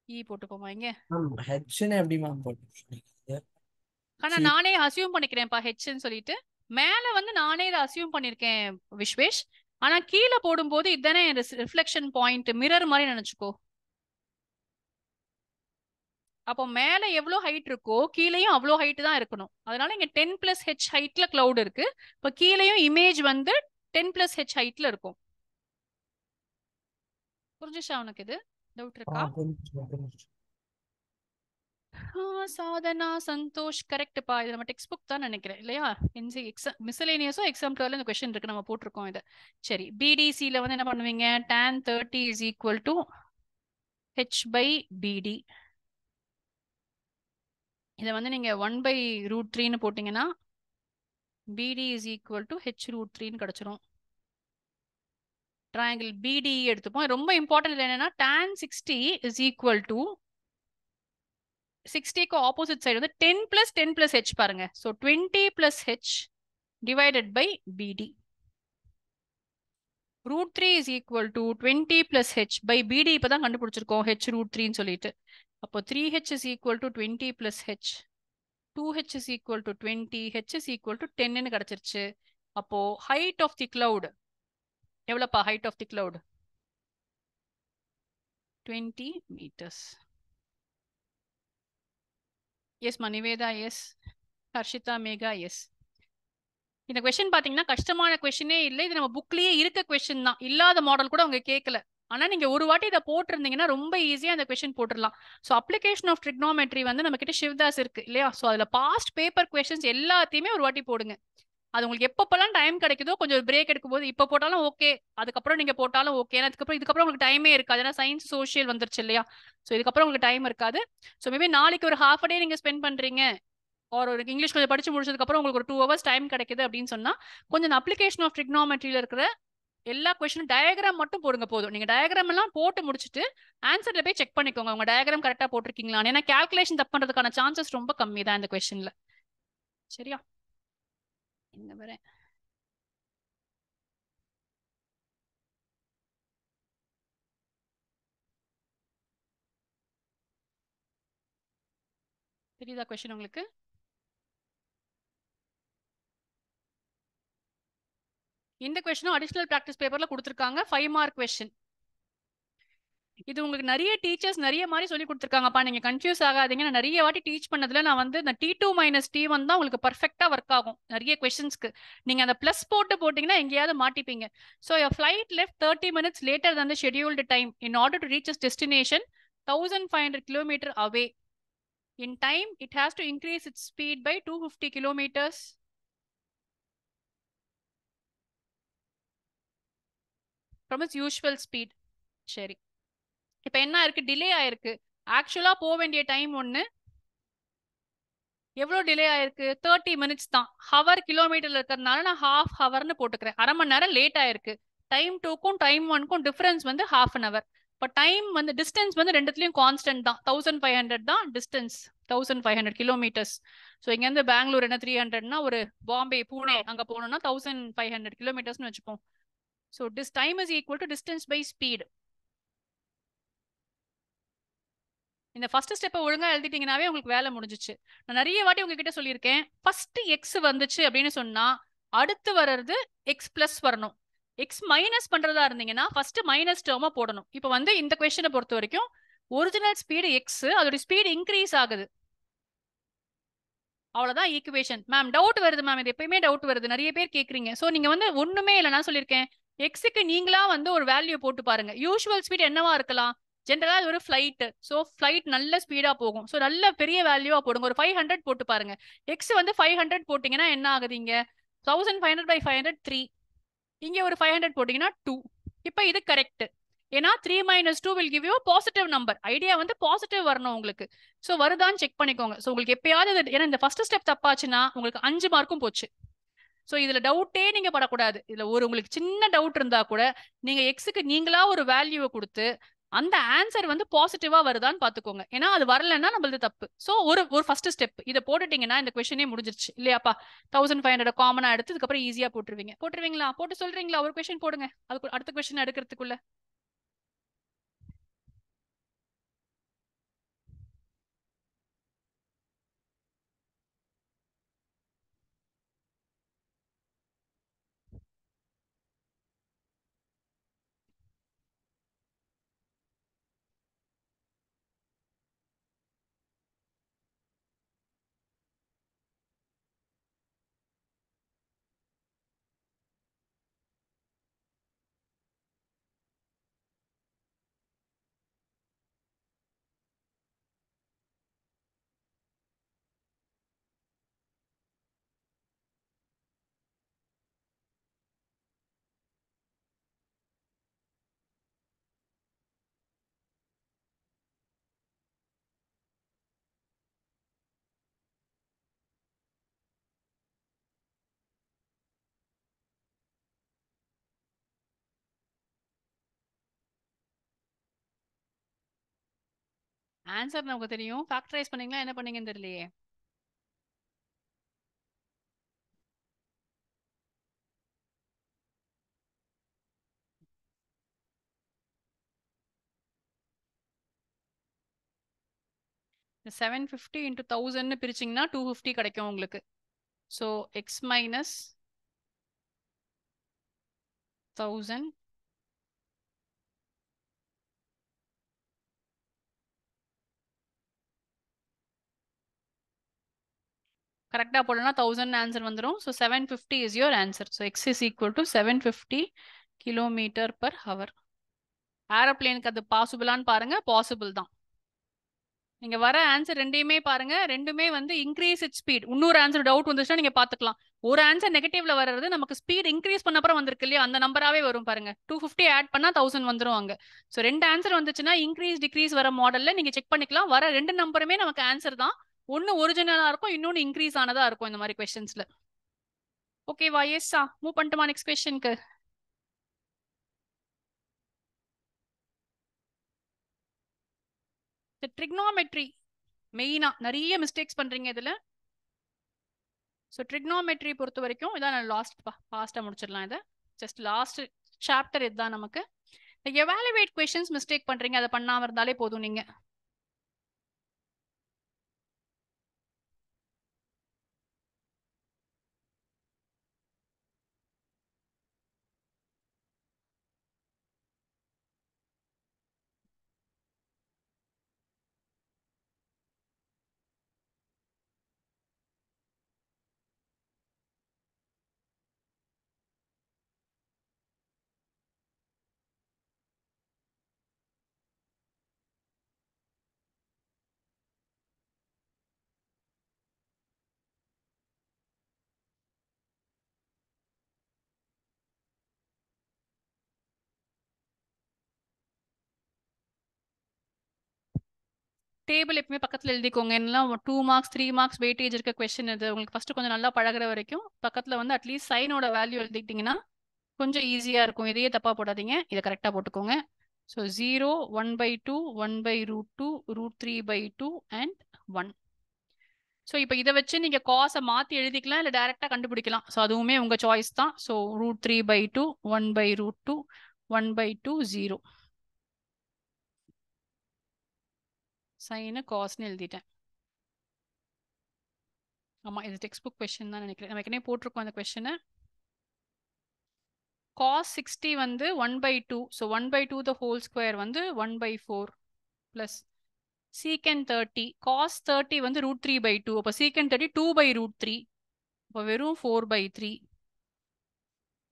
E போட்டுக்கோமா இங்க. ஹெச்னு எப்படி மேம் போட்டு? ஆனா நானே அசியூம் பண்ணிக்கிறேன்ப்பா ஹெச்ன்னு சொல்லிட்டு. மேல வந்து நானே இதை அசியூம் பண்ணிருக்கேன் விஸ்வேஷ். ஆனா கீழே போடும்போது இதுதானே ரிஃப்ளெக்ஷன் பாயிண்ட், மிரர் மாதிரி நினைச்சுக்கோ. அப்போ மேல எவ்வளவு ஹைட் இருக்கோ கீழேயும் அவ்வளோ ஹைட் தான் இருக்கணும். அதனால இங்க 10 பிளஸ் ஹெச் ஹைட்ல கிளவுட் இருக்கு. இப்போ கீழேயும் இமேஜ் வந்து 10 பிளஸ் ஹெச் ஹைட்ல இருக்கும். புரிஞ்சுச்சா உனக்கு? இது டவுட் இருக்கா? சாதனா சந்தோஷ் கரெக்ட்பா. இது நம்ம டெக்ஸ்ட் புக் தான் நினைக்கிறேன் இல்லையா? என்சி எக்ஸாம் மிஸ்லேனியஸோ எக்ஸாம் டர்ல இந்த கொஸ்டின் இருக்கு, நம்ம போட்டிருக்கோம் இதை. சரி, BDCல வந்து என்ன பண்ணுவீங்க? tan 30 is equal to h by BD. இதை வந்து நீங்க 1/√3ன்னு போட்டீங்கன்னா BD is equal to h√3ன்னு கிடைச்சிரும். ட்ரையாங்கிள் BDE எடுத்துப்போம். ரொம்ப இம்பார்ட்டன்ட் என்னன்னா tan 60 is equal to 60க்கு ஆப்போசிட் சைடு வந்து 10 பிளஸ் 10 பிளஸ் ஹெச் பாருங்க. So 20 plus H divided by BD. √3 is equal to 20 plus H by BD. இப்பதான் கண்டுபிடிச்சிருக்கோம் h√3ன்னு சொல்லிட்டு. அப்போ 3h is equal to 20 plus H, 2h is equal to 20, h is equal to 10ன்னு கிடைச்சிருச்சு. அப்போ ஹைட் ஆஃப் தி கிளவுட் எவ்வளோப்பா? Height of the cloud 20 meters. Yes மணிவேதா, yes Harshitha Megha, S. இந்த கொஸ்டின் பாத்தீங்கன்னா கஷ்டமான கொஸ்டினே இல்லை. இது நம்ம புக்லயே இருக்க கொஸ்டின் தான், இல்லாத மாடல் கூட அவங்க கேட்கல. ஆனா நீங்க ஒரு வாட்டி இதை போட்டிருந்தீங்கன்னா ரொம்ப ஈஸியா அந்த கொஸ்டின் போட்டுடலாம். ஸோ அப்ளிகேஷன் ஆஃப் ட்ரிக்னோமெட்ரி வந்து நம்ம கிட்ட சிவ்தாஸ் இருக்கு இல்லையா? ஸோ அதுல பாஸ்ட் பேப்பர் கொஸ்டின்ஸ் எல்லாத்தையுமே ஒரு வாட்டி போடுங்க. அது உங்களுக்கு எப்பப்பெல்லாம் டைம் கிடைக்குதோ கொஞ்சம் பிரேக் எடுக்கும் போது இப்போ போட்டாலும் ஓகே, அதுக்கப்புறம் நீங்க போட்டாலும் ஓகே. இதுக்கப்புறம் உங்களுக்கு டைமே இருக்காது, ஏன்னா சயின்ஸ் சோஷியல் வந்துருச்சு இல்லையா? ஸோ இதுக்கப்புறம் உங்களுக்கு டைம் இருக்காது. ஸோ மேபி நாளைக்கு ஒரு ஹாஃப் டே நீங்க ஸ்பெண்ட் பண்றீங்க, ஒரு இங்கிலீஷ் கொஞ்சம் படிச்சு முடிச்சதுக்கு அப்புறம் உங்களுக்கு ஒரு 2 hours டைம் கிடைக்குது அப்படின்னு சொன்னா கொஞ்சம் அப்ளிகேஷன் ஆஃப் ட்ரிக்னோமெட்ரியில இருக்கிற எல்லா கொஸ்டினும் டயக்ராம் மட்டும் போடுங்க போதும். நீங்க டயக்ராம் எல்லாம் போட்டு முடிச்சுட்டு ஆன்சர்ல போய் செக் பண்ணிக்கோங்க உங்க டயக்ராம் கரெக்டா போட்டிருக்கீங்களா. ஏன்னா கால்குலேஷன் தப்பு பண்றதுக்கான சான்சஸ் ரொம்ப கம்மி தான் இந்த கொஸ்டின்ல. சரியா? இங்க வரேன். தெரியுதா கொஸ்டின் உங்களுக்கு? இந்த கொஸ்டினும் அடிஷனல் பிராக்டிஸ் பேப்பர்ல கொடுத்துருக்காங்க, 5 மார்க் கொஸ்டின். இது உங்களுக்கு நிறைய டீச்சர்ஸ் நிறைய மாதிரி சொல்லி கொடுத்துருக்காங்கப்பா. நீங்க கன்ஃபியூஸ் ஆகாதீங்க. நான் நிறைய வாட்டி டீச் பண்ணதுல நான் வந்து இந்த T2 - T1 தான் உங்களுக்கு பர்ஃபெக்டா ஒர்க் ஆகும் நிறைய கொஸ்டின்ஸ்க்கு. நீங்க அந்த பிளஸ் போட்டீங்கன்னா எங்கேயாவது மாட்டிப்பீங்க. So your flight left 30 minutes later than the scheduled time in order to reach its destination 1500 kilometer away. In time, it has to increase its speed by 250 kilometers from its usual speed. சரி, இப்ப என்ன இருக்கு? Delay ஆயிருக்கு. ஆக்சுவலா போக வேண்டிய time ஒண்ணு, எவ்வளவு டிலே ஆயிருக்கு? 30 minutes தான். ஹவர் கிலோமீட்டர்ல இருக்கிறதுனால நான் ஹாஃப் ஹவர்னு போட்டுக்கிறேன். அரை மணி நேரம் லேட் ஆயிருக்கு. டைம் 2க்கும் டைம் 1க்கும் டிஃபரன்ஸ் வந்து ½ an hour. இப்போ டைம் வந்து டிஸ்டன்ஸ் வந்து ரெண்டுத்துலயும் கான்ஸ்டன்ட் தான். 1500 தான் டிஸ்டன்ஸ், 1500 கிலோமீட்டர்ஸ். ஸோ இங்கேருந்து பெங்களூர் என்ன 300னா, ஒரு பாம்பே பூனே அங்கே போகணும்னா 1500 கிலோமீட்டர்ஸ்னு வச்சுப்போம். So time is equal to distance by speed. இந்த ஃபர்ஸ்ட் ஸ்டெப்பை ஒழுங்கா எழுதிட்டீங்கன்னாவே உங்களுக்கு வேலை முடிஞ்சிச்சு. நான் நிறைய வாட்டி உங்ககிட்ட சொல்லியிருக்கேன், ஃபர்ஸ்ட் எக்ஸ் வந்துச்சு அப்படின்னு சொன்னா அடுத்து வர்றது எக்ஸ் பிளஸ் வரணும். எக்ஸ் மைனஸ் பண்றதா இருந்தீங்கன்னா ஃபர்ஸ்ட் மைனஸ் டேர்மா போடணும். இப்போ வந்து இந்த கொஸ்டினை பொறுத்த வரைக்கும் ஒரிஜினல் ஸ்பீடு எக்ஸ், அதோட ஸ்பீடு இன்க்ரீஸ் ஆகுது, அவ்வளவுதான் ஈக்குவேஷன். மேம் டவுட் வருது மேம், இது எப்பயுமே டவுட் வருது, நிறைய பேர் கேக்குறீங்க. ஸோ நீங்க வந்து ஒண்ணுமே இல்லை, நான் சொல்லியிருக்கேன் எக்ஸுக்கு நீங்களா வந்து ஒரு வேல்யூ போட்டு பாருங்க. யூஷுவல் ஸ்பீட் என்னவா இருக்கலாம்? ஜென்ரலா இது ஒரு ஃபிளைட். ஸோ ஃபிளைட் நல்ல ஸ்பீடா போகும். ஸோ நல்ல பெரிய வேல்யூவா போடுங்க. ஒரு 500 போட்டு பாருங்க. எக்ஸ் வந்து 500 போட்டீங்கன்னா என்ன ஆகுது? இங்க 1500 by 500 3. இங்க ஒரு 500 போட்டீங்கன்னா 2. இப்போ இது கரெக்ட். ஏன்னா 3 - 2 will give you a positive number. Idea வந்து பாசிட்டிவ் வரணும் உங்களுக்கு. ஸோ வருதான்னு செக் பண்ணிக்கோங்க. ஸோ உங்களுக்கு எப்பயாவது ஏன்னா இந்த ஃபர்ஸ்ட் ஸ்டெப் தப்பாச்சுன்னா உங்களுக்கு 5 மார்க்கும் போச்சு. ஸோ இதுல டவுட்டே நீங்க படக்கூடாது. இதுல ஒரு உங்களுக்கு சின்ன டவுட் இருந்தா கூட நீங்க எக்ஸுக்கு நீங்களா ஒரு வேல்யூவை கொடுத்து அந்த ஆன்சர் வந்து பாசிட்டிவா வருதான்னு பாத்துக்கோங்க. ஏன்னா அது வரலன்னா நம்மளது தப்பு. ஸோ ஒரு ஃபர்ஸ்ட் ஸ்டெப் இதை போட்டுட்டீங்கன்னா இந்த கொஸ்டினே முடிஞ்சிருச்சு இல்லையாப்பா? 1500 காமனா எடுத்து அதுக்கப்புறம் ஈஸியா போட்டுருவீங்களா? போட்டு சொல்றீங்களா? ஒரு கொஸ்டின் போடுங்க, அதுக்கு அடுத்த கொஸ்டின் எடுக்கிறதுக்குள்ள. ஆன்சர் நமக்கு தெரியும், ஃபேக்டரைஸ் பண்ணீங்களா என்ன பண்ணீங்கன்னு தெரியலையே. இந்த 750 into 1000 பிரிச்சிங்கன்னா 250 கிடைக்கும் உங்களுக்கு. ஸோ எக்ஸ் மைனஸ் 1000 கரெக்டாக போடணும்னா 1000 ஆன்சர் வந்துடும். So 750 is your answer. So x is equal to 750 kilometre per hour. ஏரோப்ளேனுக்கு அது பாசிபிளான்னு பாருங்க, பாசிபிள் தான். நீங்க வர ஆன்சர் ரெண்டையுமே பாருங்க, ரெண்டுமே வந்து இன்க்ரீஸ் இட் ஸ்பீட். இன்னொரு ஆன்சர் டவுட் வந்துச்சுன்னா நீங்க பாத்துக்கலாம். ஒரு ஆன்சர் நெகட்டிவ்ல வர்றது நமக்கு ஸ்பீட் இன்க்ரீஸ் பண்ண அப்புறம் வந்திருக்கு இல்லையா, அந்த நம்பராவே வரும் பாருங்க. 250 ஆட் பண்ணா 1000 வந்துரும் அங்க. ஸோ ரெண்டு ஆன்சர் வந்துச்சுன்னா இன்க்ரீஸ் டிக்ரீஸ் வர மாடல்ல நீங்க செக் பண்ணிக்கலாம். வர ரெண்டு நம்பருமே நமக்கு ஆன்சர் தான். ஒன்னு ஒரிஜினலா இருக்கும், இன்னொன்னு இன்க்ரீஸ் ஆனதா இருக்கும் இந்த மாதிரி கொஸ்டின்ஸ்ல. ஓகேவா? எஸ்ஸா? மூவ் பண்ணிட்டுமா நெக்ஸ்ட் கொஸ்டினுக்கு? ட்ரிக்னாமெட்ரி மெயினா நிறைய மிஸ்டேக்ஸ் பண்றீங்க இதுல. ஸோ ட்ரிக்னாமெட்ரி பொறுத்த வரைக்கும் இதான் நான் ஃபாஸ்ட்டாக முடிச்சிடலாம். இதை ஜஸ்ட் லாஸ்ட் சாப்டர் இதுதான் நமக்கு. எவாலுவேட் கொஸ்டின்ஸ் மிஸ்டேக் பண்றீங்க, அதை பண்ணாம இருந்தாலே போதும் நீங்க. டேபிள் எப்பவுமே பக்கத்துல எழுதிக்கோங்க. என்னலாம் 2 மார்க்ஸ் 3 மார்க்ஸ் வெயிட்டேஜ் இருக்க கொஸ்டின் இது. உங்களுக்கு ஃபர்ஸ்ட் கொஞ்சம் நல்லா பழகுற வரைக்கும் பக்கத்துல வந்து அட்லீஸ்ட் சைனோட வேல்யூ எழுதிக்கிட்டீங்கன்னா கொஞ்சம் ஈஸியா இருக்கும். இதையே தப்பா போடாதீங்க, இதை கரெக்டா போட்டுக்கோங்க. So 0, 1/2, 1/√2, √3/2 and 1. ஸோ இப்போ இதை வச்சு நீங்க காசை மாத்தி எழுதிக்கலாம், இல்லை டைரக்டா கண்டுபிடிக்கலாம். ஸோ அதுவுமே உங்க சாய்ஸ் தான். ஸோ √3/2, 1/√2, 1/2, 0. சைனு காஸ்ன்னு எழுதிட்டேன். ஆமா, இது டெக்ஸ்ட் புக் கொஸ்டின் தான் நினைக்கிறேன். நம்ம ஏற்கனவே போட்டிருக்கோம் அந்த கொஸ்டினை. cos 60 வந்து 1/2. ஸோ 1/2 the whole square வந்து 1/4 plus secant 30. cos 30 வந்து √3/2. அப்போ secant 30 2/√3. அப்போ வெறும் 4/3.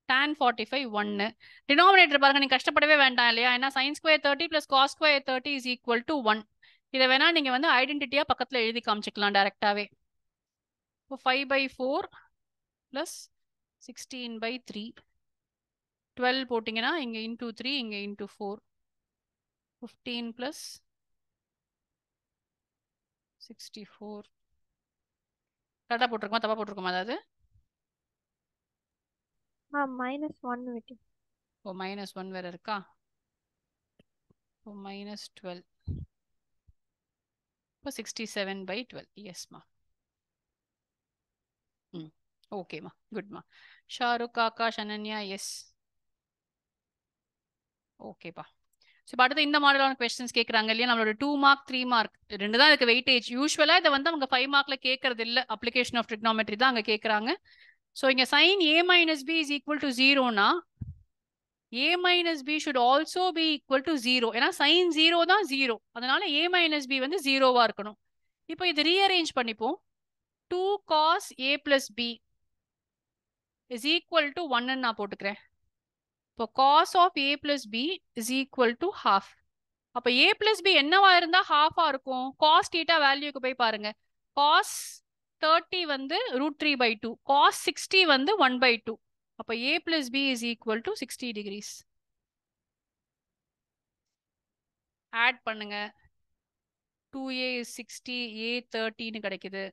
tan 45 1. டினாமினேட்டர் பாருங்க, நீங்க கஷ்டப்படவே வேண்டாம் இல்லையா? ஏன்னா sin square 30 plus cos square 30 is equal to 1. இதை வேணா நீங்க வந்து ஐடென்டிட்டியா பக்கத்துல எழுதி காமிச்சுக்கலாம் டைரக்டாவே. இப்போ 5/4 plus 16/3. 12 போட்டிங்கன்னா இங்க into 3, இங்க into 4. 15 plus 64. கரெக்டா போட்டிருக்கோமா தப்பா போட்டிருக்கோமா? அதாவது -1 விட்டு. ஓ -1 வேற இருக்கா? ஓ -12. இப்போ 67/12. எஸ்மா. ம் ஓகேம்மா, குட்மா. ஷாருக், ஆகாஷ், அனன்யா, எஸ். ஓகேப்பா. ஸோ இப்போ அடுத்து இந்த மாடலான கொஸ்டின்ஸ் கேட்குறாங்க இல்லையா? நம்மளோட 2 மார்க் 3 மார்க் ரெண்டு தான் இதுக்கு வெயிட்டேஜ். யூஸ்வலாக இதை வந்து அவங்க 5 மார்க்ல கேட்கறது இல்லை. அப்ளிகேஷன் ஆஃப் ட்ரிக்னாமெட்ரி தான் அங்கே கேட்குறாங்க. ஸோ இங்கே sin a minus b is equal to 0னா a minus b should also be equal to 0. ஏன்னா sin 0 தான் 0. அதனால a minus b வந்து 0வா இருக்கணும். இப்போ இது ரீஅரேஞ்ச் பண்ணிப்போம். 2 cos a plus b is equal to 1 நான் போட்டுக்கிறேன். இப்போ cos of a plus b is equal to half. அப்போ a plus b என்னவா இருந்தா half-ஆ இருக்கும்? cos theta வேல்யூக்கு போய் பாருங்க. cos 30 வந்து √3/2. cos 60 வந்து 1/2. அப்போ a plus b is equal to 60 degrees. Add பண்ணுங்க. 2a is 60, a 30ன்னு கிடைக்குது.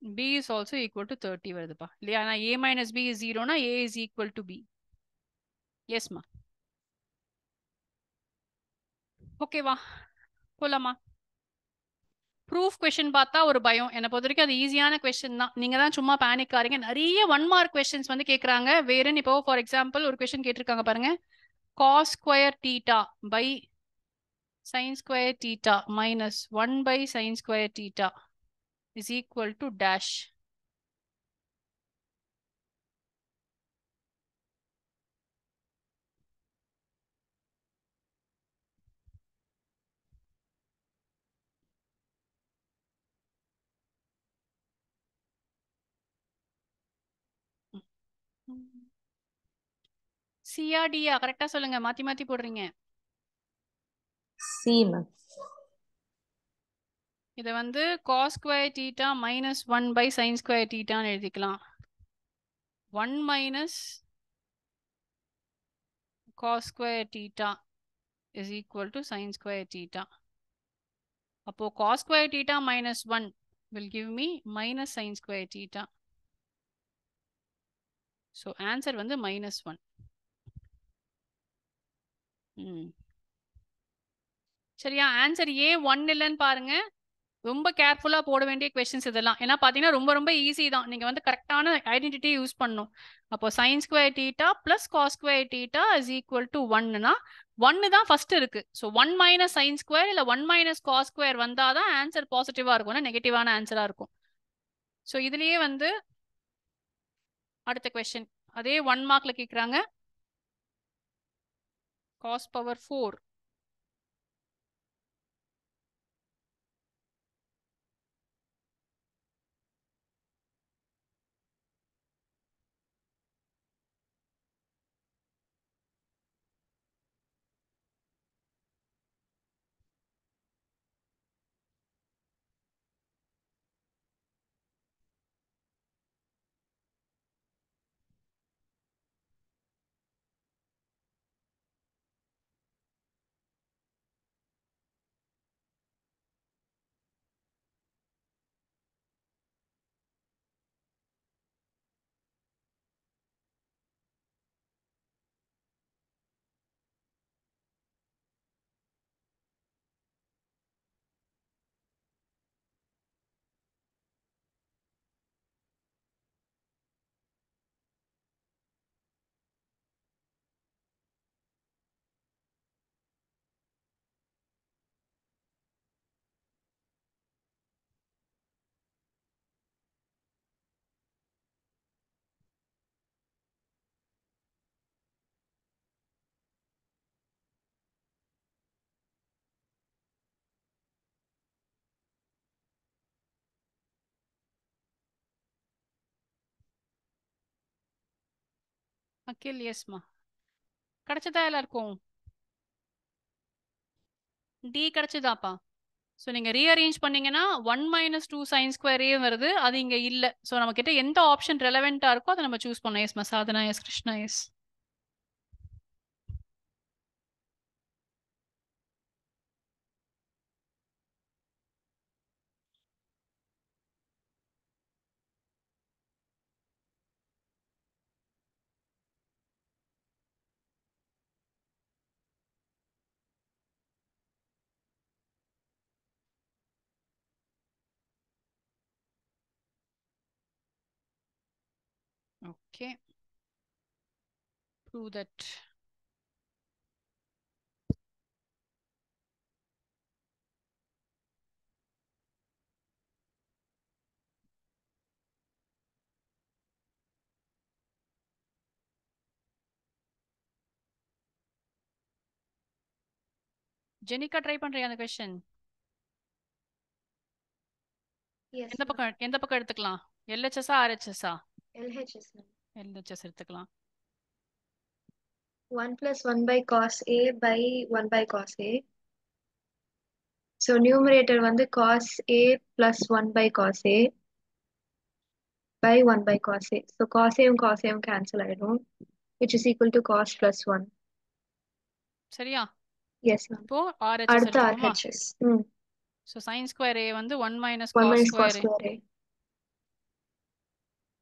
b is also equal to 30 வருதுப்பா இல்லையா? ஆனா a minus b is 0னா a is equal to b. எஸ்மா. ஓகேவா, போலாமா? ப்ரூஃப் கொஸ்டின் பார்த்தா ஒரு பயம். என்னை பொறுத்த வரைக்கும் அது ஈஸியான கொஸ்டின் தான். நீங்க தான் சும்மா பேனிக் ஆறீங்க. நிறைய 1 மார்க் கொஸ்டின்ஸ் வந்து கேட்குறாங்க. வேறுன்னு இப்போ ஃபார் எக்ஸாம்பிள் ஒரு கொஸ்டின் கேட்டிருக்காங்க பாருங்க. cos square theta by sin square theta minus 1 by sin square theta is equal to dash. சிஆர்டியா கரெக்டா சொல்லுங்க, மாத்தி மாத்தி போடுறீங்க. C ma'am. இதை வந்து cos square theta minus 1 by sin square thetaன்னு எழுதிக்கலாம். 1 minus cos square theta is equal to sin square theta. அப்போ cos square theta minus 1 will give me minus sin square theta. So answer வந்து -1. சரியா? Answer ஏன் 1 இல்லைன்னு பாருங்க. ரொம்ப கேர்ஃபுல்லா போட வேண்டிய கொஸ்டின்ஸ் இதெல்லாம். ஏன்னா பாத்தீங்கன்னா ரொம்ப ரொம்ப ஈஸி தான். நீங்க வந்து கரெக்டான ஐடென்டிட்டி யூஸ் பண்ணணும். அப்போ sin square theta plus cos square theta is equal to 1னா 1 தான் ஃபர்ஸ்ட் இருக்கு. ஸோ 1 minus sin square இல்ல 1 minus cos square வந்தாதான் ஆன்சர் பாசிட்டிவா இருக்கும், நெகட்டிவான ஆன்சரா இருக்கும். ஸோ இதுலயே வந்து அடுத்த கொஸ்டின் அதே 1 மார்க்ல கேக்குறாங்க. cos power 4. அகில் எஸ்மா கிடைச்சதா எல்லாருக்கும்? டி கிடைச்சதாப்பா? ஸோ நீங்கள் ரீஅரேஞ்ச் பண்ணீங்கன்னா 1 - 2 sin square a வருது, அது இங்கே இல்லை. ஸோ நம்ம கிட்ட எந்த ஆப்ஷன் ரெலவெண்ட்டாக இருக்கோ அதை நம்ம சூஸ் பண்ணோம். எஸ்மா Sadhana yes, Krishna yes. Okay. Prove that. Jenika try பண்றியா அந்த கொஸ்டின்? எஸ் எந்த பக்கம் எடுத்துக்கலாம்? எல்ஹெச்எஸ்ஆ ஆர்ஹெச்எஸ்ஆ? LHS ma'am. எல்ஹெச்எஸ் எடுத்துக்கலாம். 1 + 1 by cos A by 1 by cos A. So numerator வந்து cos A plus 1 by cos A by 1 by cos A. So cos A cos A cancel ஆயிடும், which is equal to cos plus 1. சரியா? Yes ma'am. இப்போ RHS அடுத்து எடுத்துக்கோமா? RHS. So sin square a வந்து 1 - 1 cos minus square cos a. square A.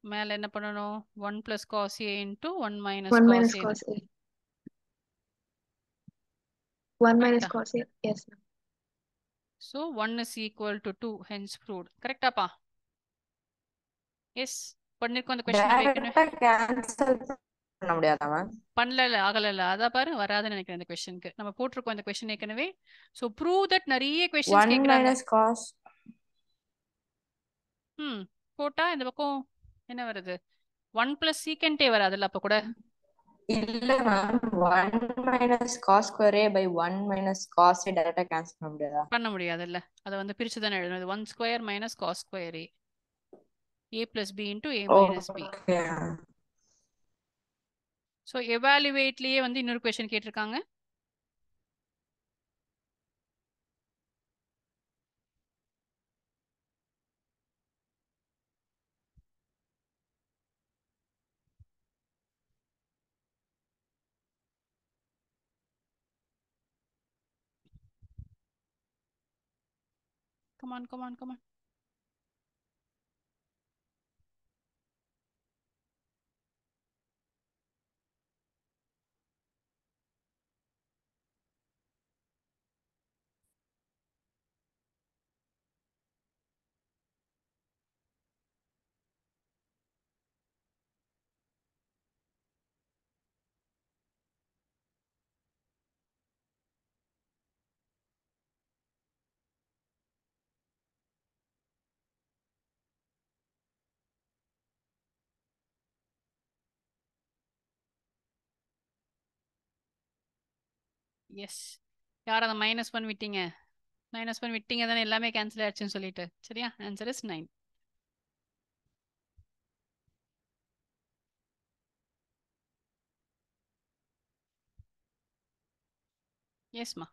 மேல என்ன பண்ணணும்? 1 + cos a into 1 - 1 cos minus a. cos A. 1 minus கரெக்டா? cos A. Yes ma'am. So 1 is equal to 2, hence proved. கரெக்டாப்பா? Yes பண்ணிருக்கோம் அந்த question வைக்கணும். டைரக்டா கேன்சல் பண்ண முடியாதா மேம்? பண்ணல, ஆகல. அதான் பாரு வராதுன்னு நினைக்கிறேன் இந்த கொஸ்டினுக்கு. நம்ம போட்டிருக்கோம் இந்த கொஸ்டின் ஏற்கனவே. ஸோ ப்ரூவ் தட் நிறைய கொஸ்டின்ஸ் 1 கேட்குறாங்க. minus cos போட்டா இந்த பக்கம் என்ன வருது? 1 + secant a வராதுல்ல அப்ப கூட? இல்ல ma'am, 1 minus cos square A by 1 minus cos A டைரக்டா கேன்சல் பண்ண முடியாதா? பண்ண முடியாதுல்ல. அதை வந்து பிரிச்சு தானே எழுதணும். 1 square minus cos square a. a plus b into a minus b. Okay. So எவாலுவேட்லயே வந்து இன்னொரு கொஸ்டின் கேட்டிருக்காங்க. Come on. எஸ். யார் அந்த -1 விட்டீங்க? -1 விட்டீங்க தானே, எல்லாமே கேன்சல் ஆயிடுச்சுன்னு சொல்லிட்டு. சரியா? Answer is 9. எஸ்மா.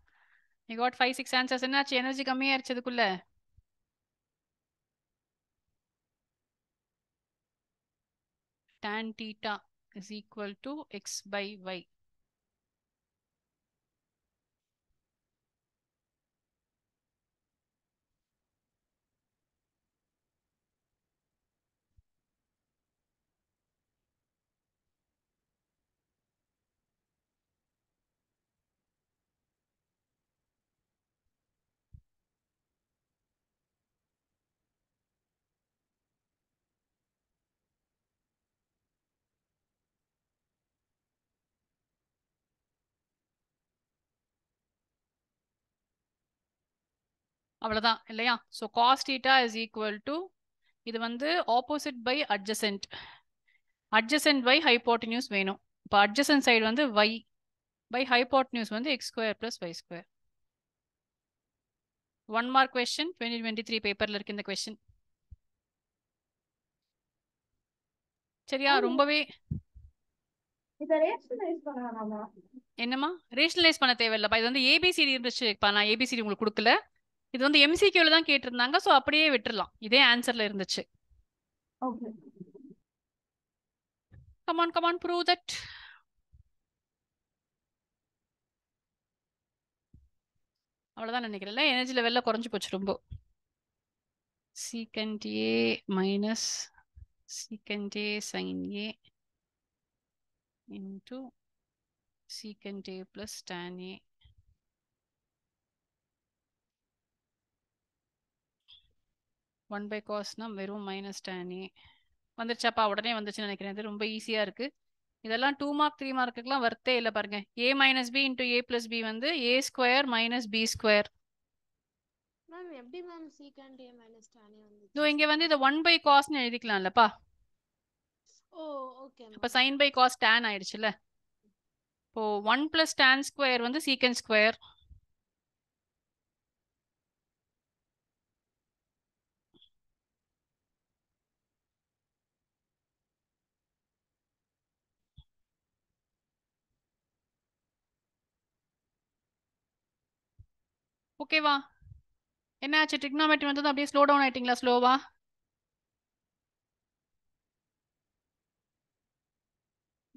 You got 5, 6 answers. என்னாச்சு? எனர்ஜி கம்மியாயிருச்சு அதுக்குள்ள. tan theta is equal to x by y. அவ்வளவுதான் இல்லையா? So cos theta is equal to, இது வந்து opposite by adjacent. Adjacent by hypotenuse வேணும். இப்போ அட்ஜசன்ட் சைடு வந்து y பை ஹைப்போட்டன்யூஸ் வந்து x² + y². 1 மார்க் கொஸ்டின் 2023 பேப்பர்ல இருக்கு இந்த கொஸ்டின். சரியா? ரொம்பவே இதை ரேஷனலைஸ் பண்ண வேணாமா? என்னம்மா ரேஷனலைஸ் பண்ண தேவையில்லப்பா. இது வந்து ஏபிசிடி இருந்துச்சுப்பா, நான் ஏபிசிடி உங்களுக்கு கொடுக்கல. இது வந்து எம்சிக்யூல தான் கேட்டிருந்தாங்க. ஸோ அப்படியே விட்டுறலாம். இதே ஆன்சர்ல இருந்துச்சு. ஓகே. Come on prove that. அவ்வளோதான் நினைக்கிறேன்ல. எனர்ஜி லெவலில் குறைஞ்சி போச்சு ரொம்ப. Secant A minus secant A sine A into secant A plus tan A. One by காஸ்னா வெறும் மைனஸ் tan ஏ வந்துருச்சாப்பா. உடனே வந்துச்சுன்னு நினைக்கிறேன். இது ரொம்ப ஈஸியாக இருக்குது. இதெல்லாம் 2 மார்க் 3 மார்க்குக்கெலாம் வர்த்தே இல்லை பாருங்க. a minus b into a plus b வந்து a square minus b square. Ma'am எப்படி ma'am secant A minus tan A வந்துச்சு? ஸோ இங்கே வந்து இதை 1 பை காஸ்ன்னு எழுதிக்கலாம்லப்பா. ஓ ஓகே அப்போ ma'am. Sine by cos tan ஆயிடுச்சுல்ல. இப்போ 1 + tan ஸ்கொயர் வந்து சீக்கண்ட் ஸ்கொயர். ஓகேவா? என்ன ஆச்சு? ட்ரிக்னாமெட்ரி வந்து அப்படியே ஸ்லோ டவுன் ஆயிட்டீங்களா? ஸ்லோவா?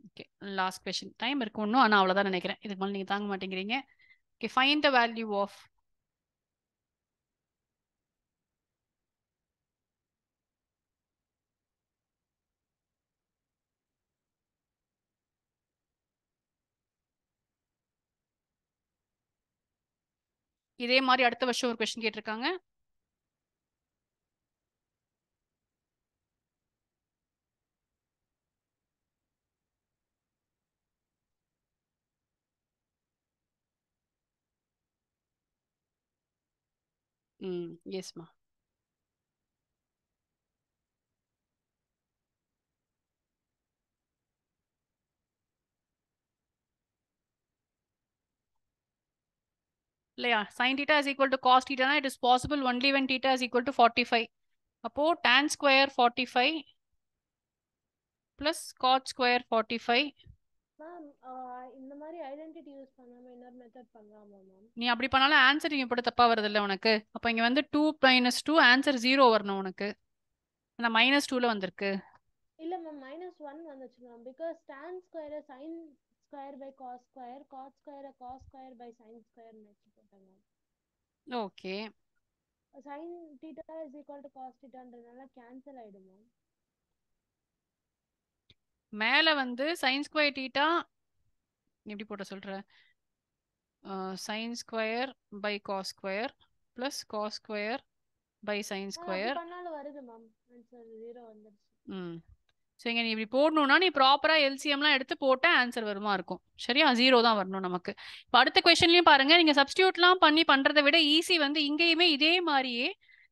Okay, last question. டைம் இருக்கு ஒன்றும், ஆனால் அவ்வளோதான் நினைக்கிறேன். இதுக்கு மேலே நீங்கள் தாங்க மாட்டேங்கிறீங்க. Okay, find the value of இதே மாதிரி அடுத்த வருஷம் ஒரு கொஸ்டின் கேட்டிருக்காங்க. எஸ்மா. இல்லையா? sin theta is equal to cos theta na, it is possible only when theta is equal to 45. அப்போ tan square 45 plus cot square 45. Ma'am இந்த மாதிரி ஐடென்டிட்டி யூஸ் பண்ணாம இன்னொரு மெத்தட் பண்ணலாமா மேம்? நீ அப்படி பண்ணாலும் ஆன்சர் இங்கே போட்டு தப்பா வருது இல்லை உனக்கு. அப்போ இங்கே வந்து 2 - 2 ஆன்சர் 0 வரணும் உனக்கு. ஆனால் -2ல வந்திருக்கு. இல்ல மேம் -1 வந்துச்சு ma'am. Because tan square sin square by cos square, cos square cos square by sin square வச்சு போட்டேன் ma'am. Okay, sin theta is equal to cos thetaன்றதுனால கேன்சல் ஆயிடும் மேம். மேலே வந்து sin ஸ்கொயர் தீட்டா எப்படி போட்ட சொல்ற? sin square by cos square plus cos square by sin square. பண்ணாலும் வருது மேம். ஆன்சர் 0 வந்துருச்சு. ஸோ இங்கே நீ இப்படி போடணும்னா நீ ப்ராப்பராக எல்சிஎம்லாம் எடுத்து போட்டால் ஆன்சர் வருமா இருக்கும். சரியா? 0 தான் வரணும் நமக்கு. இப்போ அடுத்த கொஸ்டின்லையும் பாருங்க, நீங்கள் சப்ஸ்டியூட்லாம் பண்ணுறதை விட ஈஸி வந்து இங்கேயுமே இதே மாதிரியே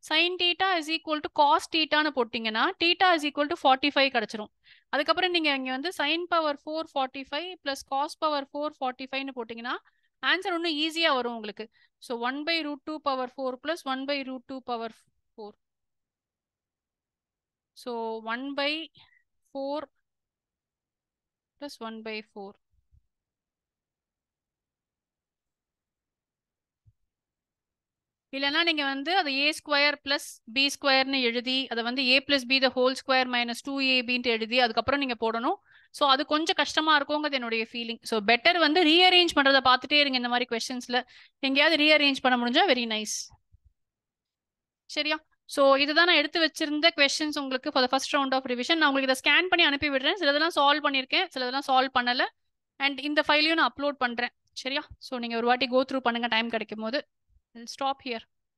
sin theta is equal to cos thetaன்னு போட்டிங்கன்னா theta is equal to 45 கிடச்சிரும். அதுக்கப்புறம் நீங்கள் இங்கே வந்து sin power 4 45 plus cos power 4 45ன்னு போட்டிங்கன்னா ஆன்சர் ஒன்றும் ஈஸியாக வரும் உங்களுக்கு. So 1/√2 power 4 plus 1/√2 power 4. So 1/4 plus 1/4. இல்லைன்னா நீங்க வந்து அதை a ஸ்கொயர் பிளஸ் பி ஸ்கொயர்னு எழுதி அதை வந்து a plus B the whole square minus 2ab எழுதி அதுக்கப்புறம் நீங்க போடணும். ஸோ அது கொஞ்சம் கஷ்டமா இருக்குங்கிறது என்னுடைய ஃபீலிங். ஸோ பெட்டர் வந்து ரீஅரேஞ்ச் பண்றதை பார்த்துட்டே இருங்க. இந்த மாதிரி கொஸ்டின்ஸ்ல எங்கேயாவது ரீஅரேஞ்ச் பண்ண முடிஞ்சா வெரி நைஸ். சரியா? ஸோ இதுதான் நான் எடுத்து வச்சிருந்த கொஸ்டின்ஸ் உங்களுக்கு for the first round of revision. நான் உங்களுக்கு இதை ஸ்கேன் பண்ணி அனுப்பி விடுறேன். சிலதெல்லாம் சால்வ் பண்ணியிருக்கேன், சிலதெல்லாம் சால்வ் பண்ணல. அண்ட் இந்த ஃபைலையும் நான் அப்லோட் பண்றேன். சரியா? ஸோ நீங்க ஒரு வாட்டி கோ த்ரூ பண்ணுங்க டைம் கிடைக்கும் போது. I'll stop here.